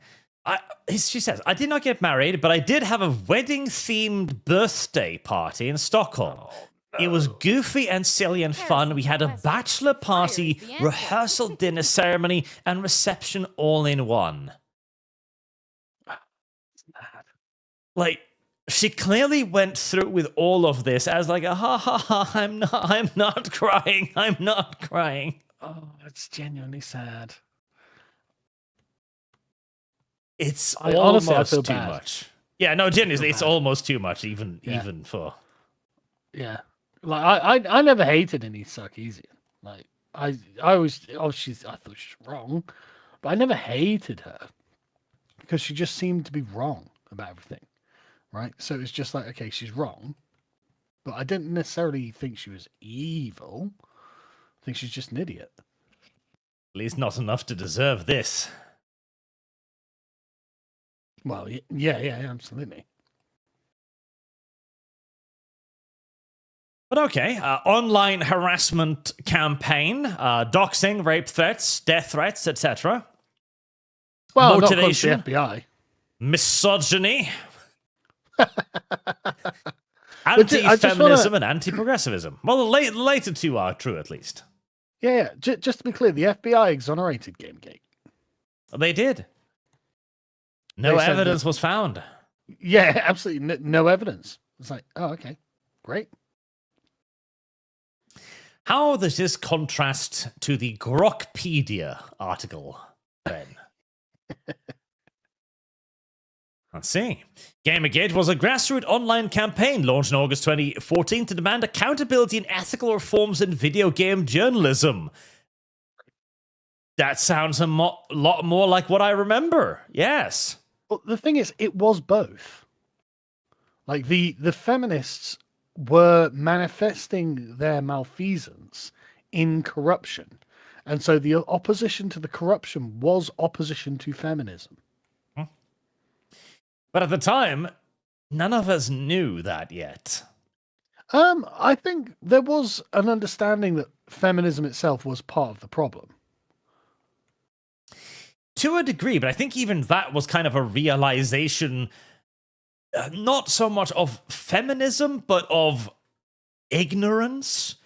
A: she says, I did not get married, but I did have a wedding-themed birthday party in Stockholm. Oh, no. It was goofy and silly and fun. We had a bachelor party, rehearsal dinner ceremony, and reception all in one. Like, she clearly went through with all of this as like a ha ha ha, I'm not crying. I'm not crying.
B: Oh, it's genuinely sad.
A: It's
B: honestly,
A: almost
B: I feel
A: too
B: bad.
A: much. Yeah, no, genuinely, it's almost too much, even for.
B: Yeah, like I never hated any Sarkeesian. Like I always I thought she was wrong, but I never hated her because she just seemed to be wrong about everything, right? So it's just like, okay, she's wrong, but I didn't necessarily think she was evil. I think she's just an idiot.
A: At least not enough to deserve this.
B: Well, yeah, absolutely.
A: But okay, online harassment campaign, doxing, rape threats, death threats, etc.
B: Well,
A: motivation,
B: not the FBI.
A: Misogyny, anti-feminism, and anti-progressivism. Well, the later two are true, at least.
B: Yeah. Just to be clear, the FBI exonerated GamerGate.
A: They did. No evidence was found.
B: Yeah, absolutely no evidence. It's like, oh, okay, great.
A: How does this contrast to the Grokpedia article, Ben? Let's see. GamerGate was a grassroots online campaign launched in August 2014 to demand accountability and ethical reforms in video game journalism. That sounds a lot more like what I remember. Yes.
B: Well, the thing is, it was both. Like, the feminists were manifesting their malfeasance in corruption. And so the opposition to the corruption was opposition to feminism.
A: But at the time, none of us knew that yet.
B: I think there was an understanding that feminism itself was part of the problem.
A: To a degree, but I think even that was kind of a realization, not so much of feminism, but of ignorance.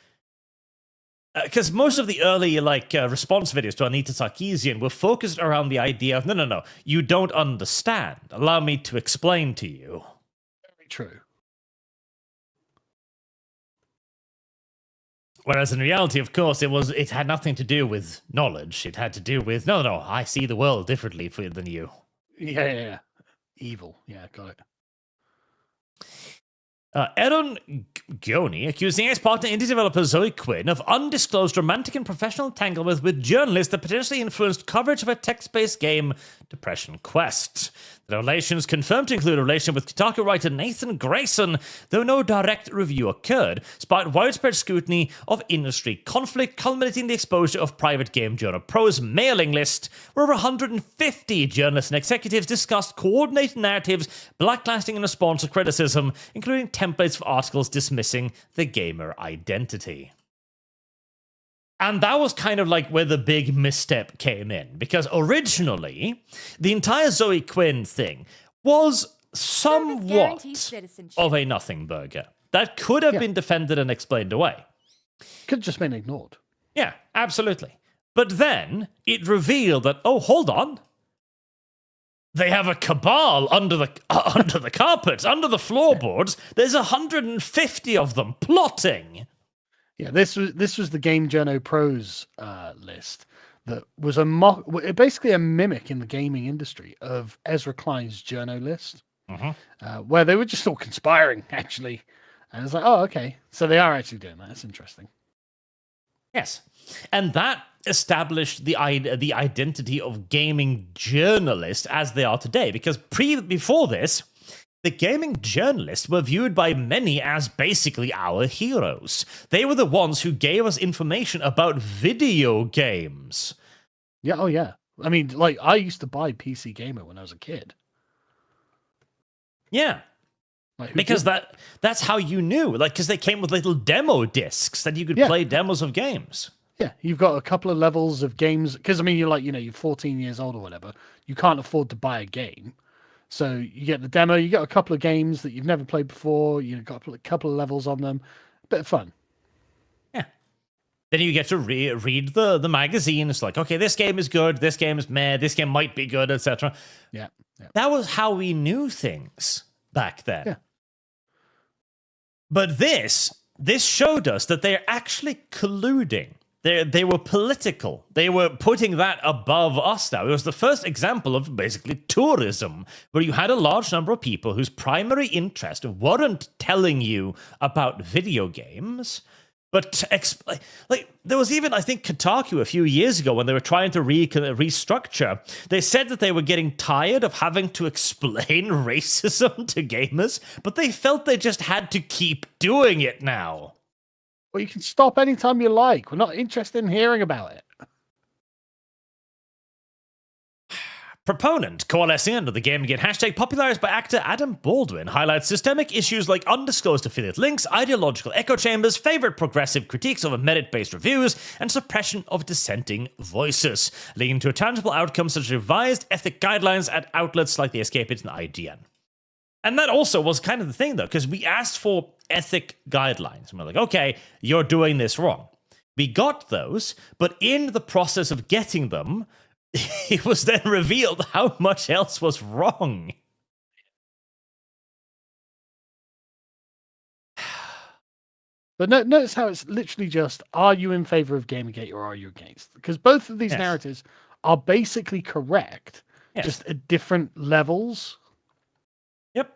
A: Because most of the early response videos to Anita Sarkeesian were focused around the idea of, no, you don't understand. Allow me to explain to you.
B: Very true.
A: Whereas in reality, of course, it had nothing to do with knowledge. It had to do with, no, I see the world differently than you.
B: Yeah. Evil. Yeah, got it.
A: Aaron Goni accusing ex-partner indie developer Zoe Quinn of undisclosed romantic and professional entanglement with journalists that potentially influenced coverage of a text-based game, Depression Quest. The revelations confirmed to include a relation with Kotaku writer Nathan Grayson, though no direct review occurred, sparked widespread scrutiny of industry conflict, culminating in the exposure of Private Game Journal Pro's mailing list, where over 150 journalists and executives discussed coordinated narratives, blacklisting in response to criticism, including templates for articles dismissing the gamer identity. And that was kind of like where the big misstep came in, because originally the entire Zoe Quinn thing was somewhat of a nothing burger that could have been defended and explained away.
B: Could have just been ignored.
A: Yeah, absolutely. But then it revealed that, oh, hold on. They have a cabal under the carpets, under the floorboards. There's 150 of them plotting. Yeah,
B: this was the Game Journo Pros list that was basically a mimic in the gaming industry of Ezra Klein's Journo list, where they were just all conspiring, actually. And it's like, oh, okay. So they are actually doing that. That's interesting.
A: Yes. And that established the identity of gaming journalists as they are today. Because before this, the gaming journalists were viewed by many as basically our heroes. They were the ones who gave us information about video games.
B: Yeah, oh yeah. I mean, like, I used to buy PC Gamer when I was a kid.
A: Yeah. Like, because that's how you knew. Like, because they came with little demo discs that you could play demos of games.
B: Yeah, you've got a couple of levels of games. Because, I mean, you're 14 years old or whatever. You can't afford to buy a game. So you get the demo, you get a couple of games that you've never played before, you've got a couple of levels on them. Bit of fun.
A: Yeah. Then you get to read the magazine. It's like, okay, this game is good, this game is meh, this game might be good, etc.
B: Yeah.
A: That was how we knew things back then.
B: Yeah.
A: But this showed us that they're actually colluding. They were political. They were putting that above us now. It was the first example of basically tourism, where you had a large number of people whose primary interest weren't telling you about video games, but there was even, I think, Kotaku a few years ago when they were trying to restructure. They said that they were getting tired of having to explain racism to gamers, but they felt they just had to keep doing it now.
B: Well, you can stop anytime you like. We're not interested in hearing about it.
A: Proponent coalescing under the GamerGate hashtag, popularized by actor Adam Baldwin, highlights systemic issues like undisclosed affiliate links, ideological echo chambers, favored progressive critiques over merit-based reviews, and suppression of dissenting voices, leading to a tangible outcome such as revised ethic guidelines at outlets like the Escape It and IGN. And that also was kind of the thing, though, because we asked for ethic guidelines. And we're like, okay, you're doing this wrong. We got those, but in the process of getting them, it was then revealed how much else was wrong.
B: But notice how it's literally just, are you in favor of GamerGate or are you against? Because both of these narratives are basically correct, just at different levels.
A: Yep.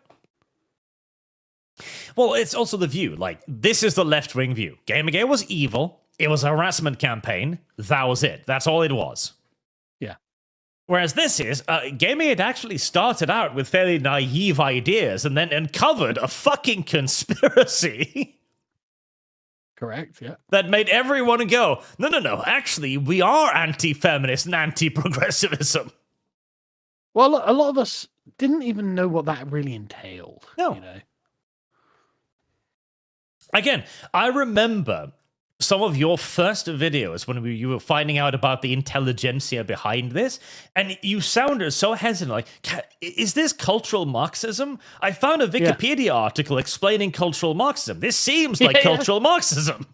A: Well, it's also the view. Like, this is the left-wing view. GamerGate was evil. It was a harassment campaign. That was it. That's all it was.
B: Yeah.
A: Whereas this is, GamerGate actually started out with fairly naive ideas and then uncovered a fucking conspiracy.
B: Correct, yeah.
A: That made everyone go, no, actually, we are anti-feminist and anti-progressivism.
B: Well, a lot of us didn't even know what that really entailed.
A: No.
B: You know?
A: Again, I remember some of your first videos when you were finding out about the intelligentsia behind this, and you sounded so hesitant, like, is this cultural Marxism? I found a Wikipedia article explaining cultural Marxism. This seems like cultural Marxism.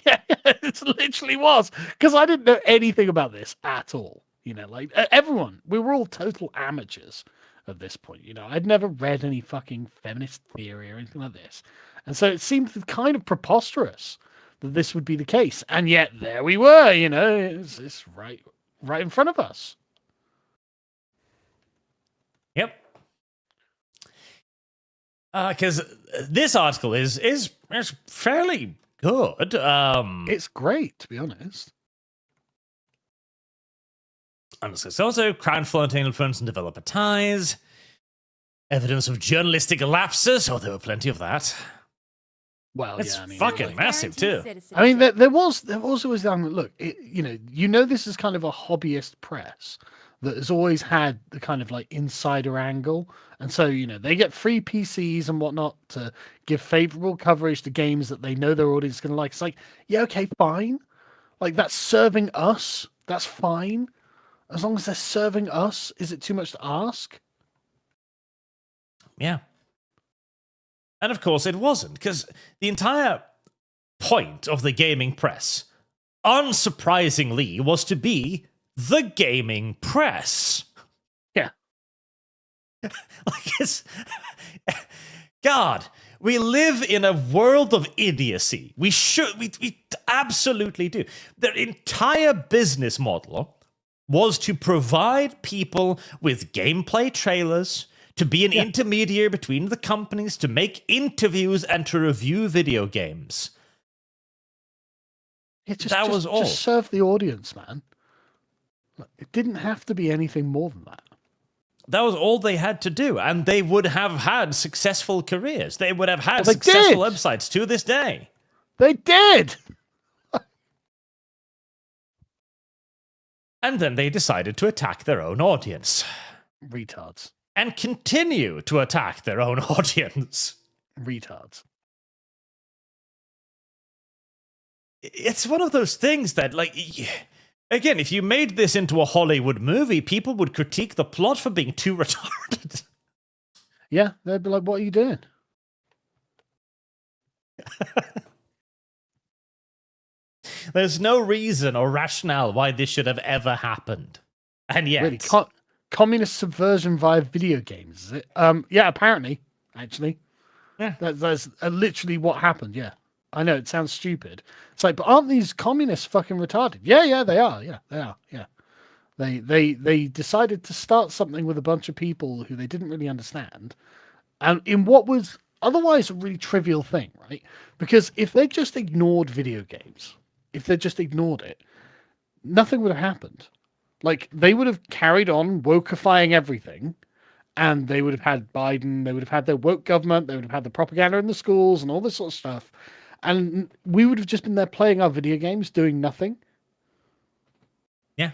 B: Yeah, it literally was, because I didn't know anything about this at all. You know, like, everyone, we were all total amateurs at this point. You know, I'd never read any fucking feminist theory or anything like this. And so it seemed kind of preposterous that this would be the case. And yet there we were, you know, it's right in front of us.
A: Yep. Because this article is fairly good.
B: It's great, to be honest.
A: And it's also crowdfunding influence and developer ties. Evidence of journalistic lapses. Oh, there were plenty of that.
B: Well,
A: it's
B: yeah, I mean,
A: fucking massive too.
B: I mean, there was always look. You know, this is kind of a hobbyist press that has always had the kind of like insider angle, and so you know they get free PCs and whatnot to give favorable coverage to games that they know their audience is going to like. It's like, yeah, okay, fine. Like, that's serving us. That's fine. As long as they're serving us, is it too much to ask?
A: Yeah. And of course it wasn't, because the entire point of the gaming press, unsurprisingly, was to be the gaming press.
B: Yeah.
A: Like, it's... God, we live in a world of idiocy. We absolutely do. Their entire business model was to provide people with gameplay trailers, to be an intermediary between the companies, to make interviews, and to review video games.
B: That was all. Just serve the audience, man. It didn't have to be anything more than that.
A: That was all they had to do, and they would have had successful careers. They would have had successful websites to this day.
B: They did!
A: And then they decided to attack their own audience.
B: Retards.
A: And continue to attack their own audience.
B: Retards.
A: It's one of those things that, like... Again, if you made this into a Hollywood movie, people would critique the plot for being too retarded.
B: Yeah, they'd be like, what are you doing?
A: There's no reason or rationale why this should have ever happened. And yet...
B: Really, communist subversion via video games, is it? Yeah, apparently, actually.
A: Yeah.
B: That's literally what happened, yeah. I know, it sounds stupid. It's like, but aren't these communists fucking retarded? Yeah, they are. Yeah, they are. Yeah. They decided to start something with a bunch of people who they didn't really understand. And in what was otherwise a really trivial thing, right? Because if they just ignored video games, if they just ignored it, nothing would have happened. Like, they would have carried on wokeifying everything. And they would have had Biden, they would have had their woke government, they would have had the propaganda in the schools and all this sort of stuff. And we would have just been there playing our video games, doing nothing.
A: Yeah.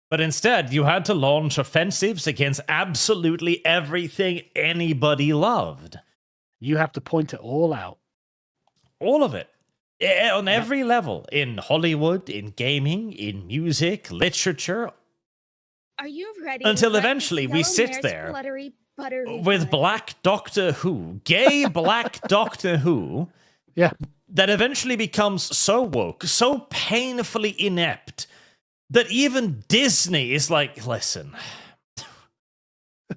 A: But instead, you had to launch offensives against absolutely everything anybody loved.
B: You have to point it all out.
A: All of it. On every level. In Hollywood, in gaming, in music, literature.
D: Are you ready?
A: Until eventually we sit there with Black Doctor Who, gay Black Doctor Who, that eventually becomes so woke, so painfully inept, that even Disney is like, listen,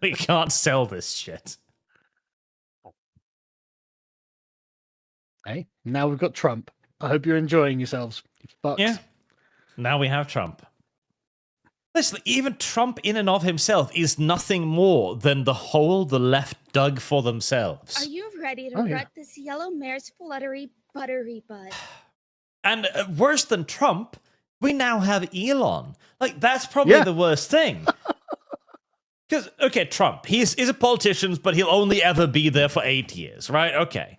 A: we can't sell this shit.
B: Hey, now we've got Trump. I hope you're enjoying yourselves. You fucks.
A: Yeah, now we have Trump. Listen, even Trump in and of himself is nothing more than the hole the left dug for themselves.
D: Are you ready to rut this yellow mare's fluttery buttery bud?
A: And worse than Trump, we now have Elon. Like, that's probably the worst thing. Because, okay, Trump, he's a politician, but he'll only ever be there for 8 years, right? Okay.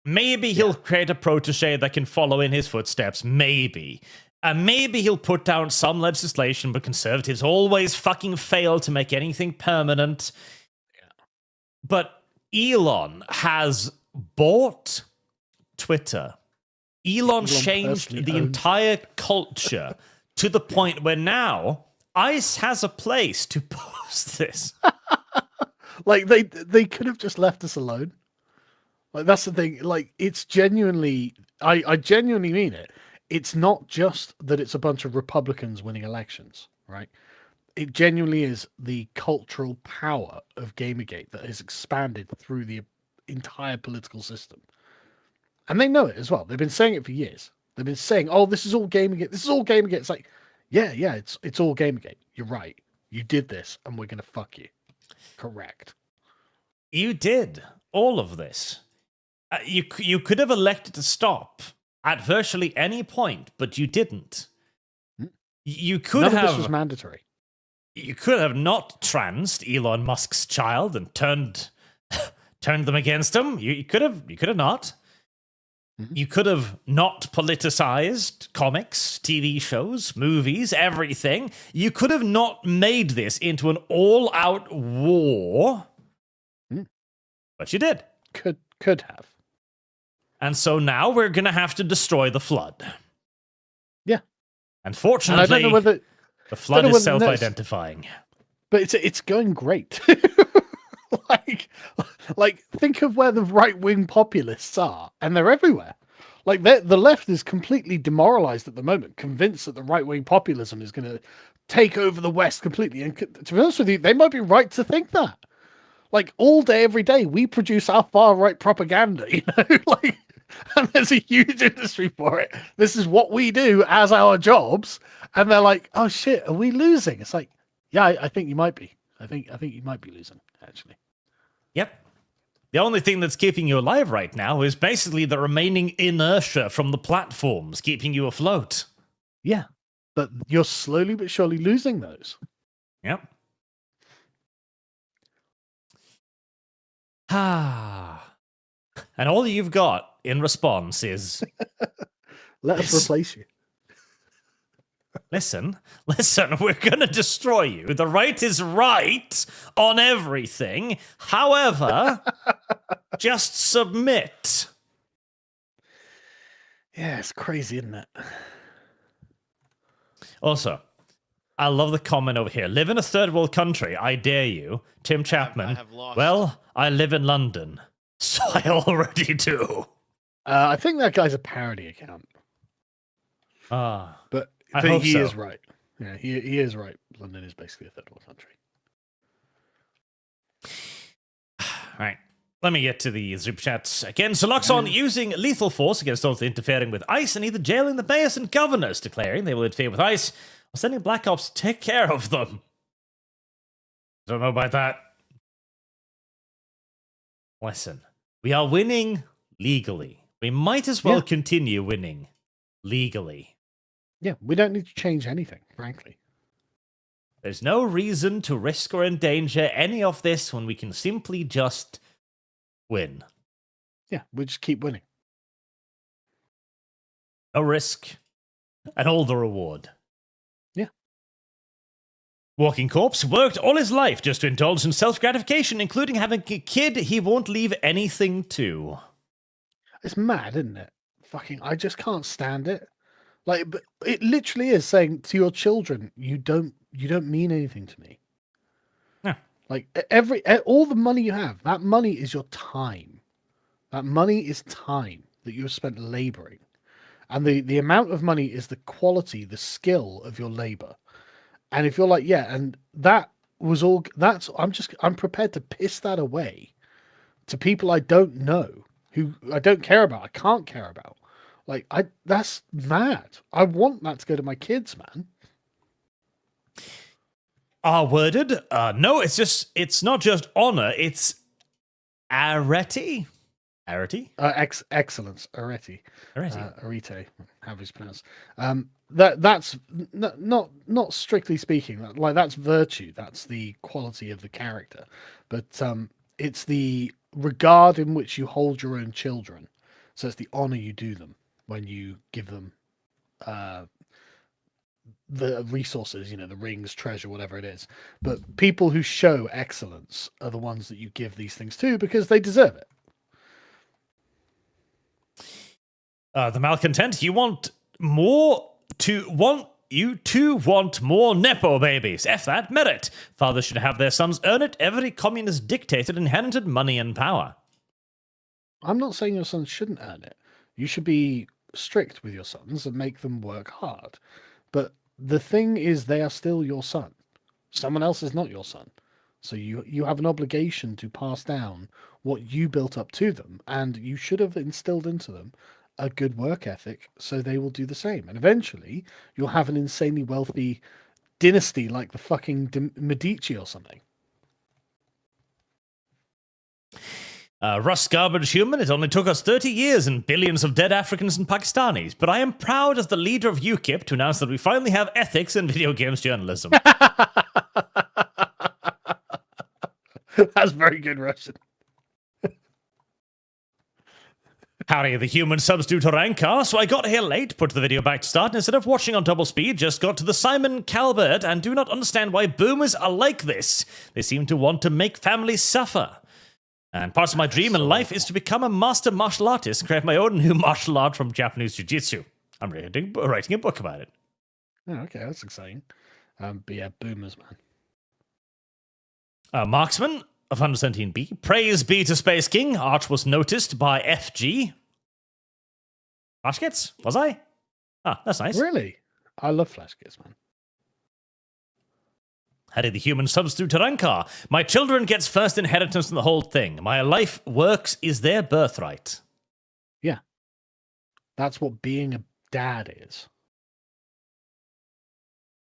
A: Maybe he'll create a protege that can follow in his footsteps. Maybe. Maybe he'll put down some legislation, but conservatives always fucking fail to make anything permanent. Yeah. But Elon has bought Twitter. Elon changed the entire culture to the point where now ICE has a place to post this.
B: Like, they could have just left us alone. Like, that's the thing. Like, it's genuinely... I genuinely mean it. It's not just that it's a bunch of Republicans winning elections, right? It genuinely is the cultural power of GamerGate that has expanded through the entire political system. And they know it as well. They've been saying it for years. They've been saying, oh, this is all GamerGate. This is all GamerGate. It's like, yeah, it's all GamerGate. You're right. You did this, and we're going to fuck you. Correct.
A: You did all of this. You could have elected to stop at virtually any point, but you didn't. You could
B: None
A: have.
B: of this was mandatory.
A: You could have not transed Elon Musk's child and turned them against him. You could have not. Mm-hmm. You could have not politicized comics, TV shows, movies, everything. You could have not made this into an all-out war, but you did.
B: Could have.
A: And so now we're going to have to destroy the flood.
B: Yeah.
A: And fortunately,
B: and I don't know whether,
A: the flood is self-identifying.
B: But it's going great. like think of where the right-wing populists are, and they're everywhere. Like the left is completely demoralized at the moment, convinced that the right-wing populism is going to take over the West completely. And to be honest with you, they might be right to think that. Like all day, every day, we produce our far-right propaganda, you know, like, and there's a huge industry for it. This is what we do as our jobs, and they're like, "Oh shit, are we losing?" It's like, yeah, I think you might be. I think you might be losing, actually.
A: Yep. The only thing that's keeping you alive right now is basically the remaining inertia from the platforms keeping you afloat.
B: Yeah, but you're slowly but surely losing those.
A: Yep. Ah. And all you've got in response is...
B: Let us replace you.
A: Listen, we're going to destroy you. The right is right on everything. However, just submit.
B: Yeah, it's crazy, isn't it?
A: Also, I love the comment over here. Live in a third world country, I dare you. Tim Chapman.
C: I have lost.
A: Well, I live in London, so I already do.
B: I think that guy's a parody account. But
A: I hope
B: he
A: so.
B: is right. Yeah, he is right. London is basically a third world country.
A: All right. Let me get to the Superchats again. So Loxon using lethal force against those interfering with ICE and either jailing the mayors and governors, declaring they will interfere with ICE or sending Black Ops to take care of them. Don't know about that. Listen, we are winning legally. We might as well continue winning legally.
B: Yeah, we don't need to change anything, frankly.
A: There's no reason to risk or endanger any of this when we can simply just win.
B: Yeah, we just keep winning.
A: No risk and all the reward.
B: Yeah.
A: Walking Corpse worked all his life just to indulge in self-gratification, including having a kid he won't leave anything to.
B: It's mad, isn't it? Fucking, I just can't stand it. Like, but it literally is saying to your children, you don't mean anything to me.
A: Yeah.
B: Like all the money you have, that money is your time. That money is time that you have spent laboring. And the amount of money is the quality, the skill of your labor. And if you're like, yeah, and that was all, I'm prepared to piss that away to people I don't know, who I don't care about, I can't care about. Like, that's mad. I want that to go to my kids, man.
A: R-worded? No, it's not just honor, it's arete. Arete?
B: Excellence. Arete.
A: Arete.
B: However it's pronounced. That's not strictly speaking, like that's virtue. That's the quality of the character. But it's the regard in which you hold your own children. So it's the honor you do them when you give them the resources, the rings, treasure, whatever it is. But people who show excellence are the ones that you give these things to because they deserve it.
A: The malcontent, you want more Nepo babies. F that, merit. Fathers should have their sons earn it. Every communist dictator inherited money and power.
B: I'm not saying your sons shouldn't earn it. You should be strict with your sons and make them work hard. But the thing is, they are still your son. Someone else is not your son. So you have an obligation to pass down what you built up to them, and you should have instilled into them a good work ethic so they will do the same. And eventually you'll have an insanely wealthy dynasty like the fucking Medici or something.
A: Russ Garbage Human, it only took us 30 years and billions of dead Africans and Pakistanis, but I am proud as the leader of UKIP to announce that we finally have ethics in video games journalism.
B: That's very good Russian.
A: Howdy, the human subs due to Rankar, so I got here late, put the video back to start, and instead of watching on double speed, just got to the Simon Calvert and do not understand why boomers are like this. They seem to want to make families suffer. And part of my dream in life is to become a master martial artist and create my own new martial art from Japanese jiu-jitsu. I'm writing a book about it.
B: Oh, okay, that's exciting. But yeah, boomers, man.
A: Marksman of 117B. Praise be to Space King. Art was noticed by FG. Flash kits? Was I? Ah, that's nice.
B: Really? I love flash kits, man.
A: How did the human substitute to Rankar? My children gets first inheritance in the whole thing. My life works is their birthright.
B: Yeah. That's what being a dad is.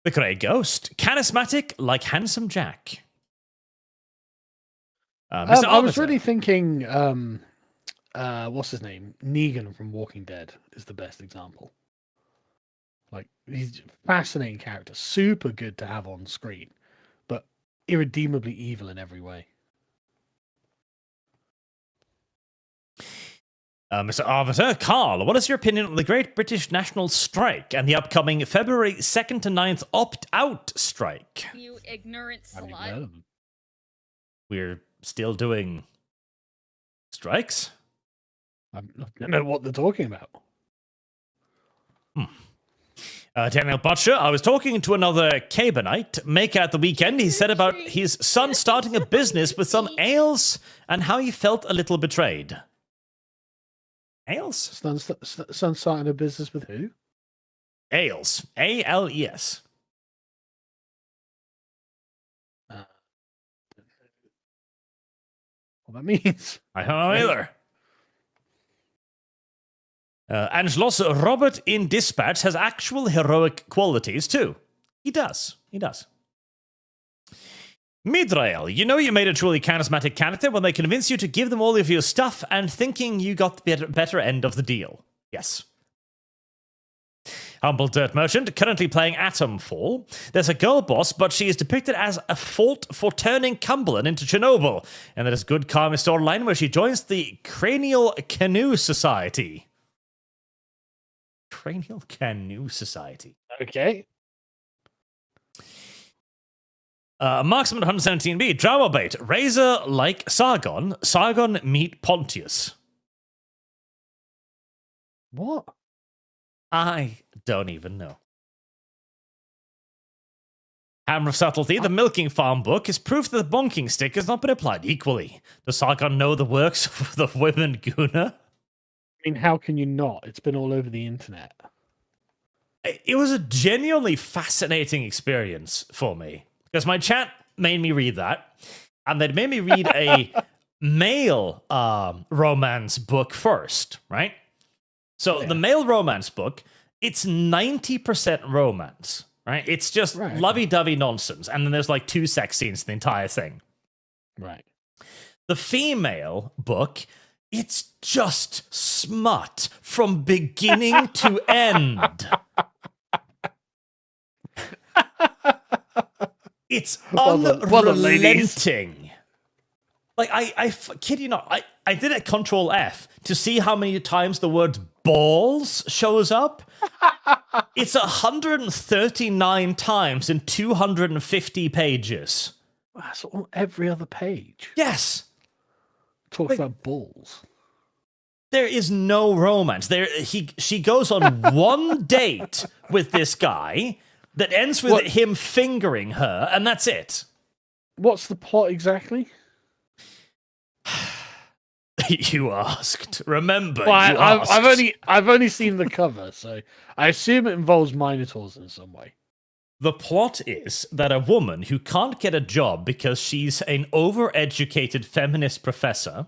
A: The Grey Ghost. Charismatic like Handsome Jack. Mr.
B: I was
A: Arbiter.
B: really thinking, what's his name? Negan from Walking Dead is the best example. Like, he's a fascinating character, super good to have on screen, but irredeemably evil in every way.
A: Mr. Arbiter, Carl, what is your opinion on the Great British National Strike and the upcoming February 2nd to 9th opt-out strike?
D: You ignorant
B: I haven't even heard
D: slut.
B: of them.
A: We're still doing strikes?
B: I don't know what they're talking about.
A: Daniel Butcher, I was talking to another Caberite, Maker at the weekend. He said about his son starting a business with some ales and how he felt a little betrayed. Ales?
B: Son starting a business with who?
A: Ales. A-L-E-S.
B: What that means?
A: I don't know either. Angelos, Robert in Dispatch has actual heroic qualities too. He does. He does. Midrael, you know you made a truly charismatic character when they convince you to give them all of your stuff and thinking you got the better end of the deal. Yes. Humble Dirt Merchant, currently playing Atomfall. There's a girl boss, but she is depicted as a fault for turning Cumberland into Chernobyl. And there's a good karma storyline where she joins the Cranial Canoe Society. Cranial Canoe Society.
B: Okay.
A: Marksman 117B, Drama Bait. Razor like Sargon. Sargon meet Pontius.
B: What?
A: I don't even know. Hammer of Subtlety, the Milking Farm book, is proof that the bonking stick has not been applied equally. Does Sargon know the works of the women Guna?
B: I mean, how can you not? It's been all over the internet.
A: It was a genuinely fascinating experience for me. Because my chat made me read that, and they'd made me read a male romance book first, right? So the male romance book, it's 90% romance, right? It's just lovey-dovey nonsense, and then there's like 2 sex scenes in the entire thing.
B: Right.
A: The female book, it's just smut from beginning to end. It's unrelenting. Like, I kid you not, I did a Control F to see how many times the word balls shows up. It's 139 times in 250 pages.
B: That's on every other page.
A: Yes.
B: Talks about balls.
A: There is no romance. She goes on one date with this guy that ends with him fingering her, and that's it.
B: What's the plot exactly?
A: You asked. Remember,
B: Well,
A: you asked.
B: I've only seen the cover, so I assume it involves minotaurs in some way.
A: The plot is that a woman who can't get a job because she's an overeducated feminist professor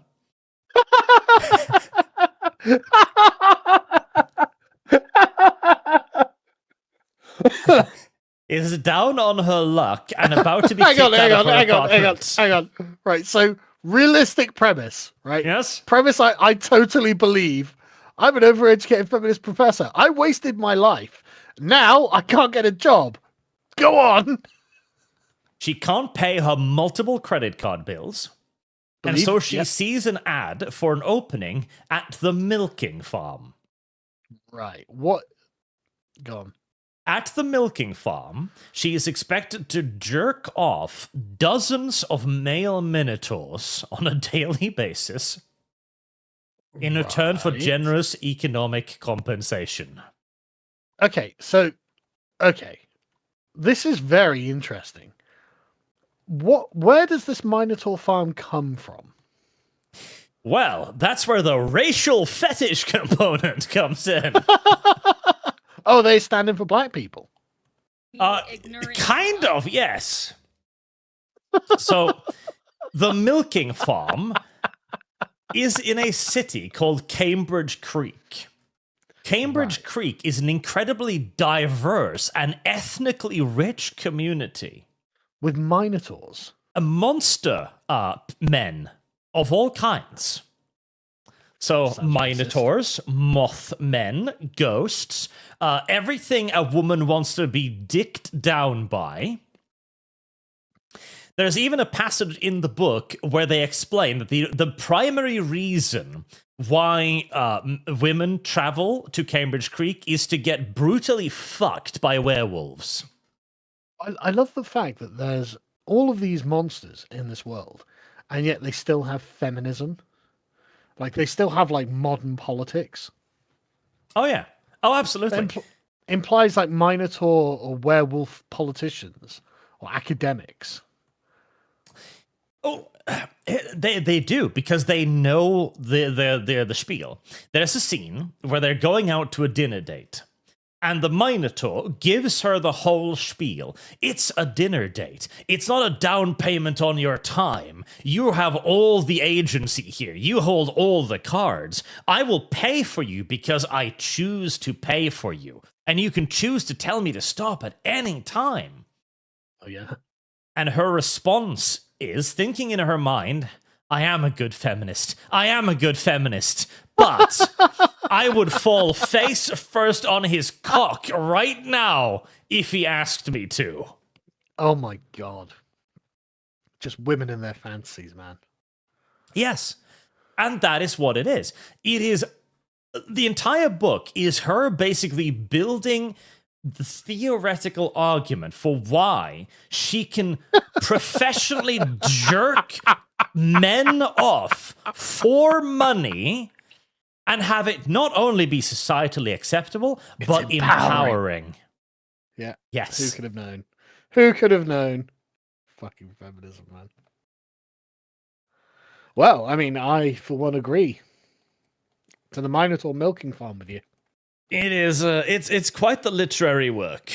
A: is down on her luck and about to be kicked out of her apartment.
B: Hang on. Right, so realistic premise, right?
A: Yes?
B: Premise I totally believe. I'm an overeducated feminist professor. I wasted my life. Now I can't get a job. Go on.
A: She can't pay her multiple credit card bills. And so she sees an ad for an opening at the milking farm.
B: Right. What? Go on.
A: At the milking farm, she is expected to jerk off dozens of male minotaurs on a daily basis in return for generous economic compensation.
B: Okay, this is very interesting. Where does this Minotaur farm come from?
A: Well, that's where the racial fetish component comes in.
B: Oh, they stand in for black people.
A: Kind of, yes. So, the milking farm is in a city called Cambridge Creek. Cambridge Creek is an incredibly diverse and ethnically rich community.
B: With Minotaurs?
A: A monster men of all kinds. So, Minotaurs, Mothmen, ghosts, everything a woman wants to be dicked down by. There's even a passage in the book where they explain that the primary reason why women travel to Cambridge Creek is to get brutally fucked by werewolves.
B: I love the fact that there's all of these monsters in this world, and yet they still have feminism. Like, they still have, like, modern politics.
A: Oh, yeah. Oh, absolutely.
B: Implies, like, Minotaur or werewolf politicians or academics.
A: Oh, they do, because they know the spiel. There's a scene where they're going out to a dinner date, and the Minotaur gives her the whole spiel. It's a dinner date. It's not a down payment on your time. You have all the agency here. You hold all the cards. I will pay for you because I choose to pay for you. And you can choose to tell me to stop at any time.
B: Oh, yeah.
A: And her response is, thinking in her mind, I am a good feminist. I am a good feminist. But I would fall face first on his cock right now if he asked me to.
B: Oh my god. Just women in their fantasies, man.
A: Yes. And that is what it is. It is... The entire book is her basically building the theoretical argument for why she can professionally jerk men off for money and have it not only be societally acceptable, but empowering.
B: Yeah.
A: Yes.
B: Who could have known? Who could have known? Fucking feminism, man. Well, I mean, I, for one, agree. To the Minotaur milking farm with you.
A: It is, it's quite the literary work.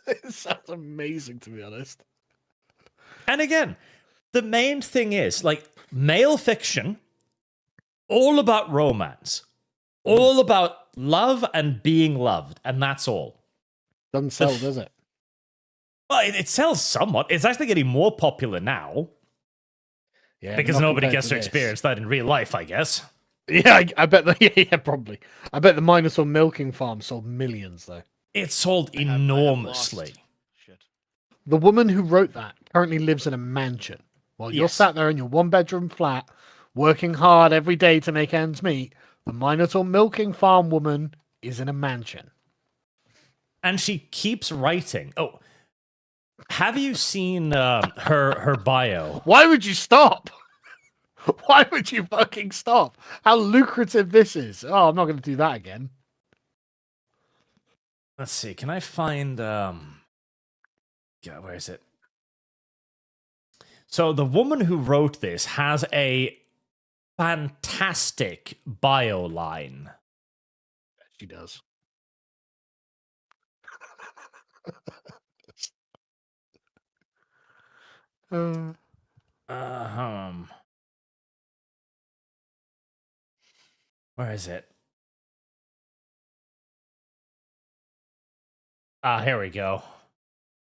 B: It sounds amazing, to be honest.
A: And again, the main thing is, like, male fiction, all about romance, all about love and being loved, and that's all.
B: Doesn't sell, does it?
A: Well, it sells somewhat. It's actually getting more popular now.
B: Yeah,
A: because nobody gets to experience that in real life, I guess.
B: Yeah, I bet that. Yeah, probably. I bet the Minotaur milking farm sold millions, though.
A: It sold enormously.
C: Shit.
B: The woman who wrote that currently lives in a mansion. While you're sat there in your one-bedroom flat, working hard every day to make ends meet, the Minotaur milking farm woman is in a mansion.
A: And she keeps writing. Oh, have you seen her bio?
B: Why would you stop? Why would you fucking stop? How lucrative this is. Oh, I'm not going to do that again.
A: Let's see. Can I find... God, where is it? So the woman who wrote this has a fantastic bio line.
B: She does.
A: Where is it? Here we go.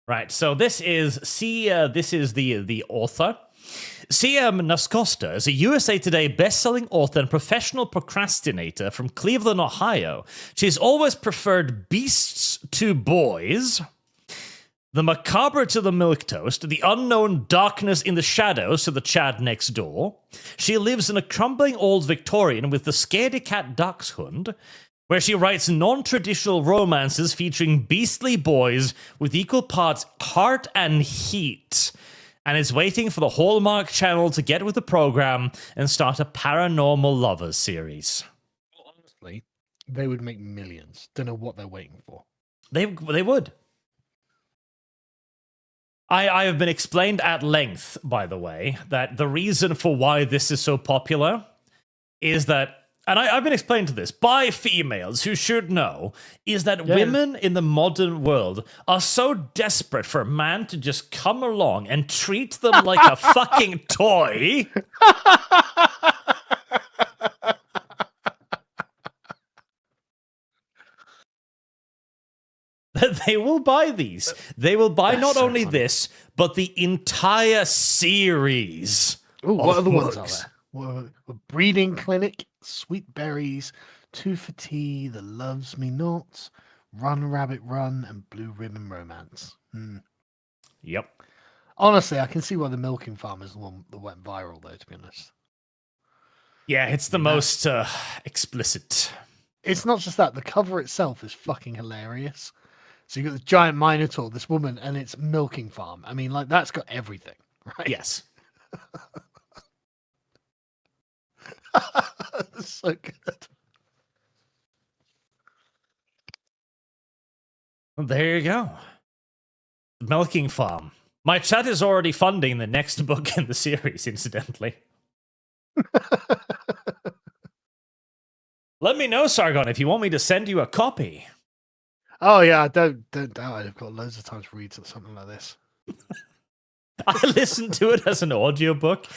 A: Right, so this is the author. C.M. Nascosta is a USA Today best-selling author and professional procrastinator from Cleveland, Ohio. She's always preferred beasts to boys, the macabre to the milquetoast, the unknown darkness in the shadows to the Chad next door. She lives in a crumbling old Victorian with the scaredy cat dachshund, where she writes non-traditional romances featuring beastly boys with equal parts heart and heat, and is waiting for the Hallmark Channel to get with the program and start a paranormal lovers series.
B: Well, honestly, they would make millions. Don't know what they're waiting for.
A: They would. I have been explained at length, by the way, that the reason for why this is so popular is that, and I've been explained to this by females who should know, is that women in the modern world are so desperate for a man to just come along and treat them like a fucking toy. They will buy these. They will buy not only this, but the entire series.
B: Ooh, what other ones are there? A breeding clinic, sweet berries, two for tea, the loves me not, run rabbit run, and blue ribbon romance.
A: Yep.
B: Honestly, I can see why the milking farm is the one that went viral, though. To be honest.
A: Yeah, it's the most explicit.
B: It's not just that; the cover itself is fucking hilarious. So you got this giant minotaur, this woman, and it's milking farm. I mean, like that's got everything, right?
A: Yes.
B: So good.
A: Well, there you go. Milking farm. My chat is already funding the next book in the series, incidentally. Let me know, Sargon, if you want me to send you a copy.
B: Oh yeah, don't doubt it. I've got loads of time to read something like this.
A: I listened to it as an audiobook.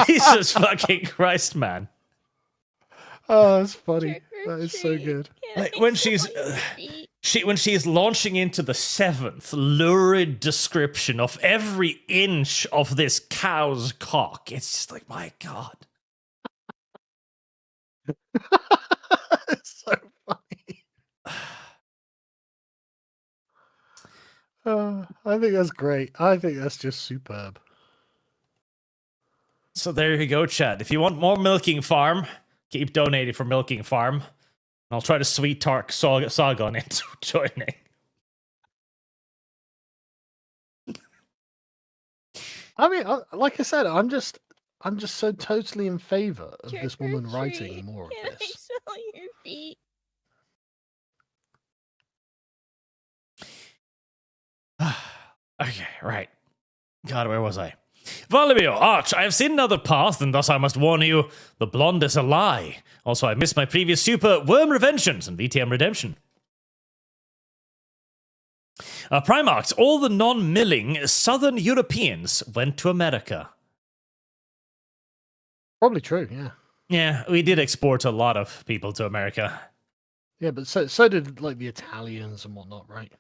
A: Jesus fucking Christ, man.
B: Oh, that's funny. That is so good.
A: Like when she's launching into the 7th lurid description of every inch of this cow's cock, it's just like, my God.
B: It's so funny. I think that's great. I think that's just superb.
A: So there you go, Chad. If you want more Milking Farm, keep donating for Milking Farm. And I'll try to sweet talk Sargon into joining.
B: I mean, like I said, I'm just so totally in favor of this woman writing more of this.
D: Your feet?
A: Okay, right. God, where was I? Valimir, Arch, I have seen another path, and thus I must warn you, the blonde is a lie. Also, I missed my previous super Worm Revengeance and VTM Redemption. Primarchs, all the non-milling Southern Europeans went to America.
B: Probably true, yeah.
A: Yeah, we did export a lot of people to America.
B: Yeah, but so did like the Italians and whatnot, right?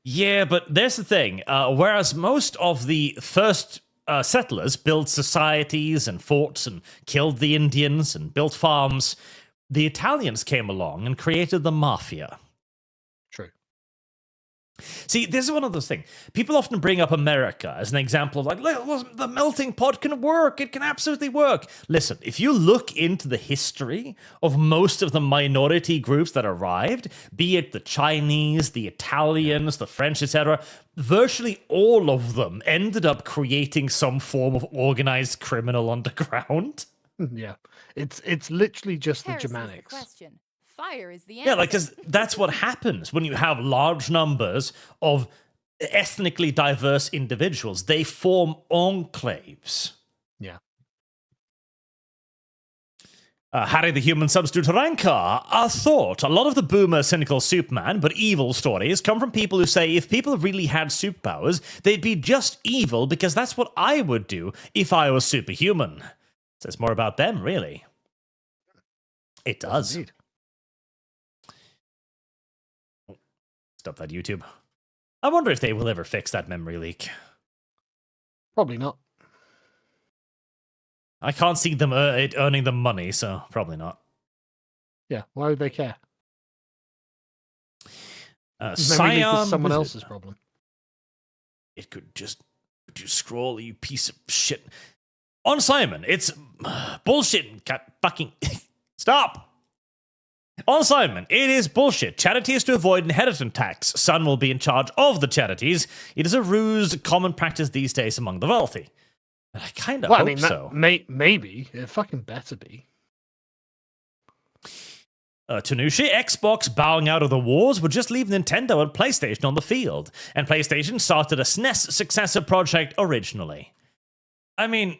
A: Yeah, but there's the thing. Whereas most of the first settlers built societies and forts and killed the Indians and built farms, the Italians came along and created the mafia.
B: True.
A: See, this is one of those things. People often bring up America as an example of like, look, the melting pot can work. It can absolutely work. Listen, if you look into the history of most of the minority groups that arrived, be it the Chinese, the Italians, the French, etc., virtually all of them ended up creating some form of organized criminal underground.
B: Yeah. It's literally just the
E: Heresy is the
B: Germanics.
E: question. Fire is the answer.
A: Yeah, like, 'cause that's what happens when you have large numbers of ethnically diverse individuals. They form enclaves.
B: Yeah.
A: Harry the Human Substitute Rankar, a thought. A lot of the boomer, cynical Superman, but evil stories come from people who say if people really had superpowers, they'd be just evil because that's what I would do if I was superhuman. Says more about them, really. It does.
B: Indeed.
A: Stop that, YouTube. I wonder if they will ever fix that memory leak.
B: Probably not.
A: I can't see them it earning them money, so probably not.
B: Yeah, why would they care? Memory leak
A: Scion
B: is someone
A: Wizard.
B: else's problem.
A: It could just scroll, you piece of shit. On Simon, it's bullshit. Fucking stop. On Simon, it is bullshit. Charity is to avoid inheritance tax. Son will be in charge of the charities. It is a ruse, common practice these days among the wealthy. I kind of hope so.
B: Maybe. It fucking better be.
A: Tanushi, Xbox bowing out of the wars would just leave Nintendo and PlayStation on the field. And PlayStation started a SNES successor project originally. I mean,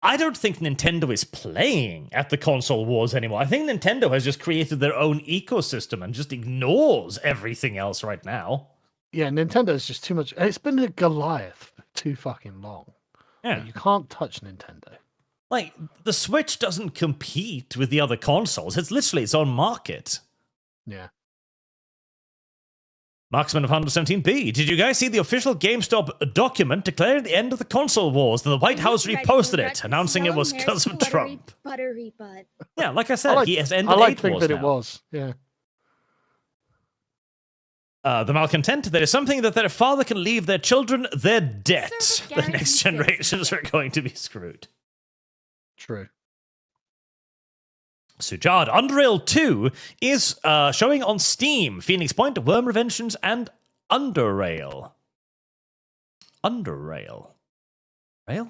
A: I don't think Nintendo is playing at the console wars anymore. I think Nintendo has just created their own ecosystem and just ignores everything else right now.
B: Yeah, Nintendo's just too much. It's been a Goliath for too fucking long.
A: Yeah.
B: Like, you can't touch Nintendo.
A: Like, the Switch doesn't compete with the other consoles. It's literally its own market.
B: Yeah.
A: Marksman of 117B, did you guys see the official GameStop document declaring the end of the console wars? And the White House reposted it, announcing it was because of Trump.
D: Buttery butt.
A: Yeah, like I said, he has ended
B: I like
A: 8
B: to think
A: wars
B: that
A: now.
B: it was. Yeah.
A: The malcontent, there is something that their father can leave their children their debt.
E: Service
A: The next
E: guarantee
A: generations are going to be screwed.
B: True.
A: Sujard, Underrail 2 is showing on Steam. Phoenix Point, Worm Revengeance, and Underrail. Underrail. Rail?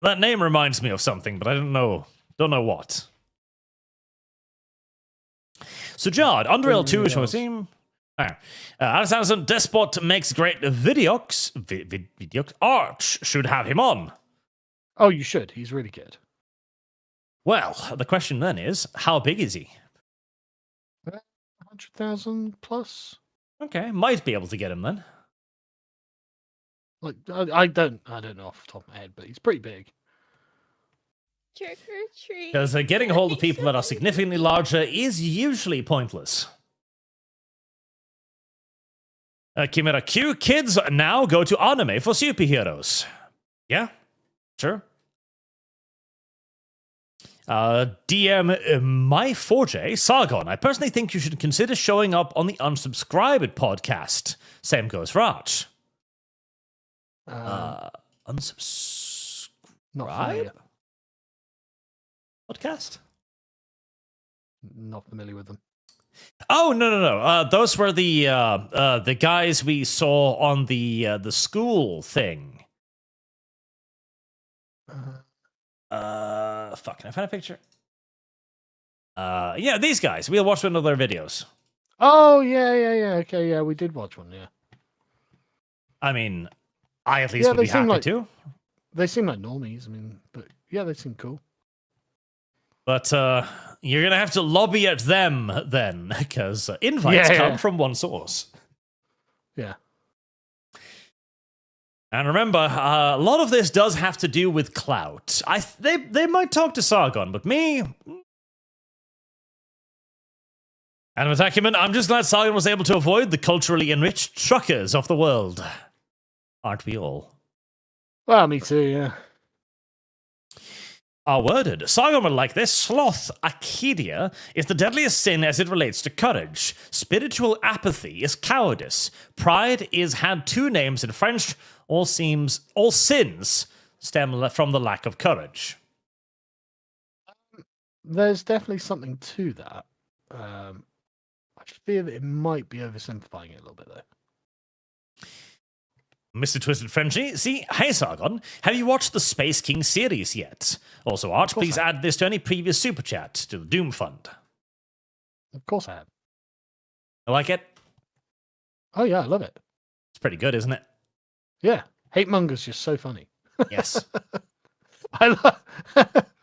A: That name reminds me of something, but I don't know what. Sujard, Underrail 2 is showing on Steam. Alexander Despot makes great videos. Arch should have him on.
B: Oh, you should. He's really good.
A: Well, the question then is, how big is he?
B: 100,000 plus.
A: Okay, might be able to get him then.
B: Like I don't know off the top of my head, but he's pretty big.
E: Trick or treat.
A: Because getting a hold of people that are significantly larger is usually pointless. Chimera Q, kids now go to anime for superheroes. Yeah, sure. DM My4J, Sargon, I personally think you should consider showing up on the Unsubscribed podcast. Same goes for Arch. Unsubscribe?
B: Not familiar.
A: Podcast?
B: Not familiar with them.
A: Oh, no. Those were the guys we saw on the school thing. Fuck, can I find a picture? Yeah, these guys. We'll watch one of their videos.
B: Oh, yeah. Okay, yeah, we did watch one, yeah.
A: I mean, I at least would be happy to.
B: They seem like normies, I mean, but yeah, they seem cool.
A: But you're going to have to lobby at them then, because invites come from one source.
B: Yeah.
A: And remember, a lot of this does have to do with clout. They might talk to Sargon, but me... And with Acumen, I'm just glad Sargon was able to avoid the culturally enriched truckers of the world. Aren't we all?
B: Well, me too, yeah.
A: Are worded. Sargon would like this. Sloth, acedia, is the deadliest sin as it relates to courage. Spiritual apathy is cowardice. Pride is had 2 names in French. All sins stem from the lack of courage.
B: There's definitely something to that. I fear that it might be oversimplifying it a little bit, though.
A: Mr. Twisted Frenchie, see, hey Sargon, have you watched the Space King series yet? Also, Arch, please add this to any previous super chat to the Doom Fund.
B: Of course I have.
A: I like it.
B: Oh yeah, I love it.
A: It's pretty good, isn't it?
B: Yeah, Hate Monger's just so funny.
A: Yes.
B: I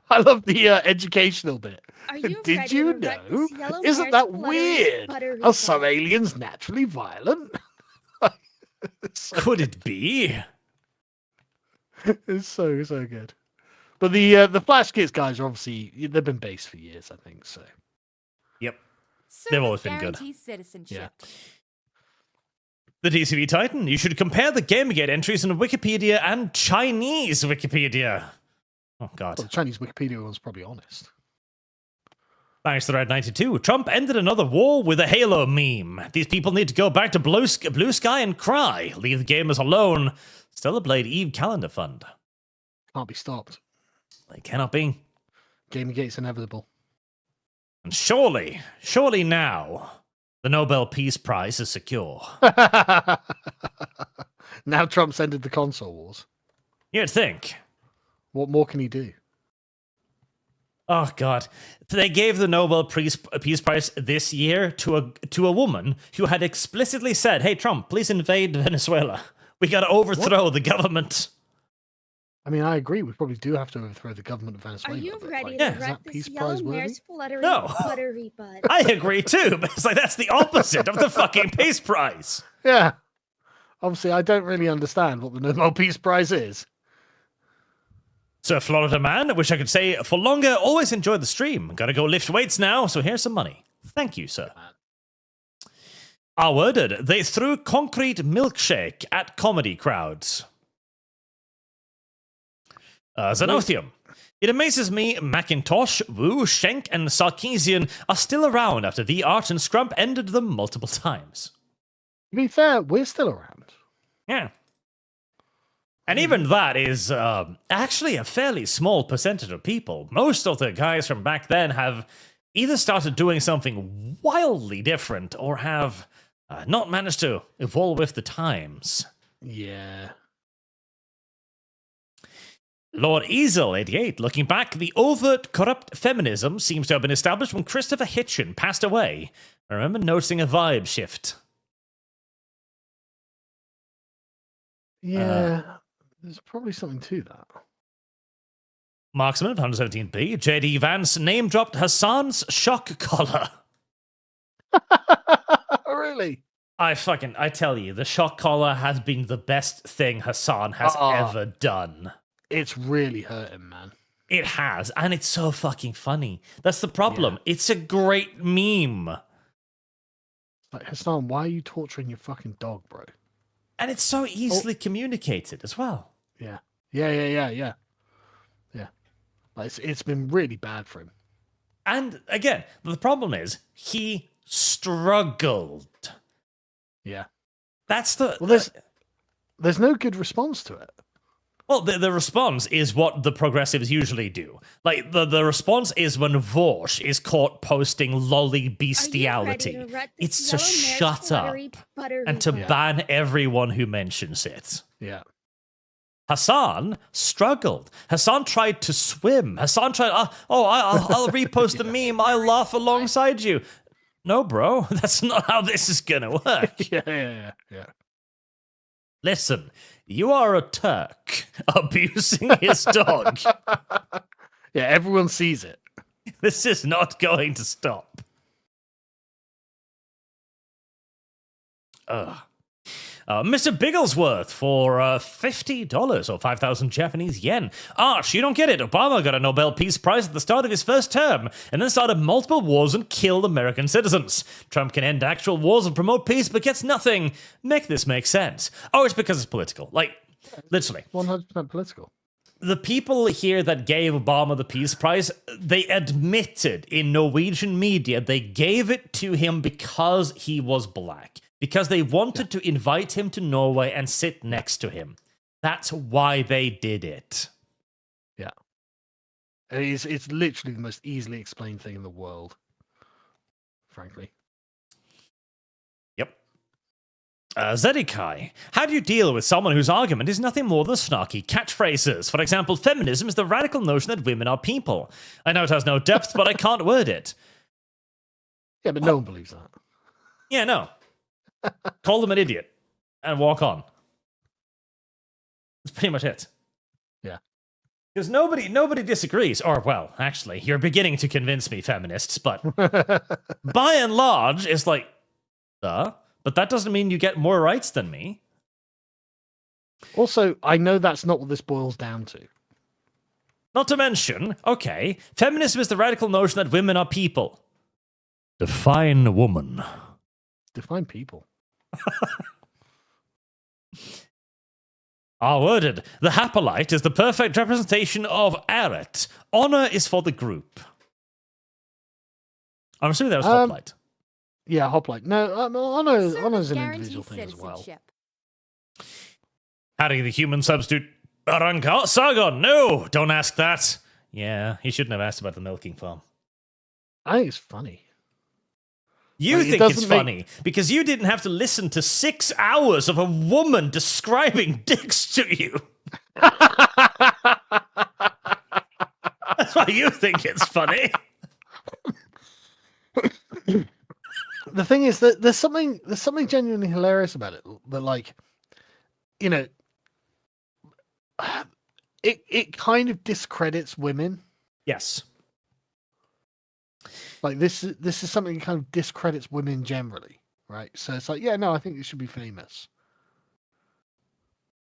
B: love the educational bit.
D: Are you
B: Did
D: ready
B: you
D: to wreck
B: know?
D: this yellow
B: Isn't
D: mare's
B: that
D: fluttery
B: weird?
D: buttery
B: Are some
D: butt?
B: aliens naturally violent?
A: Could it be?
B: It's so good. But the Flash Kids guys are obviously they've been based for years, I think. So
A: Yep.
E: Service
A: always been good.
E: guarantees citizenship.
A: The DCV Titan, you should compare the GamerGate entries in Wikipedia and Chinese Wikipedia. Oh, God.
B: well, the Chinese Wikipedia was probably honest.
A: Thanks to Red92. Trump ended another war with a Halo meme. These people need to go back to Blue Sky and cry. Leave the gamers alone. Stellar Blade Eve Calendar Fund.
B: Can't be stopped.
A: They cannot be.
B: GamerGate's inevitable.
A: And surely now, the Nobel Peace Prize is secure.
B: Now Trump's ended the console wars.
A: You'd think.
B: What more can he do?
A: Oh God! They gave the Nobel Peace Prize this year to a woman who had explicitly said, "Hey Trump, please invade Venezuela. We got to overthrow the government."
B: I mean, I agree. We probably do have to overthrow the government of Venezuela.
D: Are you
B: but,
D: ready
B: like,
D: to
B: is
D: wreck
B: that
D: this
B: Peace
D: yellow
B: Prize worthy?
D: mare's fluttery
A: No.
D: buttery butt?
A: I agree too, but it's like that's the opposite of the fucking Peace Prize.
B: Yeah. Obviously, I don't really understand what the Nobel Peace Prize is.
A: So, Florida man, wish I could say for longer. Always enjoy the stream. Gotta go lift weights now. So here's some money. Thank you, sir. Worded. They threw concrete milkshake at comedy crowds. Xenothium. It amazes me Macintosh, Wu, Schenk, and Sarkeesian are still around after the Arch and Scrump ended them multiple times.
B: To be fair, we're still around.
A: Yeah. And even that is actually a fairly small percentage of people. Most of the guys from back then have either started doing something wildly different or have not managed to evolve with the times.
B: Yeah.
A: Lord Easel, 88. Looking back, the overt, corrupt feminism seems to have been established when Christopher Hitchin passed away. I remember noticing a vibe shift.
B: Yeah. There's probably something to that.
A: Marksman of 117B, JD Vance name dropped Hassan's shock collar.
B: Really?
A: I tell you, the shock collar has been the best thing Hassan has ever done.
B: It's really hurting, man.
A: It has, and it's so fucking funny. That's the problem. Yeah. It's a great meme.
B: Like, Hassan, why are you torturing your fucking dog, bro?
A: And it's so easily communicated as well.
B: Yeah. Yeah. Like, it's been really bad for him.
A: And again, the problem is he struggled.
B: Yeah.
A: That's the...
B: Well, there's no good response to it.
A: Well, the response is what the progressives usually do. Like, the response is when Vorsh is caught posting lolly bestiality. It's to shut up and to ban everyone who mentions it.
B: Yeah.
A: Hassan struggled. Hassan tried to swim. Hassan tried, I'll repost the meme. I'll laugh alongside you. No, bro, that's not how this is going to work.
B: Yeah.
A: Listen, you are a Turk abusing his dog.
B: Yeah, everyone sees it.
A: This is not going to stop. Mr. Bigglesworth for $50 or 5,000 Japanese yen. Arch, you don't get it. Obama got a Nobel Peace Prize at the start of his first term and then started multiple wars and killed American citizens. Trump can end actual wars and promote peace but gets nothing. Make this make sense. Oh, it's because it's political. Like, literally.
B: 100% political.
A: The people here that gave Obama the Peace Prize, they admitted in Norwegian media they gave it to him because he was black. Because they wanted to invite him to Norway and sit next to him. That's why they did it.
B: Yeah. It's literally the most easily explained thing in the world. Frankly.
A: Yep. Zedekai, how do you deal with someone whose argument is nothing more than snarky catchphrases? For example, feminism is the radical notion that women are people. I know it has no depth, but I can't word it.
B: Yeah, but no one believes that.
A: Yeah, no. Call them an idiot and walk on. That's pretty much it.
B: Yeah.
A: Because nobody disagrees. Or, well, actually, you're beginning to convince me, feminists, but by and large, it's like, but that doesn't mean you get more rights than me.
B: Also, I know that's not what this boils down to.
A: Not to mention, okay, feminism is the radical notion that women are people. Define woman.
B: Define people.
A: Worded. The Hapolite is the perfect representation of Aret. Honor is for the group. I'm assuming that was Hoplite.
B: Yeah, Hoplite. No, honor's an individual thing as well.
A: Howdy, the human substitute. Arankar Sargon. No, don't ask that. Yeah, he shouldn't have asked about the milking farm.
B: I think it's funny.
A: You
B: Like, it
A: think it's
B: doesn't make-
A: funny because you didn't have to listen to 6 hours of a woman describing dicks to you. That's why you think it's funny.
B: The thing is that there's something genuinely hilarious about it. That, like, you know, it kind of discredits women.
A: Yes.
B: Like, this is something that kind of discredits women generally, right? So it's like, yeah, no, I think it should be famous.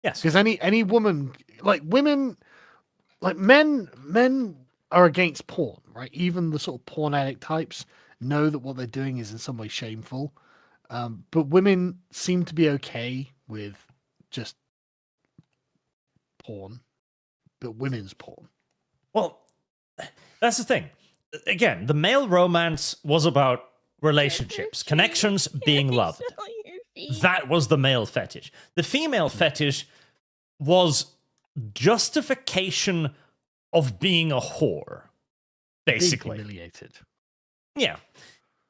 A: Yes.
B: Because any woman, like women, like men are against porn, right? Even the sort of porn addict types know that what they're doing is in some way shameful. But women seem to be okay with just porn, but women's porn.
A: Well, that's the thing. Again, the male romance was about relationships, connections, being loved. That was the male fetish. The female fetish was justification of being a whore, basically.
B: Being humiliated.
A: Yeah.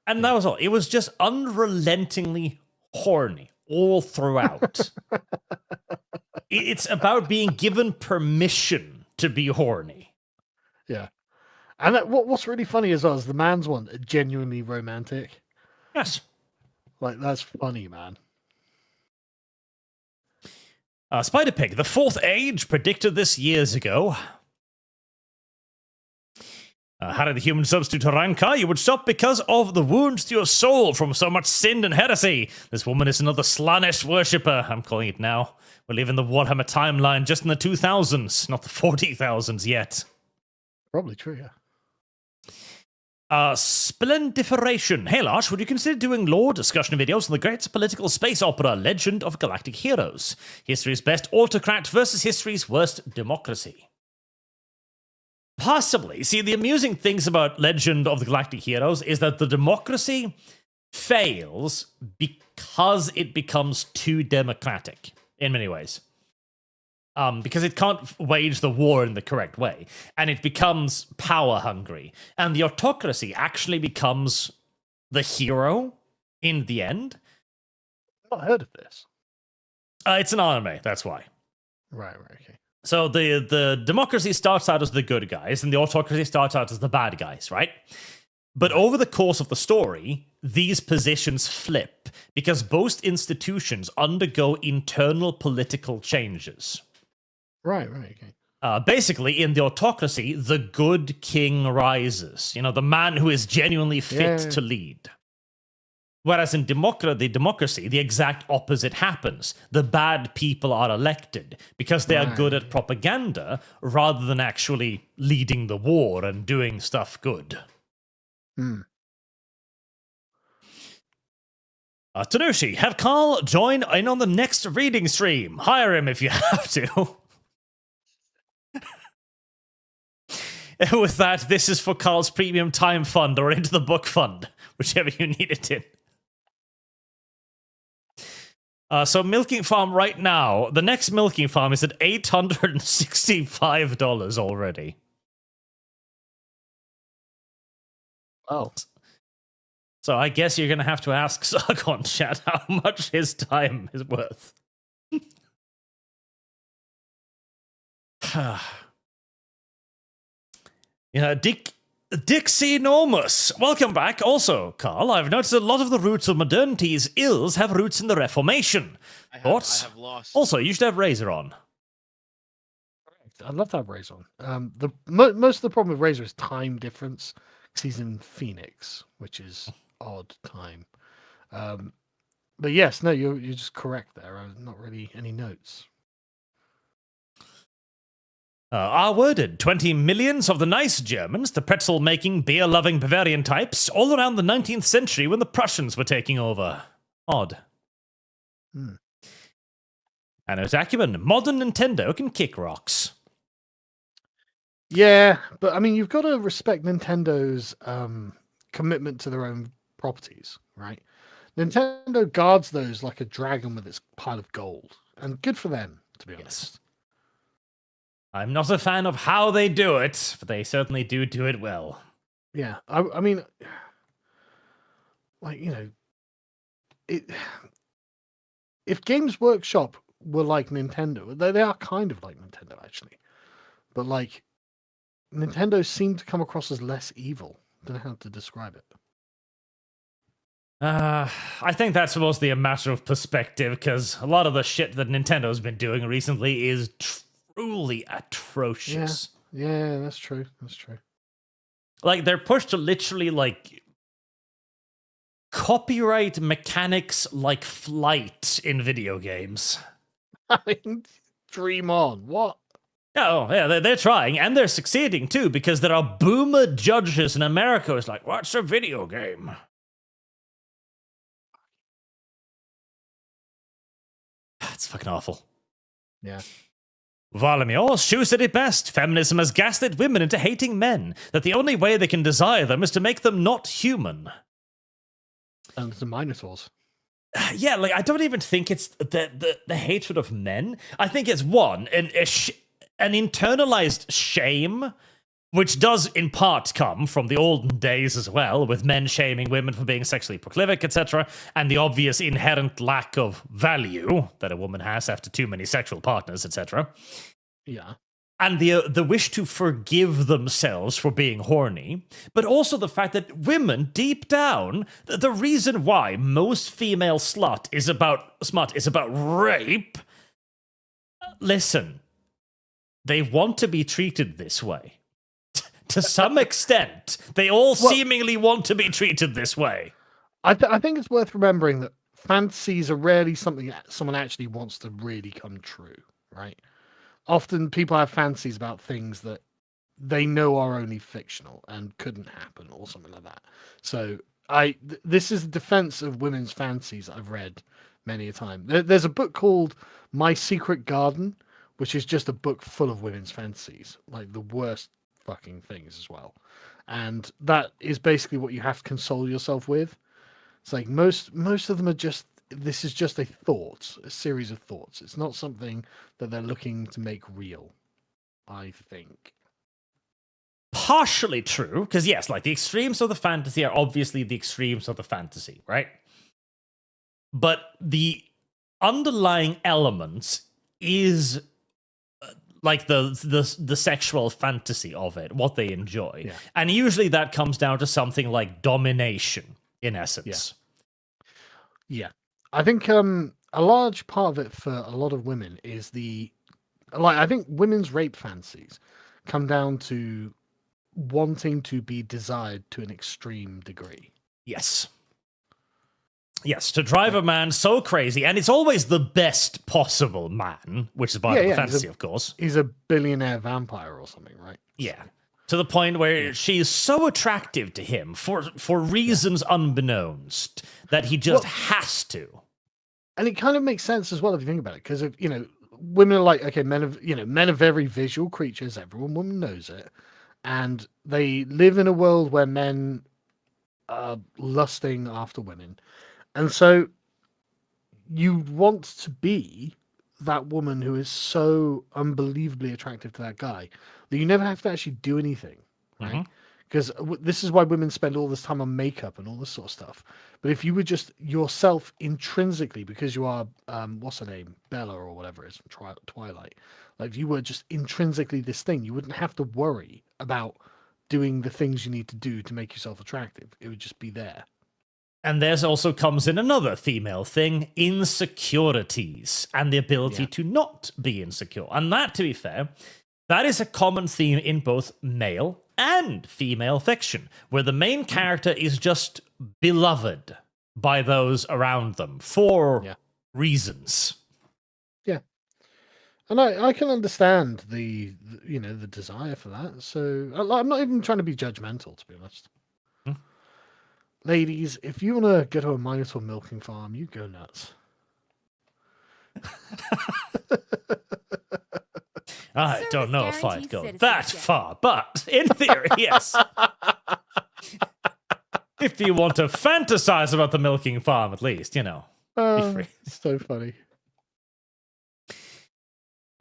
A: And that was all. It was just unrelentingly horny all throughout. It's about being given permission to be horny.
B: Yeah. And what's really funny as well is the man's one genuinely romantic.
A: Yes.
B: Like, that's funny, man.
A: Spider-Pig, the fourth age, predicted this years ago. How did the human substitute Ranka? You would stop because of the wounds to your soul from so much sin and heresy. This woman is another Slanesh worshipper. I'm calling it now. We live in the Warhammer timeline just in the 2000s, not the 40,000s yet.
B: Probably true, yeah.
A: Splendiferation. Hey, Lars, would you consider doing lore discussion videos on the great political space opera Legend of Galactic Heroes? History's best autocrat versus history's worst democracy. Possibly. See, the amusing things about Legend of the Galactic Heroes is that the democracy fails because it becomes too democratic in many ways. Because it can't wage the war in the correct way. And it becomes power-hungry. And the autocracy actually becomes the hero in the end.
B: I've not heard of this.
A: It's an anime, that's why.
B: Right, okay.
A: So the democracy starts out as the good guys, and the autocracy starts out as the bad guys, right? But over the course of the story, these positions flip, because both institutions undergo internal political changes.
B: Right, okay.
A: Basically, in the autocracy, the good king rises. You know, the man who is genuinely fit to lead. Whereas in the democracy, the exact opposite happens. The bad people are elected because they are good at propaganda rather than actually leading the war and doing stuff good. Tanushi, have Carl join in on the next reading stream. Hire him if you have to. With that, this is for Carl's premium time fund or into the book fund, whichever you need it in. So milking farm right now, the next milking farm is at $865 already.
B: Oh.
A: So I guess you're going to have to ask Sargon chat how much his time is worth. Dixie Normus, welcome back. Also, Carl, I've noticed a lot of the roots of modernity's ills have roots in the Reformation. Thoughts?
C: I have lost.
A: Also, you should have Razor on.
B: I'd love to have Razor on. Most of the problem with Razor is time difference, because he's in Phoenix, which is odd time. But yes, no, you're just correct there. Not really any notes.
A: R-worded, 20 millions of the nice Germans, the pretzel-making, beer-loving Bavarian types, all around the 19th century when the Prussians were taking over. Odd. And there's Acumen. Modern Nintendo can kick rocks.
B: Yeah, but I mean, you've got to respect Nintendo's commitment to their own properties, right? Nintendo guards those like a dragon with its pile of gold. And good for them, to be honest.
A: I'm not a fan of how they do it, but they certainly do it well.
B: Yeah, I mean, like, it. If Games Workshop were like Nintendo, they are kind of like Nintendo actually, but like Nintendo seemed to come across as less evil. Don't know how to describe it.
A: I think that's mostly a matter of perspective, because a lot of the shit that Nintendo's been doing recently is truly atrocious.
B: Yeah, that's true. That's true.
A: Like, they're pushed to literally, like, copyright mechanics like flight in video games.
B: I mean, dream on. What?
A: Oh, yeah, they're trying, and they're succeeding, too, because there are boomer judges in America who's like, what's a video game? It's fucking awful.
B: Yeah.
A: Valamir, Shu said it best. Feminism has gaslit women into hating men, that the only way they can desire them is to make them not human.
B: And the Minotaurs.
A: Yeah, like, I don't even think it's the hatred of men. I think it's one, an internalized shame, which does in part come from the olden days as well, with men shaming women for being sexually proclivic, etc., and the obvious inherent lack of value that a woman has after too many sexual partners, etc.
B: Yeah.
A: And the wish to forgive themselves for being horny, but also the fact that women, deep down, the reason why most female smut is about rape. Listen, they want to be treated this way. To some extent, they all seemingly want to be treated this way.
B: I think it's worth remembering that fantasies are rarely something that someone actually wants to really come true, right? Often people have fantasies about things that they know are only fictional and couldn't happen or something like that. So this is a defense of women's fantasies I've read many a time. There's a book called My Secret Garden, which is just a book full of women's fantasies, like the worst fucking things as well. And that is basically what you have to console yourself with. It's like most of them are just, this is just a series of thoughts. It's not something that they're looking to make real, I think.
A: Partially true, because yes, like, the extremes of the fantasy are obviously the extremes of the fantasy, right? But the underlying elements is like the sexual fantasy of it, what they enjoy.
B: Yeah.
A: And usually that comes down to something like domination, in essence.
B: Yeah. I think a large part of it for a lot of women is I think women's rape fantasies come down to wanting to be desired to an extreme degree.
A: Yes. Yes, to drive a man so crazy, and it's always the best possible man, which is part of the fantasy, of course.
B: He's a billionaire vampire or something, right?
A: Yeah. To the point where she's so attractive to him for reasons unbeknownst that he just has to.
B: And it kind of makes sense as well if you think about it, because women are like, okay, men are very visual creatures. Woman knows it, and they live in a world where men are lusting after women. And so you want to be that woman who is so unbelievably attractive to that guy that you never have to actually do anything, right? Because this is why women spend all this time on makeup and all this sort of stuff. But if you were just yourself intrinsically, because you are, what's her name, Bella or whatever it is from Twilight, like if you were just intrinsically this thing, you wouldn't have to worry about doing the things you need to do to make yourself attractive. It would just be there.
A: And there's also comes in another female thing, insecurities, and the ability to not be insecure. And that, to be fair, that is a common theme in both male and female fiction, where the main character is just beloved by those around them for reasons.
B: Yeah. And I can understand the desire for that. So I'm not even trying to be judgmental, to be honest. Ladies, if you want to go to a Minotaur milking farm, you go nuts.
A: I don't know if I'd go that far, but in theory, yes. If you want to fantasize about the milking farm, at least, be free.
B: So funny.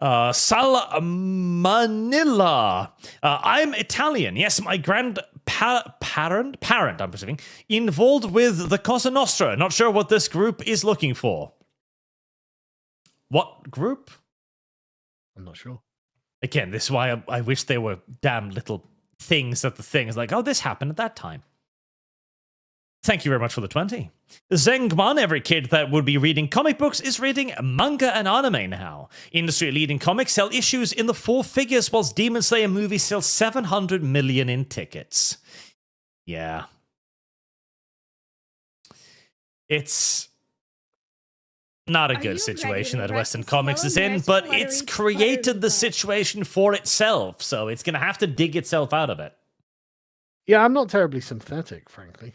A: Salmanilla. I'm Italian. Yes, my parent, I'm presuming, involved with the Cosa Nostra. Not sure what this group is looking for. What group?
B: I'm not sure.
A: Again, this is why I wish there were damn little things that the thing is like, oh, this happened at that time. Thank you very much for the 20. Zengman, every kid that would be reading comic books is reading manga and anime now. Industry-leading comics sell issues in the 4 figures, whilst Demon Slayer movie sells 700 million in tickets. Yeah. It's not a good situation that Western Comics is in, but it's created the situation for itself, so it's going to have to dig itself out of it.
B: Yeah, I'm not terribly sympathetic, frankly.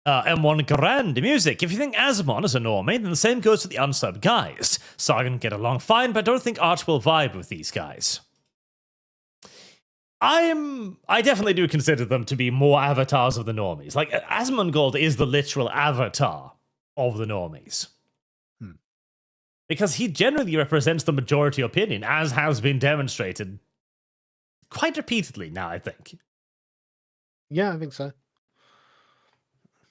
A: M1 Grand Music. If you think Asmon is a normie, then the same goes for the unsub guys. Sagan get along fine, but I don't think Arch will vibe with these guys. I definitely do consider them to be more avatars of the normies. Like, Asmongold is the literal avatar of the normies. Because he generally represents the majority opinion, as has been demonstrated quite repeatedly now, I think.
B: Yeah, I think so.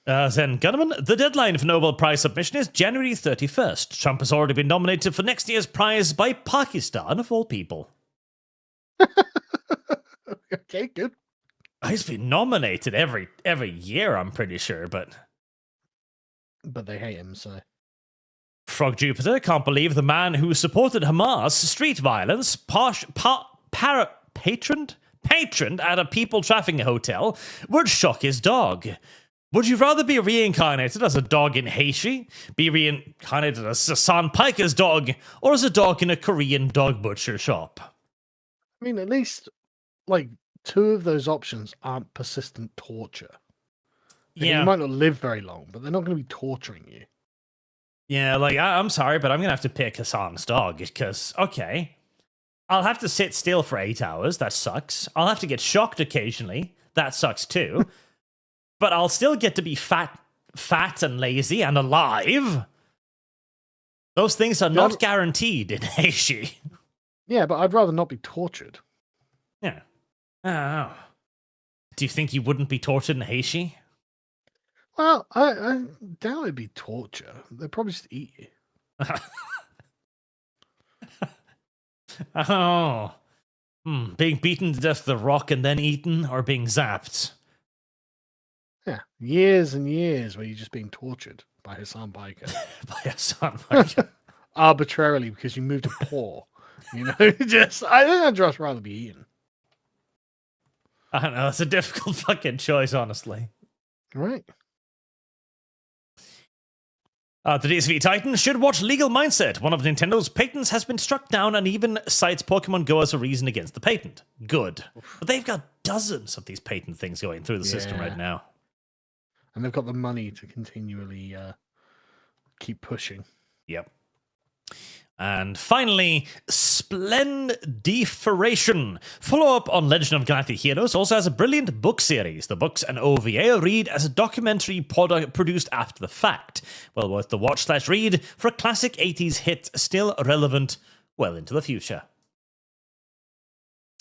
A: Zen Gunnerman, the deadline for Nobel Prize submission is January 31st. Trump has already been nominated for next year's prize by Pakistan, of all people.
B: Okay, good.
A: He's been nominated every year, I'm pretty sure, but
B: they hate him, so.
A: Frog Jupiter can't believe the man who supported Hamas street violence patroned at a people trafficking hotel would shock his dog. Would you rather be reincarnated as a dog in Heishi, be reincarnated as Hassan Piker's dog, or as a dog in a Korean dog butcher shop?
B: I mean, at least, like, 2 of those options aren't persistent torture.
A: Yeah.
B: You might not live very long, but they're not going to be torturing you.
A: Yeah, like, I'm sorry, but I'm going to have to pick Hassan's dog, because, okay, I'll have to sit still for 8 hours, that sucks. I'll have to get shocked occasionally, that sucks too. But I'll still get to be fat and lazy and alive. Those things are not guaranteed in Heishi.
B: Yeah, but I'd rather not be tortured.
A: Yeah. Oh. Do you think you wouldn't be tortured in Heishi?
B: Well, I doubt it'd be torture. They'd probably just eat you.
A: Oh. Being beaten to death with a rock and then eaten, or being zapped?
B: Yeah, years and years where you're just being tortured by Hassan Biker.
A: By Hassan Biker.
B: Arbitrarily because you moved a paw. You know, I think I'd just rather be eaten.
A: I don't know, it's a difficult fucking choice, honestly.
B: Right.
A: The DSV Titan should watch Legal Mindset. One of Nintendo's patents has been struck down and even cites Pokemon Go as a reason against the patent. Good. But they've got dozens of these patent things going through the system right now.
B: And they've got the money to continually keep pushing.
A: Yep. And finally, Splendiferation. Follow-up on Legend of Galactic Heroes also has a brilliant book series. The books and OVA read as a documentary produced after the fact. Well worth the watch/read for a classic 80s hit still relevant well into the future.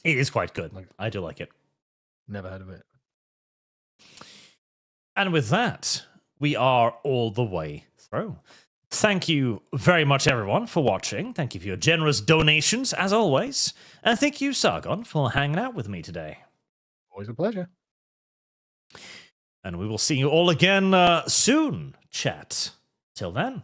A: It is quite good. I do like it.
B: Never heard of it.
A: And with that, we are all the way through. Thank you very much, everyone, for watching. Thank you for your generous donations, as always. And thank you, Sargon, for hanging out with me today.
B: Always a pleasure.
A: And we will see you all again soon, chat. Till then.